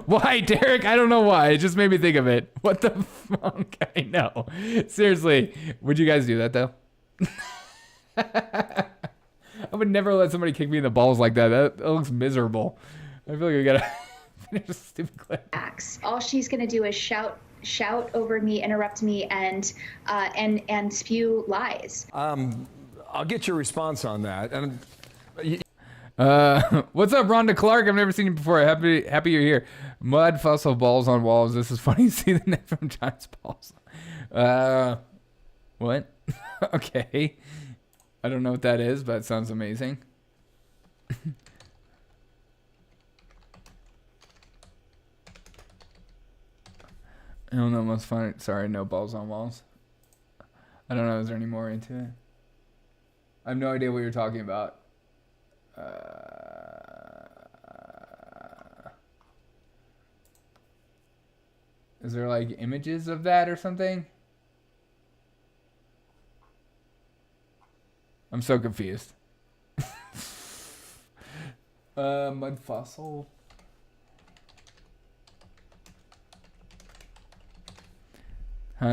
Why, Derek? I don't know why. It just made me think of it. What the fuck? I know. Seriously. Would you guys do that, though? I would never let somebody kick me in the balls like that. That looks miserable. I feel like we gotta finish this stupid clip. All she's going to do is shout over me, interrupt me, and spew lies. I'll get your response on that. And what's up, Rhonda Clark? I've never seen you before. Happy you're here. Mud fossil balls on walls. This is funny. See the net from Giants balls. What? Okay. I don't know what that is, but it sounds amazing. I don't know what's funny. Sorry, no balls on walls. I don't know. Is there any more into it? I have no idea what you're talking about. Is there like images of that or something? I'm so confused. Mud fossil.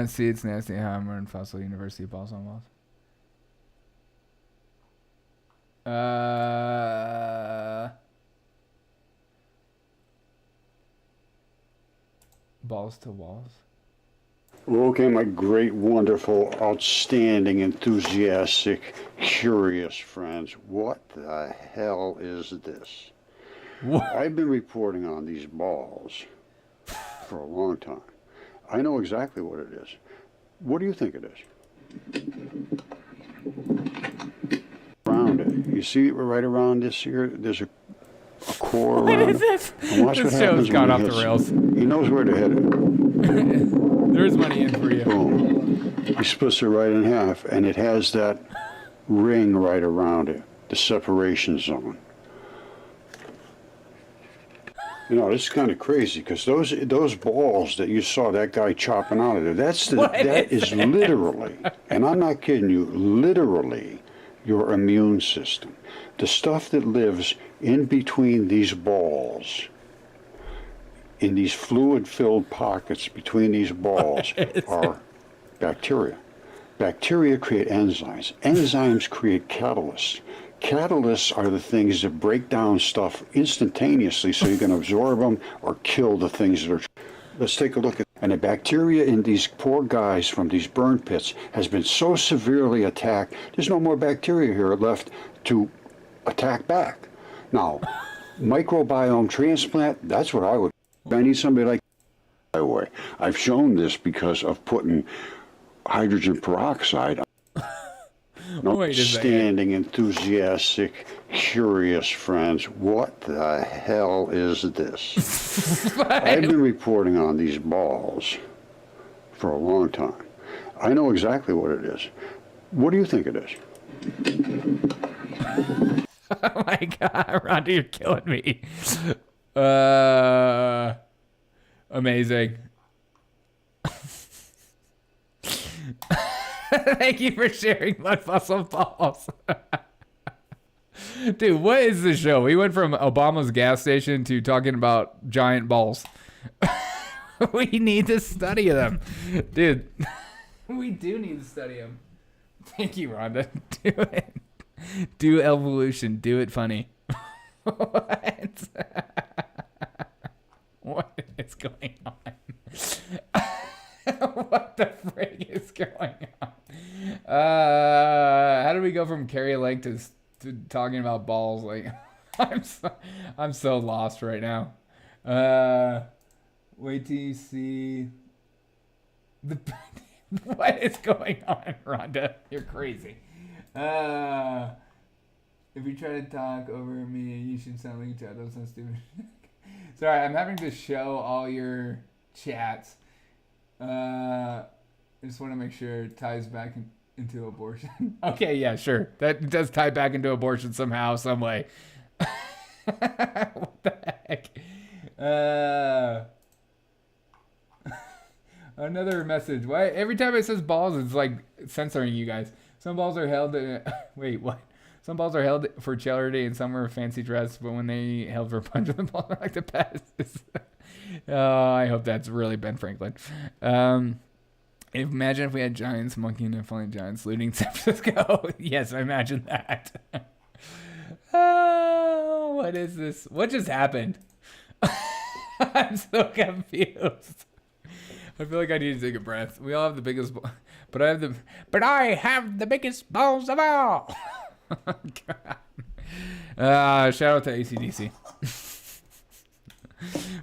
See, it's nasty how I'm running fossil university balls on walls. Balls to walls. Okay, my great, wonderful, outstanding, enthusiastic, curious friends, what the hell is this? What? I've been reporting on these balls for a long time. I know exactly what it is. What do you think it is? Around it. You see right around this here, there's a core What around is this? And watch This what show's happens gone when off he the hits. rails. He knows where to hit it. There's money in for you. Boom. He splits it right in half, and it has that ring right around it, the separation zone. You know, it's kind of crazy because those balls that you saw that guy chopping out of there, that is literally, and I'm not kidding you, literally your immune system. The stuff that lives in between these balls, in these fluid-filled pockets between these balls, are bacteria. Bacteria create enzymes. Enzymes create catalysts. Catalysts are the things that break down stuff instantaneously so you can absorb them or kill the things that are. Let's take a look at. And the bacteria in these poor guys from these burn pits has been so severely attacked, there's no more bacteria here left to attack back. Now, microbiome transplant, that's what I would. I need somebody like. By the way, I've shown this because of putting hydrogen peroxide. Outstanding, enthusiastic, curious friends, what the hell is this? I've been reporting on these balls for a long time. I know exactly what it is. What do you think it is? Oh my God, Rhonda, you're killing me. Amazing. Thank you for sharing mud fossil balls. Dude, what is this show? We went from Obama's gas station to talking about giant balls. We need to study them. Dude, we do need to study them. Thank you, Rhonda. Do it. Do evolution. Do it funny. What? What is going on? What the frig is going on? How do we go from Carrie Lake to talking about balls? Like, I'm so lost right now. Wait till you see the. What is going on, Rhonda? You're crazy. If you try to talk over me, you should sound like a child. That sounds stupid. Sorry, I'm having to show all your chats. I just want to make sure it ties back into abortion. Okay, yeah, sure. That does tie back into abortion somehow, some way. What the heck? Another message. Why every time it says balls, it's like censoring you guys. Some balls are held. Wait, what? Some balls are held for charity and some are fancy dress, but when they held for punch, the balls are like the best. Oh, I hope that's really Ben Franklin. Imagine if we had giants monkeying and flying giants looting San Francisco. Yes, I imagine that. Oh, what is this? What just happened? I'm so confused. I feel like I need to take a breath. We all have the biggest, but I have the biggest balls of all. Shout out to AC/DC.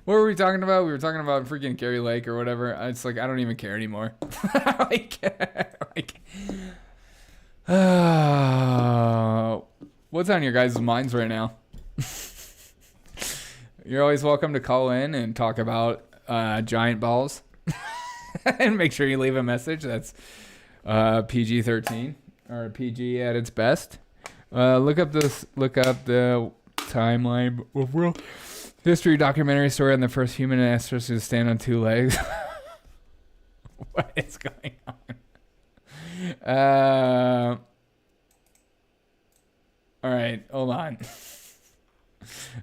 What were we talking about? We were talking about freaking Carrie Lake or whatever. It's like, I don't even care anymore. What's on your guys' minds right now? You're always welcome to call in and talk about giant balls. And make sure you leave a message. That's PG-13 or PG at its best. Look up the timeline of world history documentary story on the first human ancestors to stand on two legs. What is going on? All right, hold on.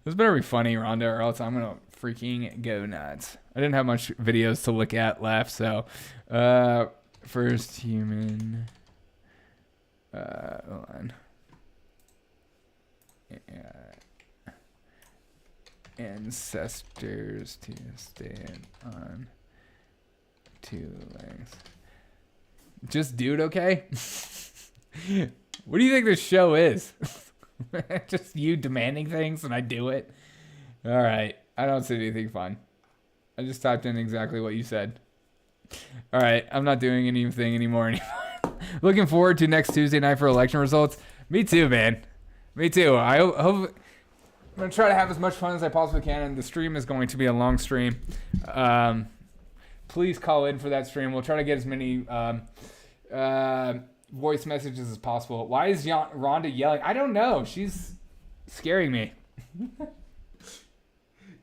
This better be funny, Rhonda, or else I'm gonna freaking go nuts. I didn't have much videos to look at left, so first human. Hold on. Ancestors to stand on two legs. Just dude, okay? What do you think this show is? Just you demanding things and I do it? All right. I don't see anything fun. I just typed in exactly what you said. All right. I'm not doing anything anymore. Looking forward to next Tuesday night for election results. Me too, man. Me too. I hope I'm going to try to have as much fun as I possibly can, and the stream is going to be a long stream. Please call in for that stream. We'll try to get as many voice messages as possible. Why is Rhonda yelling? I don't know. She's scaring me.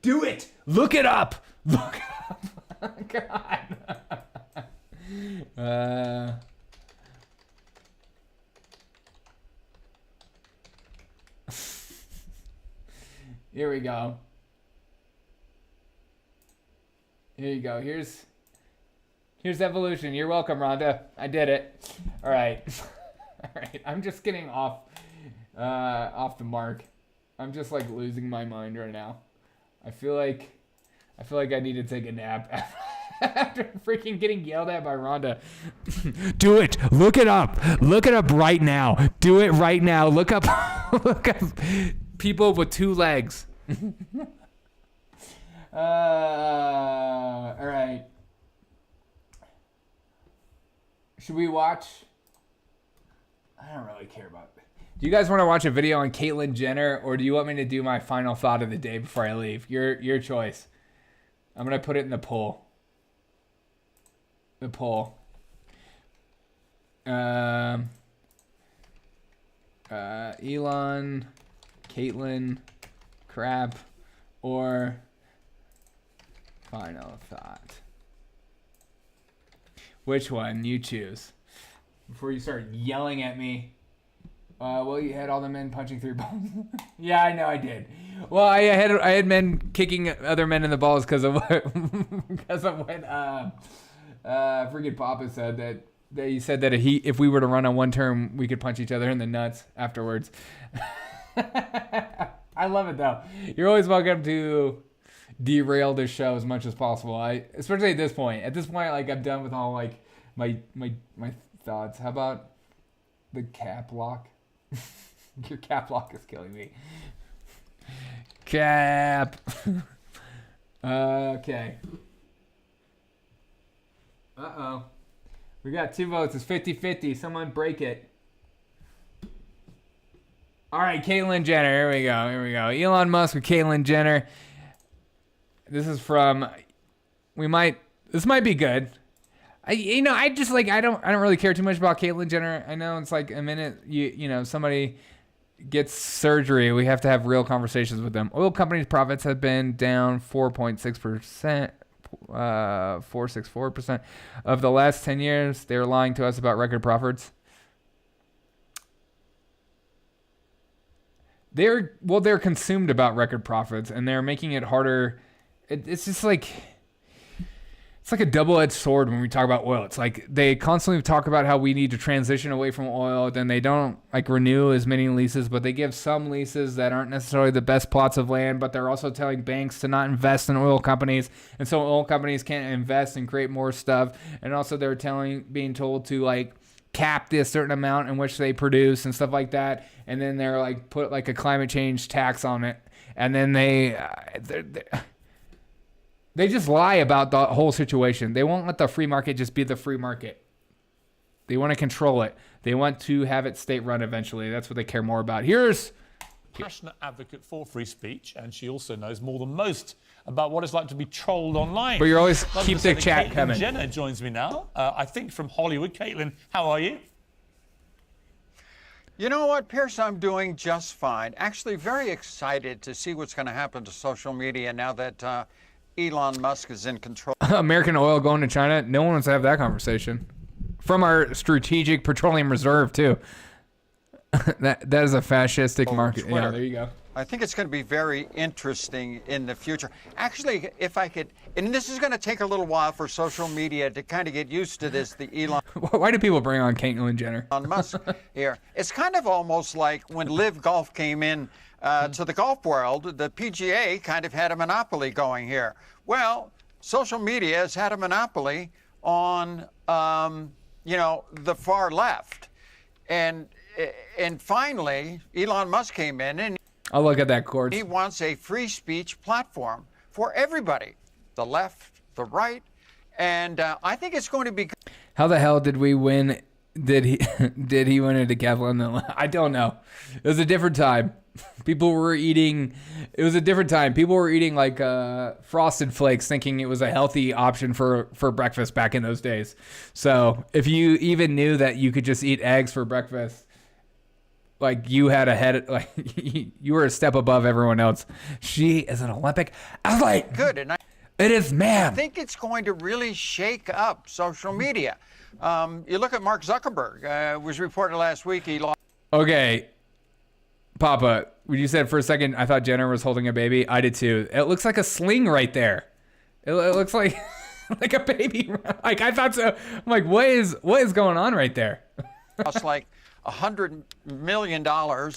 Do it. Look it up. Look it up. God. Here we go. Here you go. Here's evolution. You're welcome, Rhonda. I did it. All right. All right. I'm just getting off the mark. I'm just like losing my mind right now. I feel like I need to take a nap after freaking getting yelled at by Rhonda. Do it. Look it up. Look it up right now. Do it right now. Look up people with two legs. All right. Should we watch? I don't really care about it. Do you guys want to watch a video on Caitlyn Jenner, or do you want me to do my final thought of the day before I leave? Your choice. I'm gonna put it in the poll. The poll. Elon, Caitlyn, crap, or final thought. Which one? You choose. Before you start yelling at me. Well, you had all the men punching through balls. Yeah, I know I did. Well, I had men kicking other men in the balls because of what freaking Papa said that he said that if we were to run on one term, we could punch each other in the nuts afterwards. I love it though. You're always welcome to derail this show as much as possible. Especially at this point. At this point, like I'm done with all like my thoughts. How about the cap lock? Your cap lock is killing me. Cap. Okay. Uh-oh. We got 2 votes. It's 50-50. Someone break it. All right, Caitlyn Jenner. Here we go. Elon Musk with Caitlyn Jenner. This is from. This might be good. I don't really care too much about Caitlyn Jenner. I know it's like a minute somebody gets surgery, we have to have real conversations with them. Oil companies' profits have been down 4.6%, 4.64% of the last 10 years. They're lying to us about record profits. They're consumed about record profits, and they're making it harder. It's just like it's like a double-edged sword when we talk about oil. It's like they constantly talk about how we need to transition away from oil. Then they don't like renew as many leases, but they give some leases that aren't necessarily the best plots of land, but they're also telling banks to not invest in oil companies. And so oil companies can't invest and create more stuff. And also they're being told to like cap this certain amount in which they produce and stuff like that. And then they're like put like a climate change tax on it. And then they just lie about the whole situation. They won't let the free market just be the free market. They want to control it. They want to have it state-run eventually. That's what they care more about. Here's passionate advocate for free speech, and she also knows more than most about what it's like to be trolled online. But you always Love keep to say the that chat Caitlyn coming. Jenner joins me now, I think from Hollywood. Caitlyn, how are you? You know what, Pierce? I'm doing just fine. Actually, very excited to see what's going to happen to social media now that Elon Musk is in control. American oil going to China. No one wants to have that conversation. From our strategic petroleum reserve, too. that is a fascistic market. Twitter. Yeah, there you go. I think it's going to be very interesting in the future. Actually, if I could, and this is going to take a little while for social media to kind of get used to this, the Elon Why do people bring on Caitlyn Jenner? Musk here. It's kind of almost like when Live Golf came in to the golf world, the PGA kind of had a monopoly going here. Well, social media has had a monopoly on, the far left. And finally, Elon Musk came in and I'll look at that, Cord. he wants a free speech platform for everybody, the left, the right, and I think it's going to be. How the hell did we win? Did he win a decathlon? I don't know. It was a different time. People were eating. It was a different time. People were eating like Frosted Flakes, thinking it was a healthy option for breakfast back in those days. So if you even knew that you could just eat eggs for breakfast, like you had a head, like you were a step above everyone else. She is an Olympic athlete. Good, and it is, man. I think it's going to really shake up social media. You look at Mark Zuckerberg. It was reported last week he lost. Okay, Papa, when you said for a second, I thought Jenner was holding a baby. I did too. It looks like a sling right there. It looks like like a baby. Like I thought so. I'm like, what is going on right there? Lost like $100 million or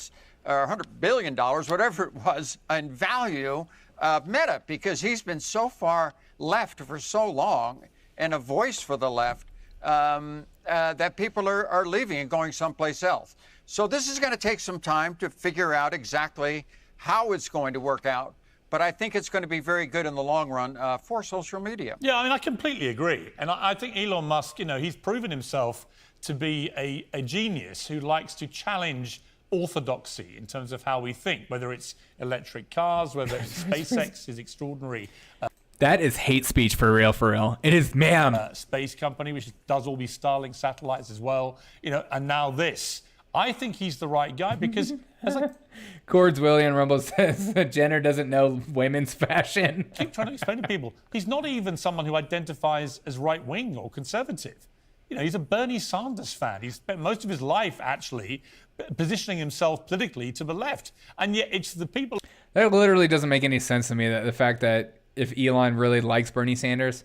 $100 billion, whatever it was, in value of Meta, because he's been so far left for so long and a voice for the left that people are leaving and going someplace else. So this is going to take some time to figure out exactly how it's going to work out. But I think it's going to be very good in the long run for social media. Yeah, I mean, I completely agree. And I think Elon Musk, he's proven himself to be a genius who likes to challenge orthodoxy in terms of how we think, whether it's electric cars, whether it's SpaceX is extraordinary. That is hate speech for real. It is, ma'am. Space company, which does all these Starlink satellites as well, and now this. I think he's the right guy because Cords William Rumble says that Jenner doesn't know women's fashion. I keep trying to explain to people, he's not even someone who identifies as right-wing or conservative. He's a Bernie Sanders fan. He's spent most of his life actually positioning himself politically to the left. And yet it's the people. That literally doesn't make any sense to me, that the fact that if Elon really likes Bernie Sanders,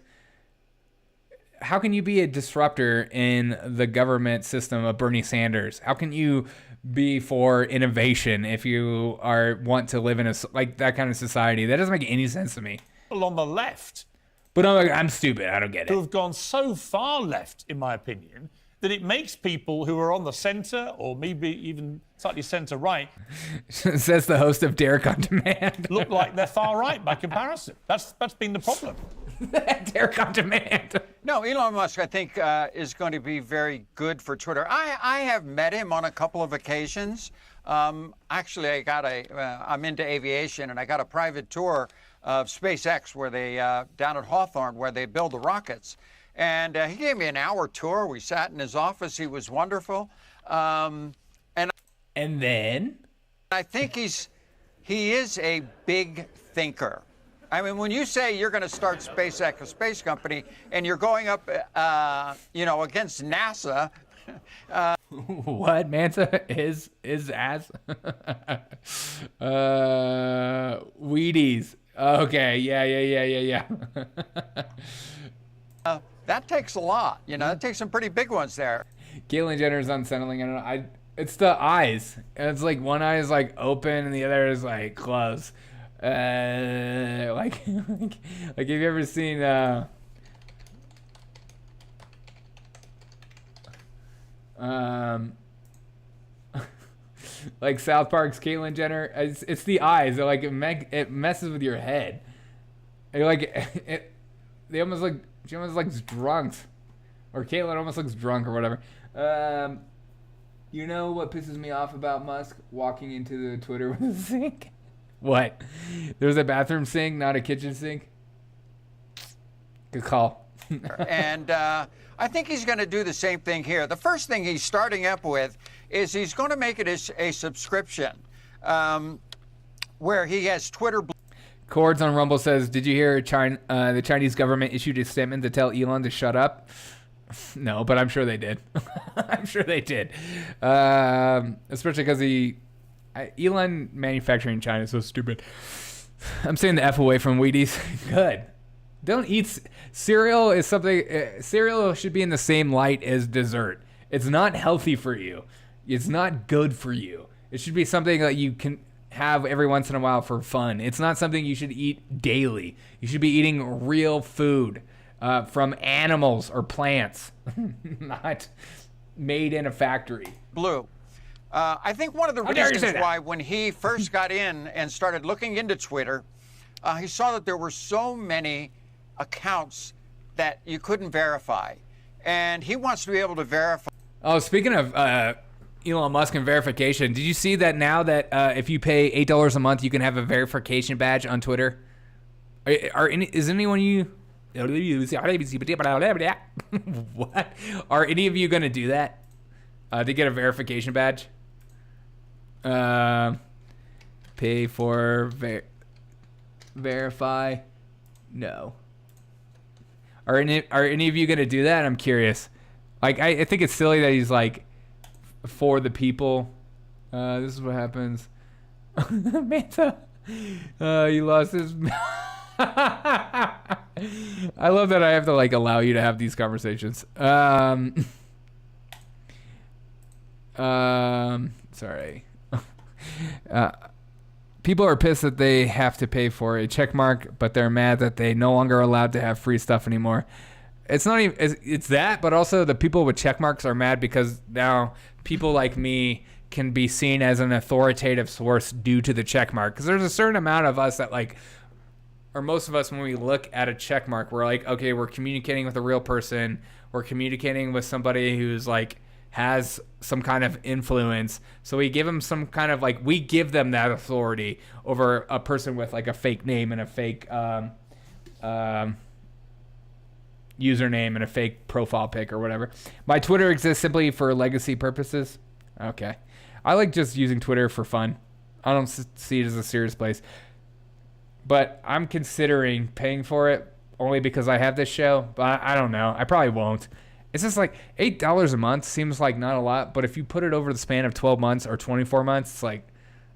how can you be a disruptor in the government system of Bernie Sanders? How can you be for innovation if you want to live in that kind of society? That doesn't make any sense to me. On the left. But I'm stupid. I don't get it. Who have gone so far left, in my opinion, that it makes people who are on the centre or maybe even slightly centre-right says the host of Derek on Demand. Look like they're far right by comparison. That's been the problem. Derek on Demand. No, Elon Musk, I think, is going to be very good for Twitter. I have met him on a couple of occasions. Actually, I'm into aviation, and I got a private tour of SpaceX where they down at Hawthorne, where they build the rockets. And he gave me an hour tour. We sat in his office. He was wonderful. And then? I think he is a big thinker. I mean, when you say you're going to start SpaceX, a space company, and you're going up, against NASA. What? Manta is ass? Wheaties. Okay, yeah. That takes a lot. You know, that takes some pretty big ones there. Caitlyn Jenner is unsettling. I don't know. It's the eyes. It's like one eye is like open and the other is like closed. Like have you ever seen like South Park's Caitlyn Jenner? It's the eyes. They're like it messes with your head. She almost looks drunk, or Caitlyn almost looks drunk or whatever. You know what pisses me off about Musk walking into the Twitter with a sink? What? There's a bathroom sink, not a kitchen sink? Good call. And I think he's going to do the same thing here. The first thing he's starting up with is he's going to make it a subscription where he has Twitter. Cords on Rumble says, did you hear the Chinese government issued a statement to tell Elon to shut up? No, but I'm sure they did. I'm sure they did. Especially because Elon manufacturing in China is so stupid. I'm saying the F away from Wheaties. Good. Don't eat cereal. Is something cereal should be in the same light as dessert. It's not healthy for you. It's not good for you. It should be something that you can have every once in a while for fun. It's not something you should eat daily. You should be eating real food from animals or plants, not made in a factory. Blue. I think one of the reasons why when he first got in and started looking into Twitter, he saw that there were so many accounts that you couldn't verify. And he wants to be able to verify. Oh, speaking of Elon Musk and verification, did you see that now that if you pay $8 a month, you can have a verification badge on Twitter? Is anyone you... What? Are any of you going to do that? To get a verification badge? Pay for verify? No. Are any of you going to do that? I'm curious. Like, I think it's silly that he's like, for the people. This is what happens. Manta. He lost his... I love that I have to like allow you to have these conversations. Sorry. People are pissed that they have to pay for a check mark, but they're mad that they no longer allowed to have free stuff anymore. It's not even, it's that, but also the people with check marks are mad because now people like me can be seen as an authoritative source due to the check mark. Because there's a certain amount of us that like, or most of us, when we look at a check mark, we're like, okay, we're communicating with a real person. We're communicating with somebody who's like, has some kind of influence. So we give them some kind of like, we give them that authority over a person with like a fake name and a fake username and a fake profile pic or whatever. My Twitter exists simply for legacy purposes. Okay. I like just using Twitter for fun. I don't see it as a serious place. But I'm considering paying for it only because I have this show. But I don't know. I probably won't. It's just like $8 a month seems like not a lot. But if you put it over the span of 12 months or 24 months, it's like,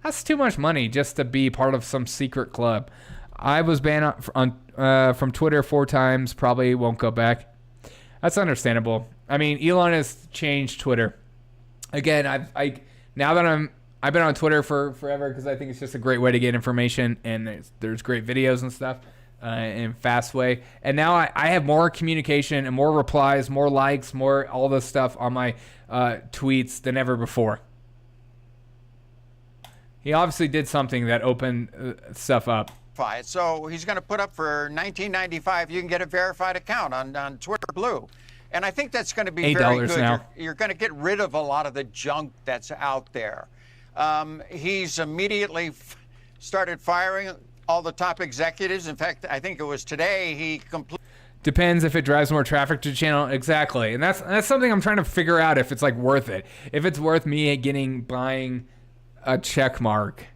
that's too much money just to be part of some secret club. I was banned from Twitter 4 times. Probably won't go back. That's understandable. I mean, Elon has changed Twitter. Again, now that I've been on Twitter for forever because I think it's just a great way to get information, and there's great videos and stuff in a fast way. And now I have more communication and more replies, more likes, more all this stuff on my tweets than ever before. He obviously did something that opened stuff up. So he's going to put up for $19.95. You can get a verified account on Twitter Blue. And I think that's going to be very good. Now. You're going to get rid of a lot of the junk that's out there. He's immediately started firing all the top executives. In fact, I think it was today he completely... Depends if it drives more traffic to the channel. Exactly. And that's something I'm trying to figure out if it's like worth it. If it's worth me buying a check mark.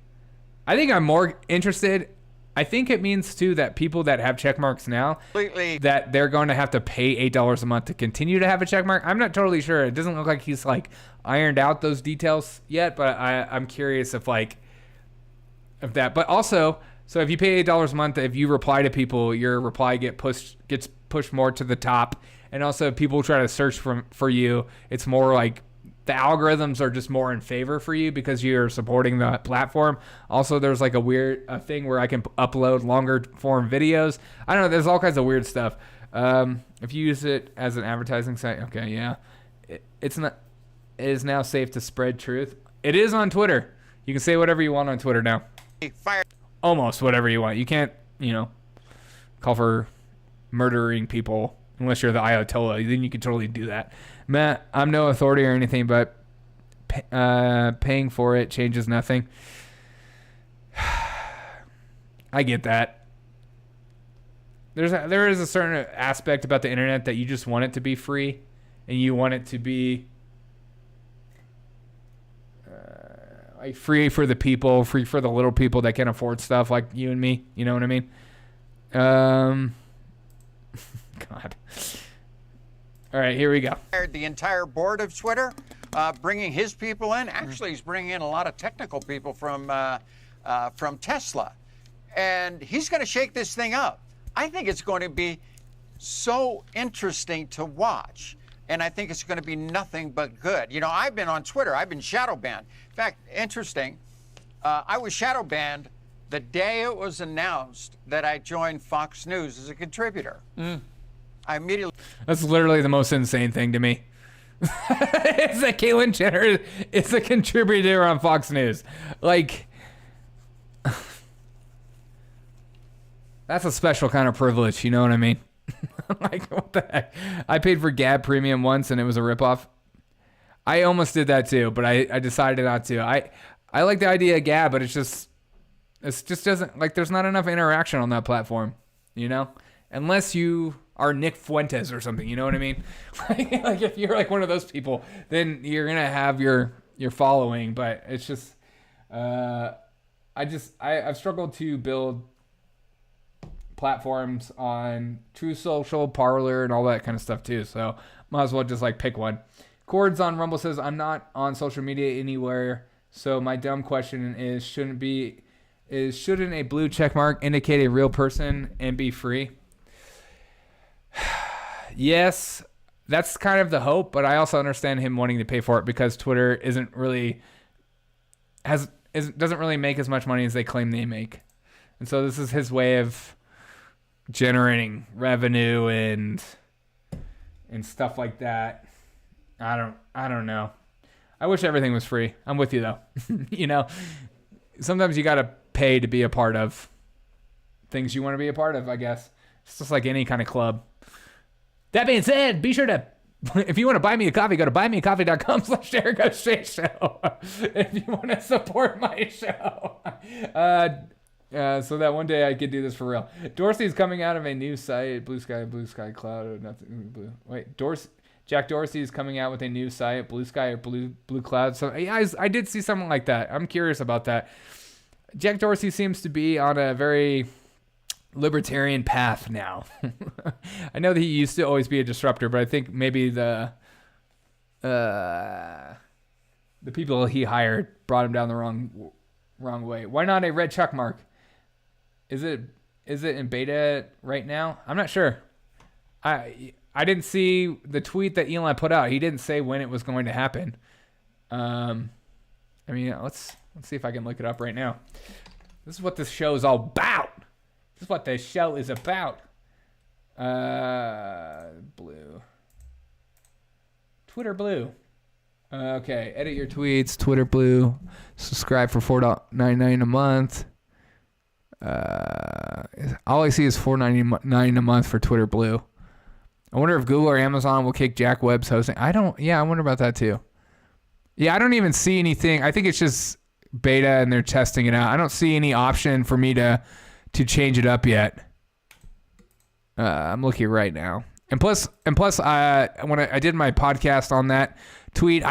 I think I'm more interested... I think it means, too, that people that have check marks now, that they're going to have to pay $8 a month to continue to have a check mark. I'm not totally sure. It doesn't look like he's, like, ironed out those details yet, but I'm curious if that. But also, so if you pay $8 a month, if you reply to people, your reply gets pushed more to the top. And also, people try to search for you. It's more like the algorithms are just more in favor for you because you're supporting the platform. Also, there's like a thing where I can upload longer form videos. I don't know. There's all kinds of weird stuff. If you use it as an advertising site, okay, yeah, it is now safe to spread truth. It is on Twitter. You can say whatever you want on Twitter now. Almost whatever you want. You can't, call for murdering people unless you're the Ayatollah. Then you can totally do that. Matt, I'm no authority or anything, but paying for it changes nothing. I get that. There is a certain aspect about the internet that you just want it to be free, and you want it to be like free for the people, free for the little people that can afford stuff like you and me. You know what I mean? God. All right, here we go. The entire board of Twitter, bringing his people in. Actually, he's bringing in a lot of technical people from Tesla, and he's going to shake this thing up. I think it's going to be so interesting to watch, and I think it's going to be nothing but good. I've been on Twitter. I've been shadow banned. In fact, interesting, I was shadow banned the day it was announced that I joined Fox News as a contributor. I immediately... That's literally the most insane thing to me. It's that Caitlyn Jenner is a contributor on Fox News. Like... That's a special kind of privilege, you know what I mean? Like, what the heck? I paid for Gab Premium once and it was a ripoff. I almost did that too, but I decided not to. I like the idea of Gab, but it just doesn't, like, there's not enough interaction on that platform, Unless you are Nick Fuentes or something, you know what I mean? Like if you're like one of those people, then you're going to have your following, but it's just, I've struggled to build platforms on True Social, Parler, and all that kind of stuff too. So might as well just like pick one. Chords on Rumble says, I'm not on social media anywhere. So my dumb question is, shouldn't a blue check mark indicate a real person and be free? Yes, that's kind of the hope, but I also understand him wanting to pay for it because Twitter doesn't really make as much money as they claim they make. And so this is his way of generating revenue and stuff like that. I don't know. I wish everything was free. I'm with you though. Sometimes you got to pay to be a part of things you want to be a part of, I guess. It's just like any kind of club. That being said, be sure to, if you want to buy me a coffee, go to buymeacoffee.com/DerekOShow. If you want to support my show. So that one day I could do this for real. Dorsey's coming out of a new site, Blue Sky Cloud, nothing blue. Wait, Jack Dorsey is coming out with a new site, Blue Sky or Blue Cloud. So I did see something like that. I'm curious about that. Jack Dorsey seems to be on a very libertarian path now. I know that he used to always be a disruptor, but I think maybe the people he hired brought him down the wrong way. Why not a red check mark? Is it in beta right now? I'm not sure. I didn't see the tweet that Elon put out. He didn't say when it was going to happen. Let's see if I can look it up right now. This is what this show is all about. This is what this show is about. Blue. Twitter Blue. Okay, edit your tweets, Twitter Blue. Subscribe for $4.99 a month. All I see is $4.99 a month for Twitter Blue. I wonder if Google or Amazon will kick Jack Webb's hosting. I wonder about that too. Yeah, I don't even see anything. I think it's just beta and they're testing it out. I don't see any option for me to change it up yet. I'm looking right now. And plus, when I did my podcast on that tweet,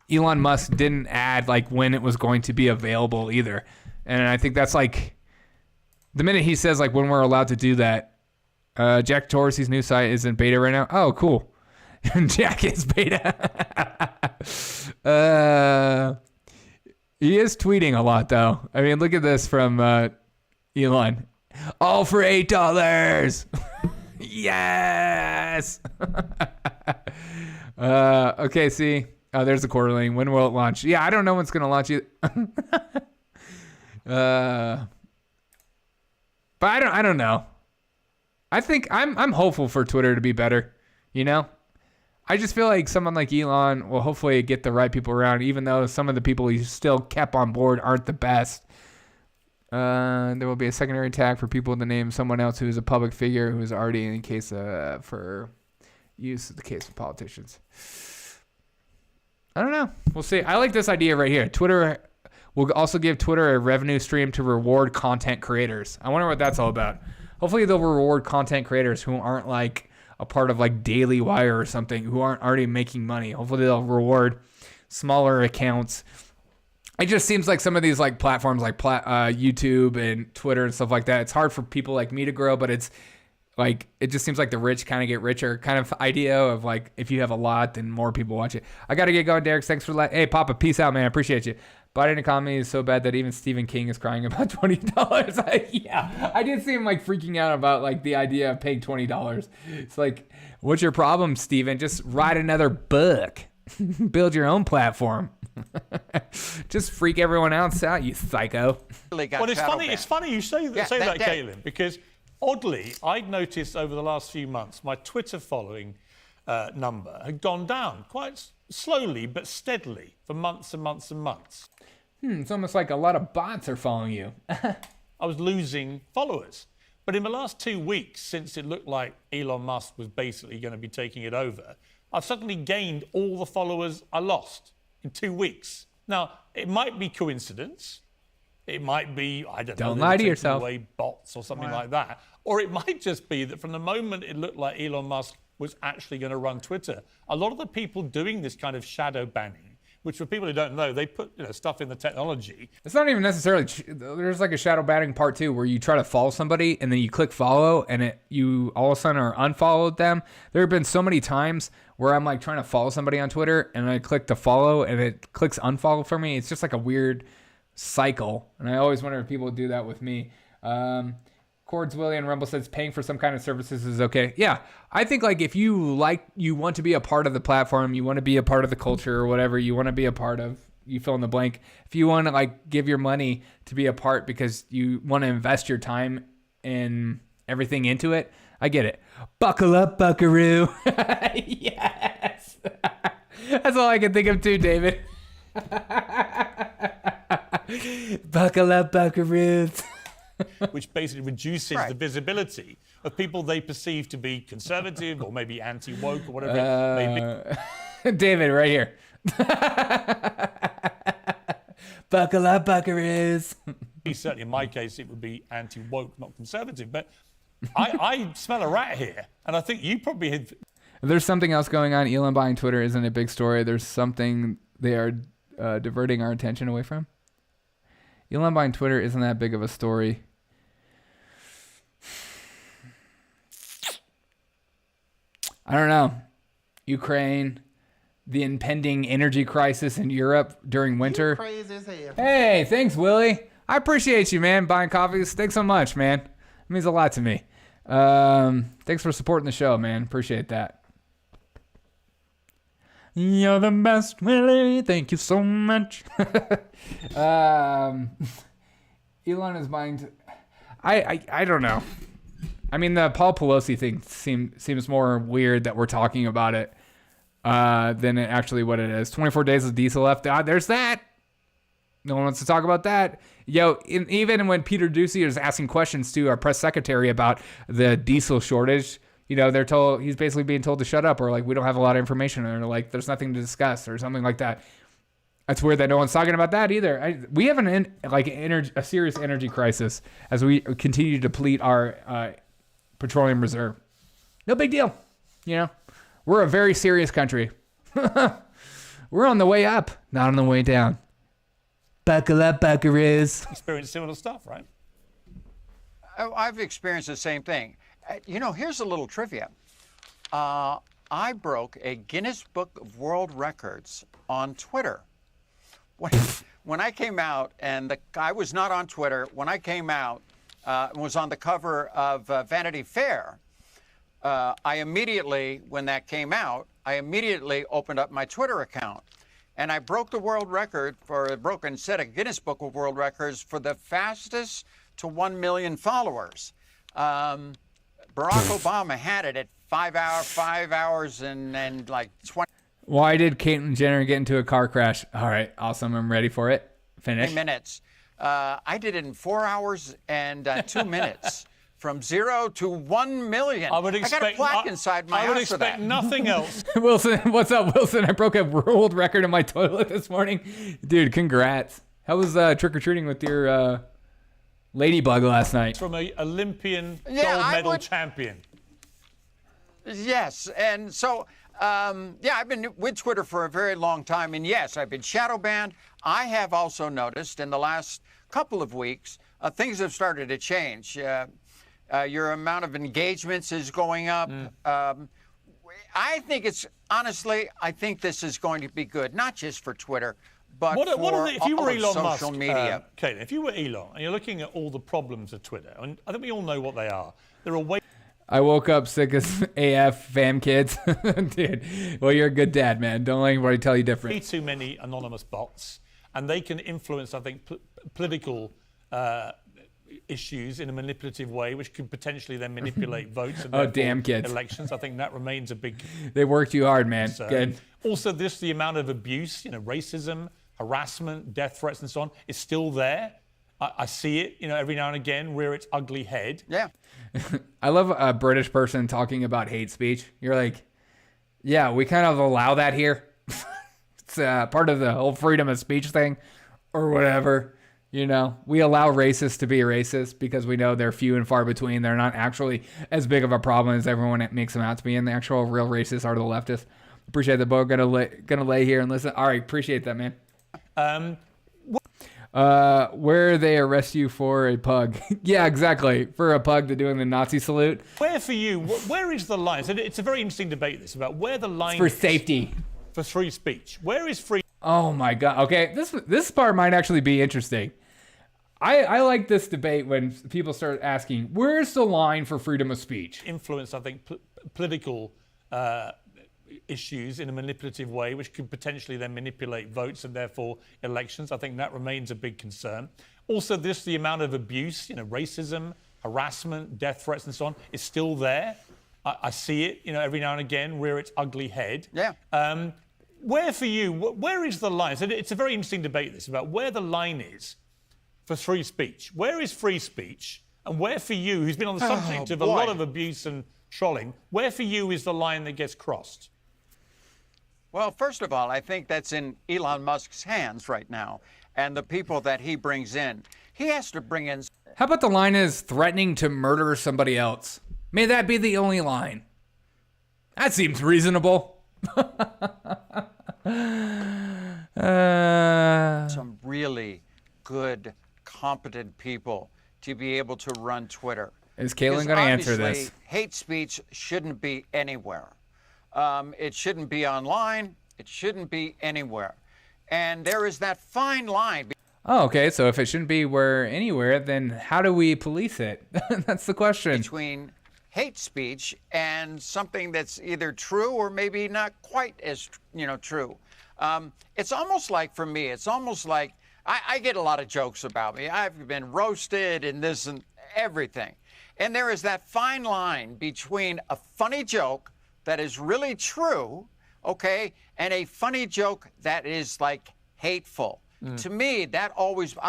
Elon Musk didn't add like when it was going to be available either. And I think that's like the minute he says like when we're allowed to do that. Jack Dorsey's new site is in beta right now. Oh, cool. Jack is beta. He is tweeting a lot though. I mean, look at this from Elon. All for $8. Yes. Okay, see. Oh, there's the quarter lane. When will it launch? Yeah, I don't know when it's going to launch either. But I don't know. I think I'm hopeful for Twitter to be better, you know? I just feel like someone like Elon will hopefully get the right people around, even though some of the people he still kept on board aren't the best. There will be a secondary tag for people to name someone else who is a public figure who is already in case for use of the case of politicians. I don't know. We'll see. I like this idea right here. Twitter will also give Twitter a revenue stream to reward content creators. I wonder what that's all about. Hopefully they'll reward content creators who aren't like a part of like Daily Wire or something, who aren't already making money. Hopefully they'll reward smaller accounts. It just seems like some of these like platforms like YouTube and Twitter and stuff like that, it's hard for people like me to grow, but it's like, it just seems like the rich kind of get richer kind of idea of like, if you have a lot, then more people watch it. I got to get going, Derek. Thanks for hey, Papa, peace out, man. I appreciate you. Biden economy is so bad that even Stephen King is crying about $20. Yeah, I did see him like freaking out about like the idea of paying $20. It's like, what's your problem, Stephen? Just write another book. Build your own platform. Just freak everyone else out, you psycho. Well, it's funny you say that, Caitlin, because oddly, I'd noticed over the last few months, my Twitter following number had gone down quite slowly but steadily for months and months and months. It's almost like a lot of bots are following you. I was losing followers. But in the last 2 weeks, since it looked like Elon Musk was basically going to be taking it over, I've suddenly gained all the followers I lost in 2 weeks. Now, it might be coincidence. It might be, I don't know, don't lie to yourself. Away bots or something like that. Or it might just be that from the moment it looked like Elon Musk was actually going to run Twitter, a lot of the people doing this kind of shadow banning, which for people who don't know, they put stuff in the technology. It's not even necessarily, there's like a shadow banning part too, where you try to follow somebody and then you click follow and you all of a sudden are unfollowed them. There have been so many times where I'm like trying to follow somebody on Twitter and I click to follow and it clicks unfollow for me. It's just like a weird cycle. And I always wonder if people do that with me. Cords Willie and Rumble says paying for some kind of services is okay. Yeah, I think like if you want to be a part of the platform, you want to be a part of the culture or whatever, you want to be a part of, you fill in the blank. If you want to like give your money to be a part because you want to invest your time and everything into it, I get it. Buckle up, buckaroo. Yes. That's all I can think of too, David. Buckle up, buckaroos. Which basically reduces the visibility of people they perceive to be conservative or maybe anti-woke or whatever it may be. David, right here. Buckle up, buckaroos. Certainly in my case, it would be anti-woke, not conservative. But I smell a rat here. And I think you probably had... There's something else going on. Elon buying Twitter isn't a big story. There's something they are diverting our attention away from. Elon buying Twitter isn't that big of a story. I don't know. Ukraine, the impending energy crisis in Europe during winter. Crazy as hell. Hey, thanks, Willie. I appreciate you, man, buying coffees. Thanks so much, man. It means a lot to me. Thanks for supporting the show, man. Appreciate that. You're the best, Willie. Thank you so much. Elon is buying... I don't know. I mean, the Paul Pelosi thing seems more weird that we're talking about it than actually what it is. 24 days of diesel left. There's that. No one wants to talk about that. Yo, even when Peter Doocy is asking questions to our press secretary about the diesel shortage, they're told, he's basically being told to shut up, or like, we don't have a lot of information, or like, there's nothing to discuss, or something like that. It's weird that no one's talking about that either. We have a serious energy crisis as we continue to deplete our petroleum reserve. No big deal. We're a very serious country. We're on the way up, not on the way down. Buckle up, buckaroos. Experienced similar stuff, right? I've experienced the same thing. Here's a little trivia. I broke a Guinness Book of World Records on Twitter. When I came out, and I was not on Twitter, when I came out and was on the cover of Vanity Fair, I immediately, when that came out, I immediately opened up my Twitter account. And I broke the world record and set a Guinness Book of World Records for the fastest to 1 million followers. Barack Obama had it at 5 hours and like 20 Why did Caitlyn Jenner get into a car crash? All right, awesome. I'm ready for it. Finish. minutes. I did it in 4 hours and 2 minutes. From 0 to 1 million. I got a plaque inside my house. I would expect nothing else. Wilson, what's up, Wilson? I broke a world record in my toilet this morning. Dude, congrats. How was trick-or-treating with your ladybug last night? From an Olympian gold medal champion. Yes, and so, I've been with Twitter for a very long time, and yes, I've been shadow banned. I have also noticed in the last couple of weeks, things have started to change. Your amount of engagements is going up. I think I think this is going to be good, not just for Twitter, but if you were Elon social Musk, media. Kate, if you were Elon and you're looking at all the problems of Twitter, and I think we all know what they are. There are ways. I woke up sick as AF, fam kids. Dude, well, you're a good dad, man. Don't let anybody tell you different. Way too many anonymous bots, and they can influence, I think, political issues in a manipulative way, which could potentially then manipulate votes and damn kids. elections. I think that remains a big. They worked you hard, man. concern. Good. Also, the amount of abuse, racism, harassment, death threats, and so on, is still there. I see it, every now and again, rear its ugly head. Yeah. I love a British person talking about hate speech. You're like, yeah, we kind of allow that here. It's part of the whole freedom of speech thing or whatever. We allow racists to be racist because we know they're few and far between. They're not actually as big of a problem as everyone makes them out to be. And the actual real racists are the leftists. Appreciate that, Bo. Gonna lay here and listen. All right, appreciate that, man. Where they arrest you for a pug. Yeah, exactly. For a pug to doing the Nazi salute. Where for you, where is the line? So it's a very interesting debate, this, about where the line for is safety. For free speech. Where is free? Oh my God. Okay, this part might actually be interesting. I like this debate when people start asking, where's the line for freedom of speech? Influence, I think, political issues in a manipulative way, which could potentially then manipulate votes and therefore elections. I think that remains a big concern. Also, the amount of abuse, racism, harassment, death threats, and so on, is still there. I see it, every now and again, rear its ugly head. Yeah. Where for you, where is the line? So it's a very interesting debate, this, about where the line is for free speech. Where is free speech? And where for you, who's been on the subject of a lot of abuse and trolling, where for you is the line that gets crossed? Well, first of all, I think that's in Elon Musk's hands right now, and the people that he brings in. He has to bring in. How about the line is threatening to murder somebody else? May that be the only line. That seems reasonable. Some really good, competent people to be able to run Twitter. Is Caitlin going to answer this? Hate speech shouldn't be anywhere. It shouldn't be online. It shouldn't be anywhere. And there is that fine line. Oh, okay. So if it shouldn't be anywhere, then how do we police it? That's the question. Between hate speech and something that's either true or maybe not quite as true. It's almost like, for me, I get a lot of jokes about me. I've been roasted and this and everything. And there is that fine line between a funny joke that is really true, okay, and a funny joke that is like hateful. To me, I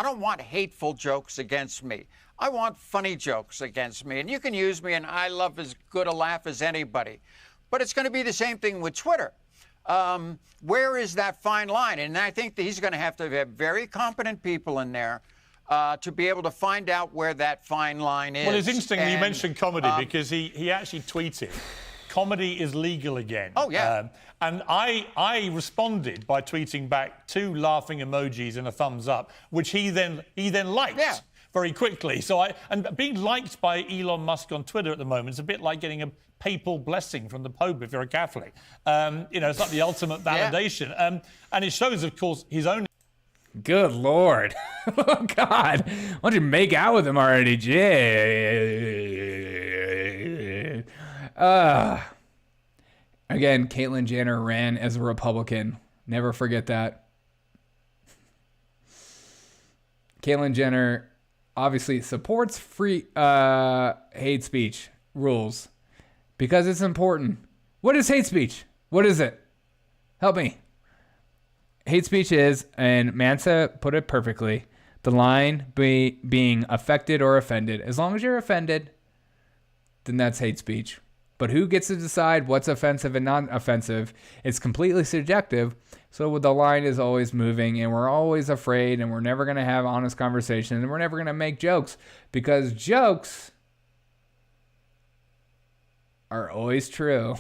don't want hateful jokes against me. I want funny jokes against me. And you can use me, and I love as good a laugh as anybody. But it's going to be the same thing with Twitter. Where is that fine line? And I think that he's going to have very competent people in there to be able to find out where that fine line is. Well, it's interesting you mentioned comedy because he actually tweeted, comedy is legal again. Oh, yeah. And I responded by tweeting back 2 laughing emojis and a thumbs up, which he then liked. Yeah. Very quickly. And being liked by Elon Musk on Twitter at the moment is a bit like getting a papal blessing from the Pope if you're a Catholic. It's like the ultimate validation. Yeah. And it shows, of course, his own. Good Lord. Oh, God. Why don't you make out with him already? Jay? Again, Caitlyn Jenner ran as a Republican. Never forget that. Caitlyn Jenner obviously supports free hate speech rules because it's important. What is hate speech? What is it? Help me. Hate speech is, and Mansa put it perfectly, the line being affected or offended. As long as you're offended, then that's hate speech. But who gets to decide what's offensive and not offensive? It's completely subjective. So the line is always moving, and we're always afraid, and we're never going to have honest conversation, and we're never going to make jokes, because jokes are always true,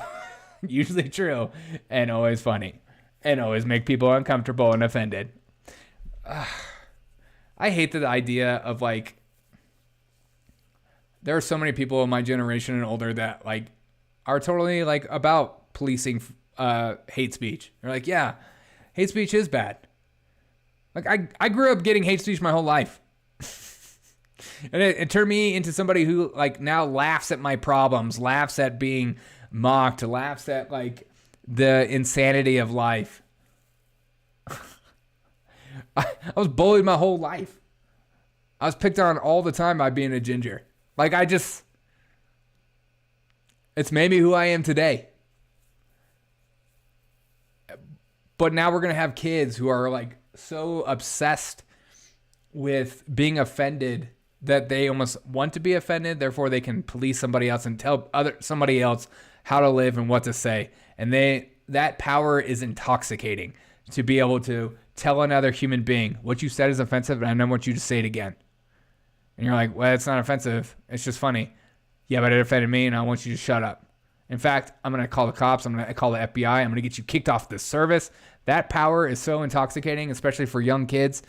usually true, and always funny, and always make people uncomfortable and offended. I hate the idea of, like, there are so many people in my generation and older that, like, are totally, like, about policing hate speech. They're like, yeah, hate speech is bad. Like, I grew up getting hate speech my whole life. And it turned me into somebody who, like, now laughs at my problems, laughs at being mocked, laughs at, like, the insanity of life. I was bullied my whole life. I was picked on all the time by being a ginger. Like, it's made me who I am today. But now we're going to have kids who are, like, so obsessed with being offended that they almost want to be offended. Therefore, they can police somebody else and tell somebody else how to live and what to say. And that power is intoxicating, to be able to tell another human being, what you said is offensive, and I don't want you to say it again. And you're like, well, it's not offensive. It's just funny. Yeah, but it offended me, and I want you to shut up. In fact, I'm going to call the cops. I'm going to call the FBI. I'm going to get you kicked off the service. That power is so intoxicating, especially for young kids.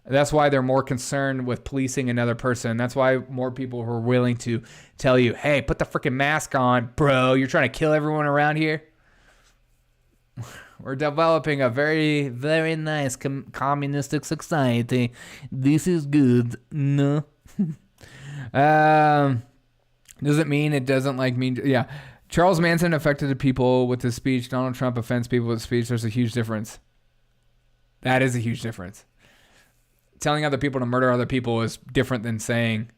That's why they're more concerned with policing another person. That's why more people are willing to tell you, hey, put the freaking mask on, bro. You're trying to kill everyone around here. We're developing a very, very nice communistic society. This is good. No. Doesn't mean it doesn't like me. Yeah. Charles Manson affected people with his speech. Donald Trump offends people with speech. There's a huge difference. That is a huge difference. Telling other people to murder other people is different than saying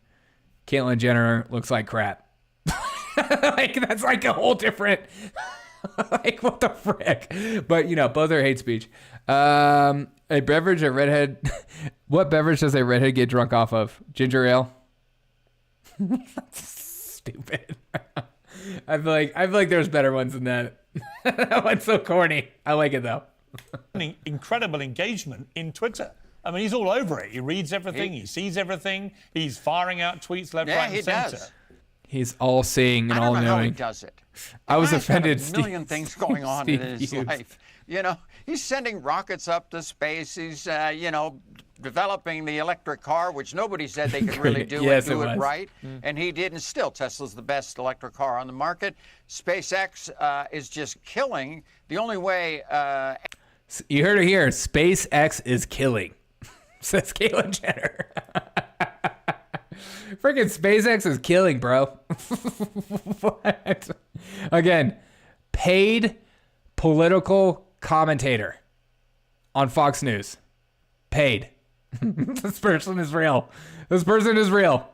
Caitlyn Jenner looks like crap. Like, that's like a whole different, like, what the frick? But, you know, both are hate speech. A beverage, a redhead. What beverage does a redhead get drunk off of? Ginger ale? Stupid. I feel like there's better ones than that. That one's so corny. I like it, though. Incredible engagement in Twitter. I mean, he's all over it. He reads everything. He sees everything. He's firing out tweets left, right, and center. Does. He's all seeing and all knowing. I don't know how he does it. I was offended. A million things going on in his life. You know, he's sending rockets up to space. He's, developing the electric car, which nobody said they could really do yes, and do it right. And he did, and still Tesla's the best electric car on the market. SpaceX is just killing. The only way... You heard it here. SpaceX is killing. Says Caitlyn Jenner. Freaking SpaceX is killing, bro. What? Again, paid political commentator on Fox News. Paid. This person is real. This person is real.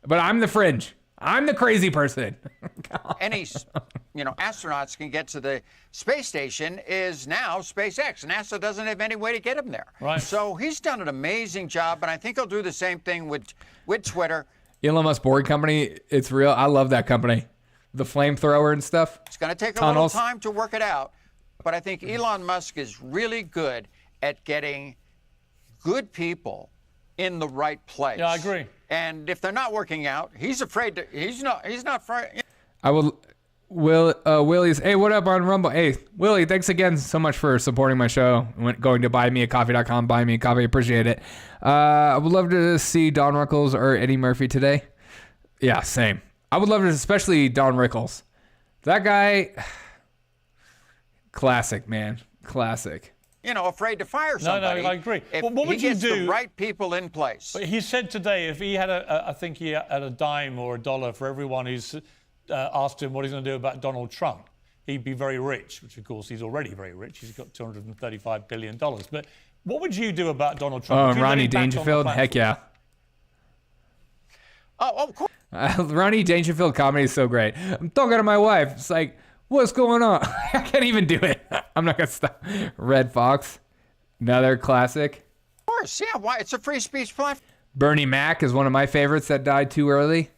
But I'm the fringe. I'm the crazy person. Any, astronauts can get to the space station is now SpaceX. NASA doesn't have any way to get him there. Right. So he's done an amazing job, and I think he'll do the same thing with Twitter. Elon Musk boring company, it's real. I love that company. The flamethrower and stuff. It's going to take a little time to work it out, but I think Elon Musk is really good at getting good people in the right place. Yeah, I agree. And if they're not working out, he's afraid to. He's not afraid. Willie's. Hey, what up on Rumble? Hey, Willie, thanks again so much for supporting my show. Going to buymeacoffee.com. Buy me a coffee. Appreciate it. I would love to see Don Rickles or Eddie Murphy today. Yeah, same. I would love to, especially Don Rickles. That guy, classic, man. Classic. Afraid to fire somebody. No, I agree. If what would he you gets do? The right people in place. But he said today, if he had I think he had a dime or a dollar for everyone who's asked him what he's going to do about Donald Trump, he'd be very rich, which of course he's already very rich. He's got $235 billion. But what would you do about Donald Trump? Oh, Would and you let Ronnie him back on the Dangerfield? Heck platform? yeah. Oh, of course. Ronnie Dangerfield comedy is so great. I'm talking to my wife. It's like, what's going on? I can't even do it. I'm not going to stop. Red Fox, another classic. Of course, yeah. Why? It's a free speech platform. Bernie Mac is one of my favorites that died too early.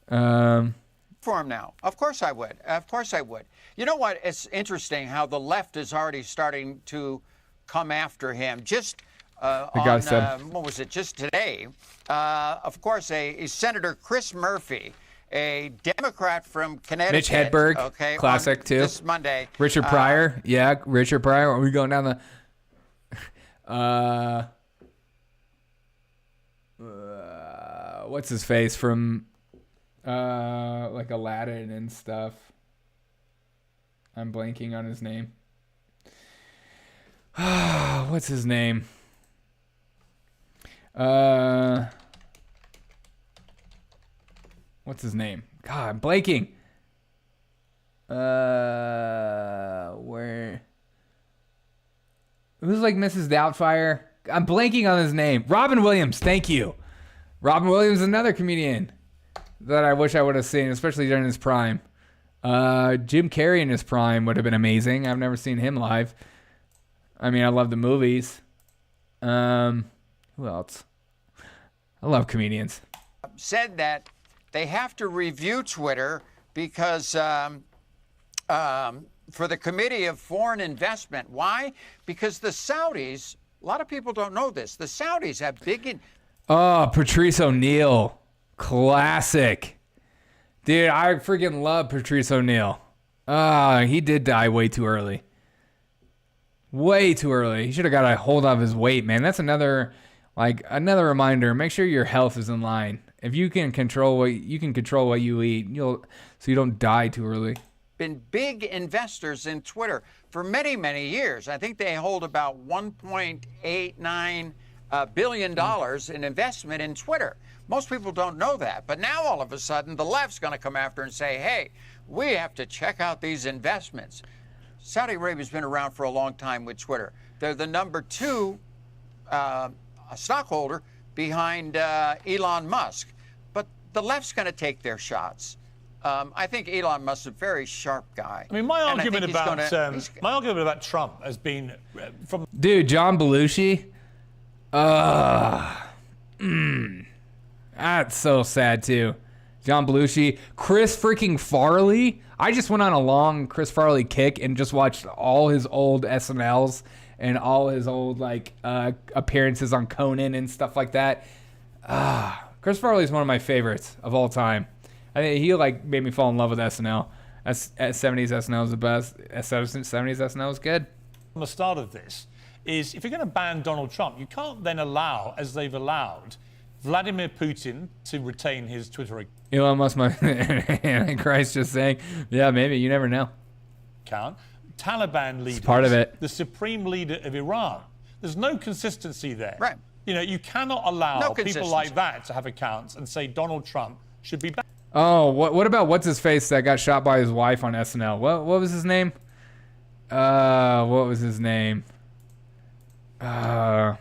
For him now. Of course I would. Of course I would. You know what? It's interesting how the left is already starting to come after him. Just what was it? Just today, of course, a Senator Chris Murphy, a Democrat from Connecticut. Mitch Hedberg, okay, classic too. This Monday. Richard Pryor, yeah, Richard Pryor. Are we going down the? What's his face from, like Aladdin and stuff. I'm blanking on his name. What's his name? What's his name? God, I'm blanking. Where? Who's like Mrs. Doubtfire? I'm blanking on his name. Robin Williams. Thank you. Robin Williams is another comedian that I wish I would have seen, especially during his prime. Jim Carrey in his prime would have been amazing. I've never seen him live. I mean, I love the movies. Who else? I love comedians. Said that they have to review Twitter because for the Committee of Foreign Investment. Why? Because the Saudis, a lot of people don't know this, the Saudis have big... Oh, Patrice O'Neal. Classic. Dude, I freaking love Patrice O'Neal. He did die way too early. Way too early. He should have got a hold of his weight, man. That's another reminder. Make sure your health is in line. If you can control what you eat, so you don't die too early. Been big investors in Twitter for many, many years. I think they hold about $1.89 billion in investment in Twitter. Most people don't know that. But now all of a sudden, the left's going to come after and say, hey, we have to check out these investments. Saudi Arabia's been around for a long time with Twitter. They're the number 2 stockholder behind Elon Musk. But the left's going to take their shots. I think Elon Musk's a very sharp guy. I mean, my argument about Trump has been from... Dude, John Belushi. That's so sad too. John Belushi, Chris freaking Farley. I just went on a long Chris Farley kick and just watched all his old SNLs and all his old appearances on Conan and stuff like that. Chris Farley is one of my favorites of all time. I think he made me fall in love with SNL. 70s SNL is the best. 70s SNL is good. From the start of this is if you're going to ban Donald Trump, you can't then allow, as they've allowed, Vladimir Putin to retain his Twitter account. Elon Musk, my Antichrist, just saying, yeah, maybe, you never know. Taliban leaders, it's part of it. The supreme leader of Iran. There's no consistency there. Right. You know, you cannot allow people like that to have accounts and say Donald Trump should be banned. Oh, what about what's his face that got shot by his wife on SNL? What was his name? What was his name? Shot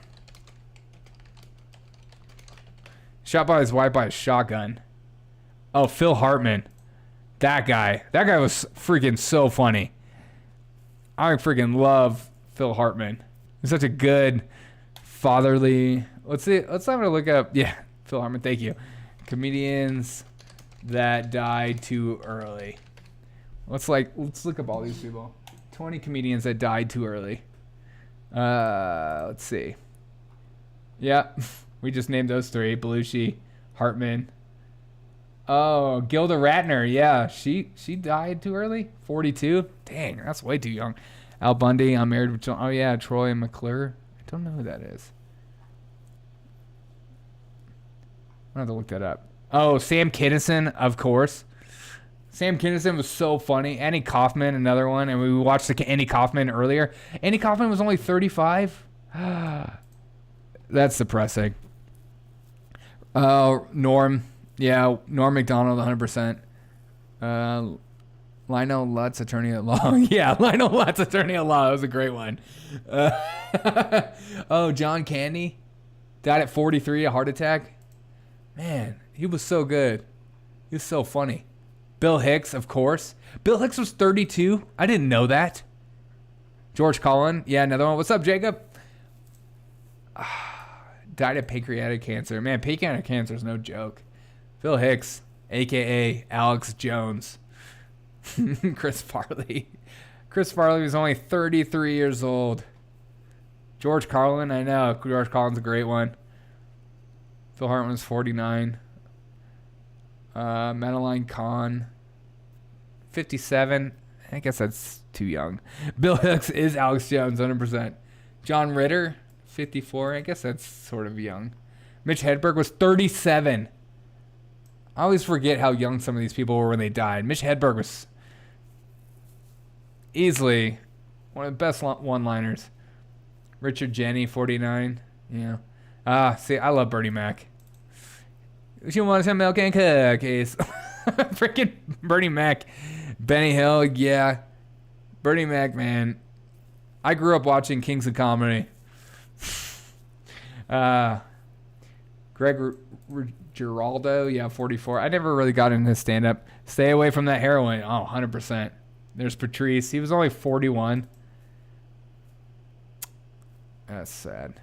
by his wife by a shotgun. Oh, Phil Hartman. That guy was freaking so funny. I freaking love Phil Hartman. He's such a good fatherly. Let's have a look up. Yeah, Phil Hartman. Thank you. Comedians that died too early. Let's look up all these people. 20 comedians that died too early. Let's see. Yeah, we just named those 3. Belushi, Hartman. Oh, Gilda Radner. Yeah, she died too early. 42. Dang, that's way too young. Al Bundy. I'm married with John. Oh yeah, Troy McClure. I don't know who that is. I have to look that up. Oh, Sam Kinison, of course. Sam Kinison was so funny. Andy Kaufman, another one. And we watched Andy Kaufman earlier. Andy Kaufman was only 35. That's depressing. Norm. Yeah, Norm Macdonald, 100%. Lionel Lutz, attorney at law. Yeah, Lionel Lutz, attorney at law. That was a great one. Oh, John Candy died at 43, a heart attack. Man, he was so good. He was so funny. Bill Hicks, of course. Bill Hicks was 32. I didn't know that. George Carlin. Yeah, another one. What's up, Jacob? Died of pancreatic cancer. Man, pancreatic cancer is no joke. Bill Hicks, a.k.a. Alex Jones. Chris Farley. Chris Farley was only 33 years old. George Carlin, I know. George Carlin's a great one. Phil Hartman was 49. Madeline Kahn, 57. I guess that's too young. Bill Hicks is Alex Jones, 100%. John Ritter, 54. I guess that's sort of young. Mitch Hedberg was 37. I always forget how young some of these people were when they died. Mitch Hedberg was easily one of the best one-liners. Richard Jenney, 49. Yeah. See, I love Bernie Mac. You want some milk and cookies? Freaking Bernie Mac. Benny Hill, yeah. Bernie Mac, man. I grew up watching Kings of Comedy. Greg Giraldo, yeah, 44. I never really got into stand-up. Stay away from that heroin. Oh, 100%. There's Patrice. He was only 41. That's sad.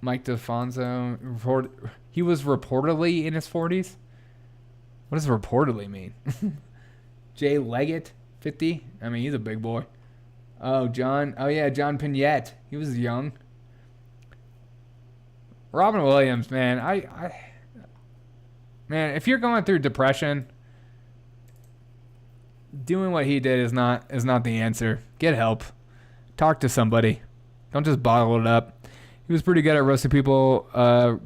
Mike DeFonso, he was reportedly in his 40s. What does reportedly mean? Jay Leggett, 50. I mean, he's a big boy. John Pinette. He was young. Robin Williams, man. Man, if you're going through depression, doing what he did is not the answer. Get help. Talk to somebody. Don't just bottle it up. He was pretty good at roasting people.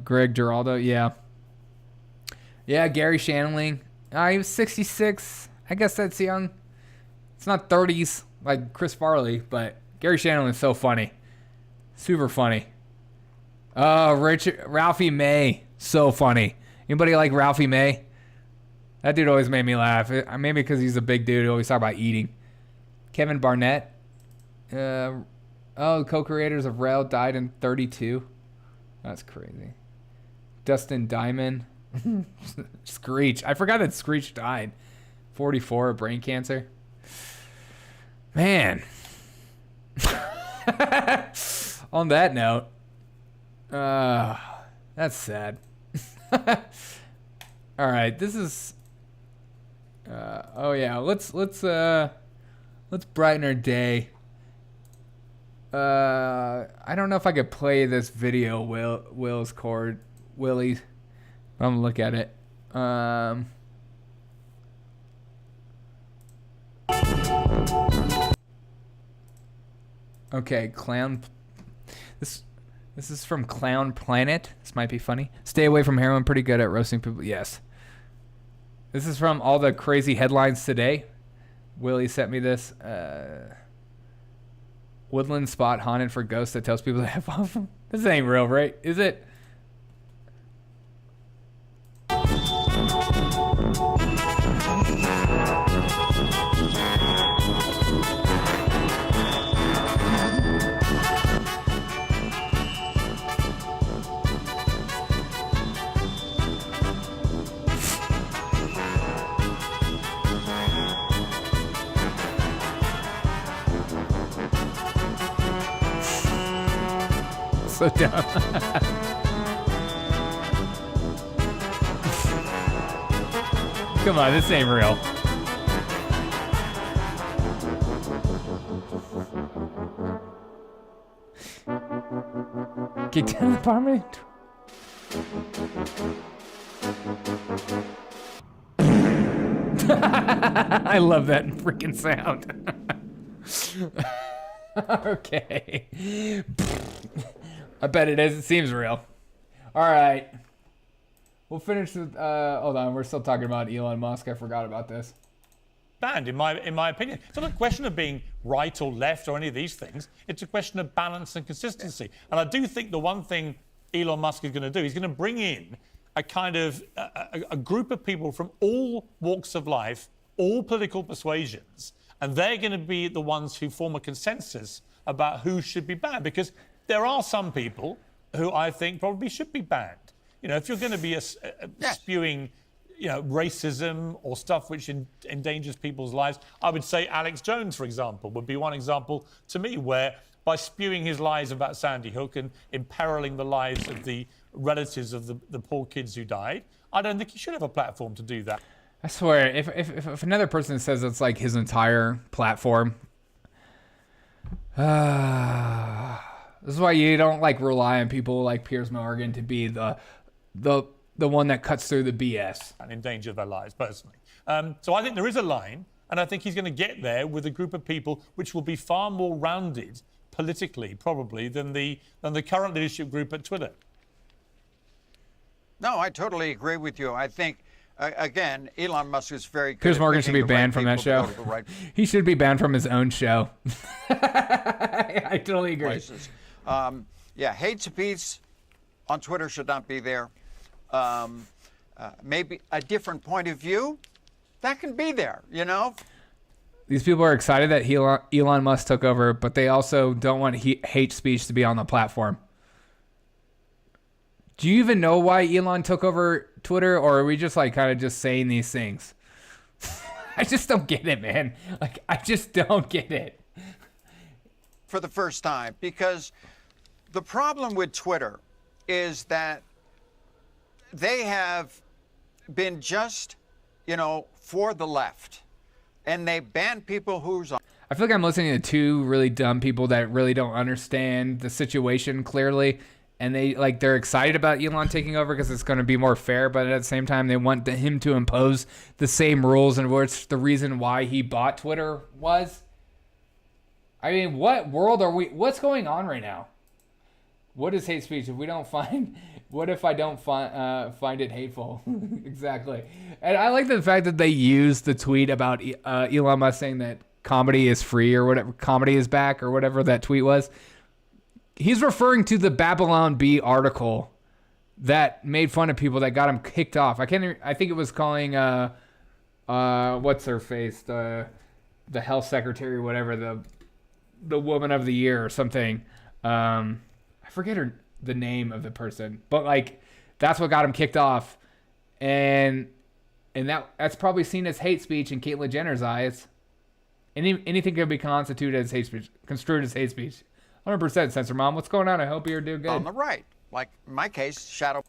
Greg Giraldo, yeah. Yeah, Gary Shandling. He was 66. I guess that's young. It's not 30s like Chris Farley, but Gary Shandling is so funny. Super funny. Ralphie May. So funny. Anybody like Ralphie May? That dude always made me laugh. Maybe because he's a big dude who always talk about eating. Kevin Barnett. Co-creators of Rail died in 32. That's crazy. Dustin Diamond. Screech. I forgot that Screech died. 44, brain cancer. Man. On that note, that's sad. All right, this is. Let's brighten our day. I don't know if I could play this video. Will's chord, Willie. I'm gonna look at it. Okay, Clown. This is from Clown Planet. This might be funny. Stay away from heroin. Pretty good at roasting people. Yes. This is from all the crazy headlines today. Willie sent me this. Woodland spot haunted for ghosts that tells people to have off. This ain't real, right? Is it? So dumb. Come on, this ain't real. Get down to the apartment. I love that freaking sound. Okay. I bet it is. It seems real. All right. We'll finish with, hold on. We're still talking about Elon Musk. I forgot about this. Banned, in my opinion. It's not a question of being right or left or any of these things. It's a question of balance and consistency. And I do think the one thing Elon Musk is going to do, he's going to bring in a kind of a group of people from all walks of life, all political persuasions, and they're going to be the ones who form a consensus about who should be banned, because there are some people who I think probably should be banned. You know, if you're going to be spewing, you know, racism or stuff which endangers people's lives, I would say Alex Jones, for example, would be one example to me where by spewing his lies about Sandy Hook and imperiling the lives of the relatives of the poor kids who died, I don't think he should have a platform to do that. I swear, if another person says it's like his entire platform, this is why you don't like rely on people like Piers Morgan to be the one that cuts through the BS and endanger their lives personally. So I think there is a line, and I think he's going to get there with a group of people which will be far more rounded politically, probably, than the current leadership group at Twitter. No, I totally agree with you. I think, again, Elon Musk is very good. Piers Morgan at should be picking the right banned from that people to show. go to the right He should be banned from his own show. I totally agree. places. Hate speech on Twitter should not be there. Maybe a different point of view, that can be there, you know? These people are excited that Elon Musk took over, but they also don't want hate speech to be on the platform. Do you even know why Elon took over Twitter, or are we just like kind of just saying these things? I just don't get it, man. Like, I just don't get it. For the first time, because the problem with Twitter is that they have been just, you know, for the left, and they ban people who's on. I feel like I'm listening to two really dumb people that really don't understand the situation clearly, and they're excited about Elon taking over because it's going to be more fair, but at the same time they want him to impose the same rules, and which the reason why he bought Twitter was. I mean, what world are we? What's going on right now? What is hate speech? If we don't find, what if I don't find it hateful? Exactly. And I like the fact that they used the tweet about Elon Musk saying that comedy is free or whatever, comedy is back or whatever that tweet was. He's referring to the Babylon Bee article that made fun of people that got him kicked off. I think it was calling what's her face, the health secretary or whatever, the woman of the year or something. I forget the name of the person, but like that's what got him kicked off, and that's probably seen as hate speech in Caitlyn Jenner's eyes. Anything can be constituted as hate speech, construed as hate speech. 100% Censor Mom. What's going on? I hope you're doing good. On the right, like in my case, shadow.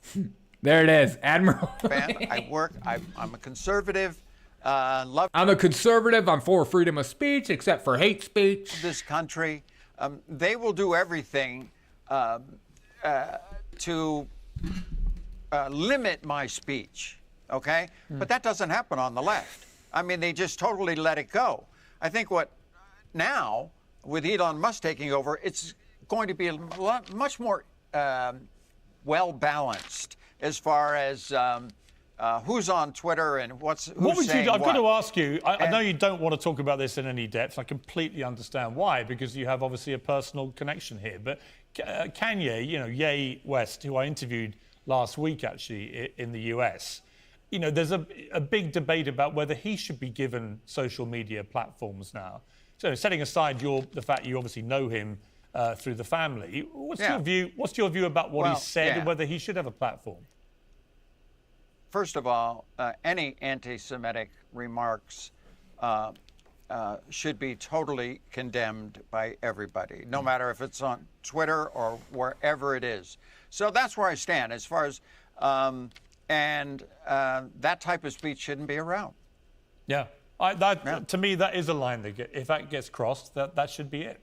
There it is, Admiral. Fan. I'm a conservative. I'm a conservative. I'm for freedom of speech, except for hate speech. This country, they will do everything to limit my speech. Okay, but that doesn't happen on the left. I mean, they just totally let it go. I think what now with Elon Musk taking over, it's going to be much more well balanced as far as. Who's on Twitter and who's saying what? I've got to ask you, I know you don't want to talk about this in any depth. I completely understand why, because you have obviously a personal connection here. But Kanye, you know, Ye West, who I interviewed last week actually in the US, you know, there's a big debate about whether he should be given social media platforms now. So setting aside the fact you obviously know him through the family, what's your view? What's your view about what he said and whether he should have a platform? First of all, any anti-Semitic remarks should be totally condemned by everybody, no matter if it's on Twitter or wherever it is. So that's where I stand as far as, that type of speech shouldn't be around. Yeah. To me, that is a line that if that gets crossed, that should be it.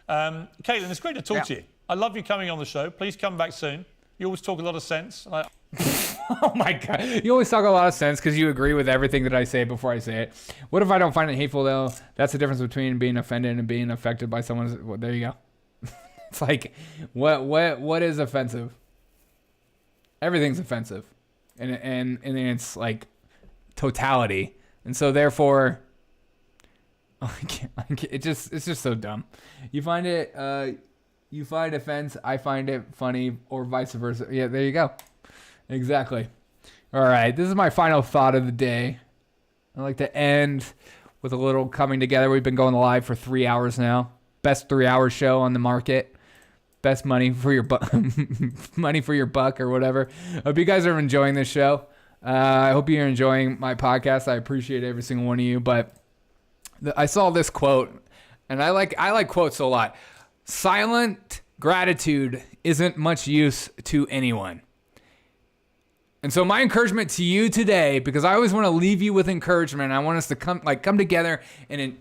Caitlin, it's great to talk to you. I love you coming on the show. Please come back soon. You always talk a lot of sense. Oh my God. You always talk a lot of sense because you agree with everything that I say before I say it. What if I don't find it hateful, though? That's the difference between being offended and being affected by someone's... Well, there you go. It's like, what is offensive? Everything's offensive. And it's like totality. And so therefore... it's just so dumb. You find it... You find offense, I find it funny, or vice versa. Yeah, there you go. Exactly. All right, this is my final thought of the day. I like to end with a little coming together. We've been going live for 3 hours now. Best 3-hour show on the market. Best money for your money for your buck or whatever. I hope you guys are enjoying this show. I hope you're enjoying my podcast. I appreciate every single one of you. But I saw this quote, and I like quotes a lot. Silent gratitude isn't much use to anyone. And so my encouragement to you today, because I always want to leave you with encouragement. I want us to come together and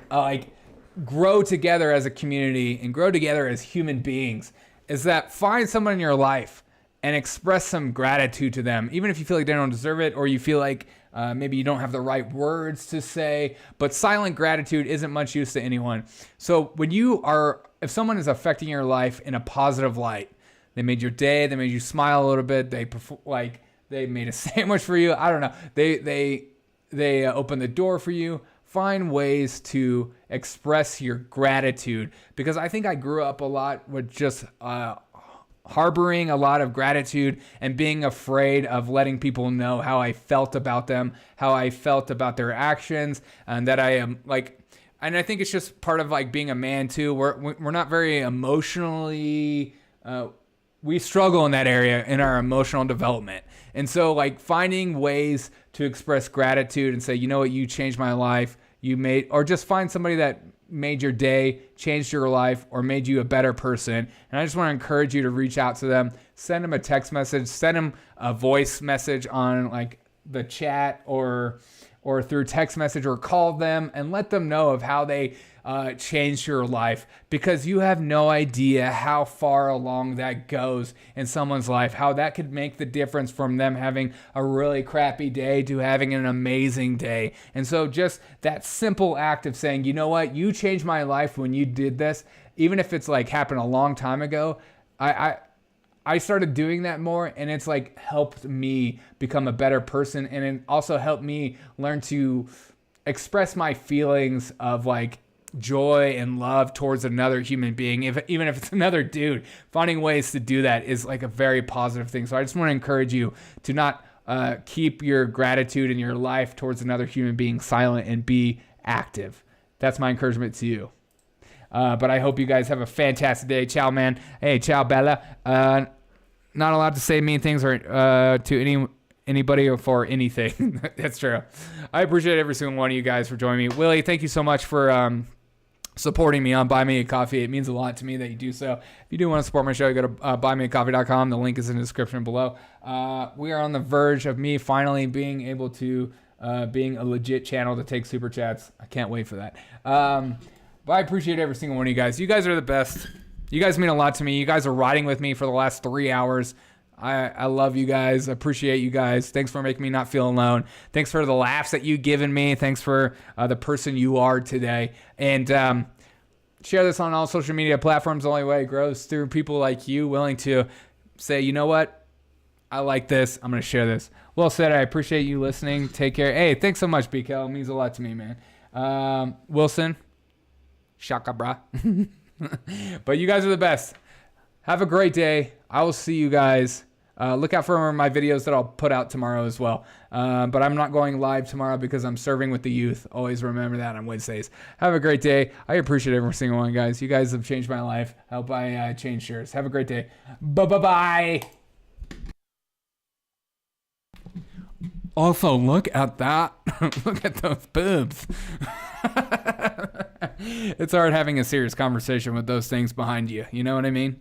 grow together as a community and grow together as human beings, is that find someone in your life and express some gratitude to them, even if you feel like they don't deserve it, or you feel like maybe you don't have the right words to say. But silent gratitude isn't much use to anyone. So if someone is affecting your life in a positive light, they made your day, they made you smile a little bit, they made a sandwich for you, I don't know, they opened the door for you. Find ways to express your gratitude, because I think I grew up a lot with just harboring a lot of gratitude and being afraid of letting people know how I felt about them, how I felt about their actions, and that I am and I think it's just part of being a man too. We're not very emotionally, we struggle in that area in our emotional development. And so finding ways to express gratitude and say, you know what, you changed my life, or just find somebody that made your day, changed your life, or made you a better person. And I just want to encourage you to reach out to them, send them a text message, send them a voice message on the chat or through text message, or call them and let them know of how they changed your life, because you have no idea how far along that goes in someone's life, how that could make the difference from them having a really crappy day to having an amazing day. And so just that simple act of saying, you know what, you changed my life when you did this, even if it's happened a long time ago, I started doing that more, and it's helped me become a better person, and it also helped me learn to express my feelings of joy and love towards another human being, even if it's another dude. Finding ways to do that is a very positive thing. So I just want to encourage you to not keep your gratitude in your life towards another human being silent, and be active. That's my encouragement to you. But I hope you guys have a fantastic day. Ciao, man. Hey, ciao, Bella. Not allowed to say mean things or to anybody or for anything. That's true. I appreciate every single one of you guys for joining me. Willie, thank you so much for supporting me on Buy Me a Coffee. It means a lot to me that you do so. If you do want to support my show, go to buymeacoffee.com. The link is in the description below. We are on the verge of me finally being able to being a legit channel to take super chats. I can't wait for that. But I appreciate every single one of you guys. You guys are the best. You guys mean a lot to me. You guys are riding with me for the last 3 hours. I love you guys. I appreciate you guys. Thanks for making me not feel alone. Thanks for the laughs that you've given me. Thanks for the person you are today. And share this on all social media platforms. The only way it grows through people like you willing to say, you know what? I like this. I'm going to share this. Well said. I appreciate you listening. Take care. Hey, thanks so much, BK. It means a lot to me, man. Wilson. Shaka bra. But you guys are the best. Have a great day. I will see you guys. Look out for my videos that I'll put out tomorrow as well. But I'm not going live tomorrow because I'm serving with the youth. Always remember that on Wednesdays. Have a great day. I appreciate every single one, guys. You guys have changed my life. I hope I changed yours. Have a great day. Bye-bye-bye. Also, look at that. Look at those boobs. It's hard having a serious conversation with those things behind you. You know what I mean?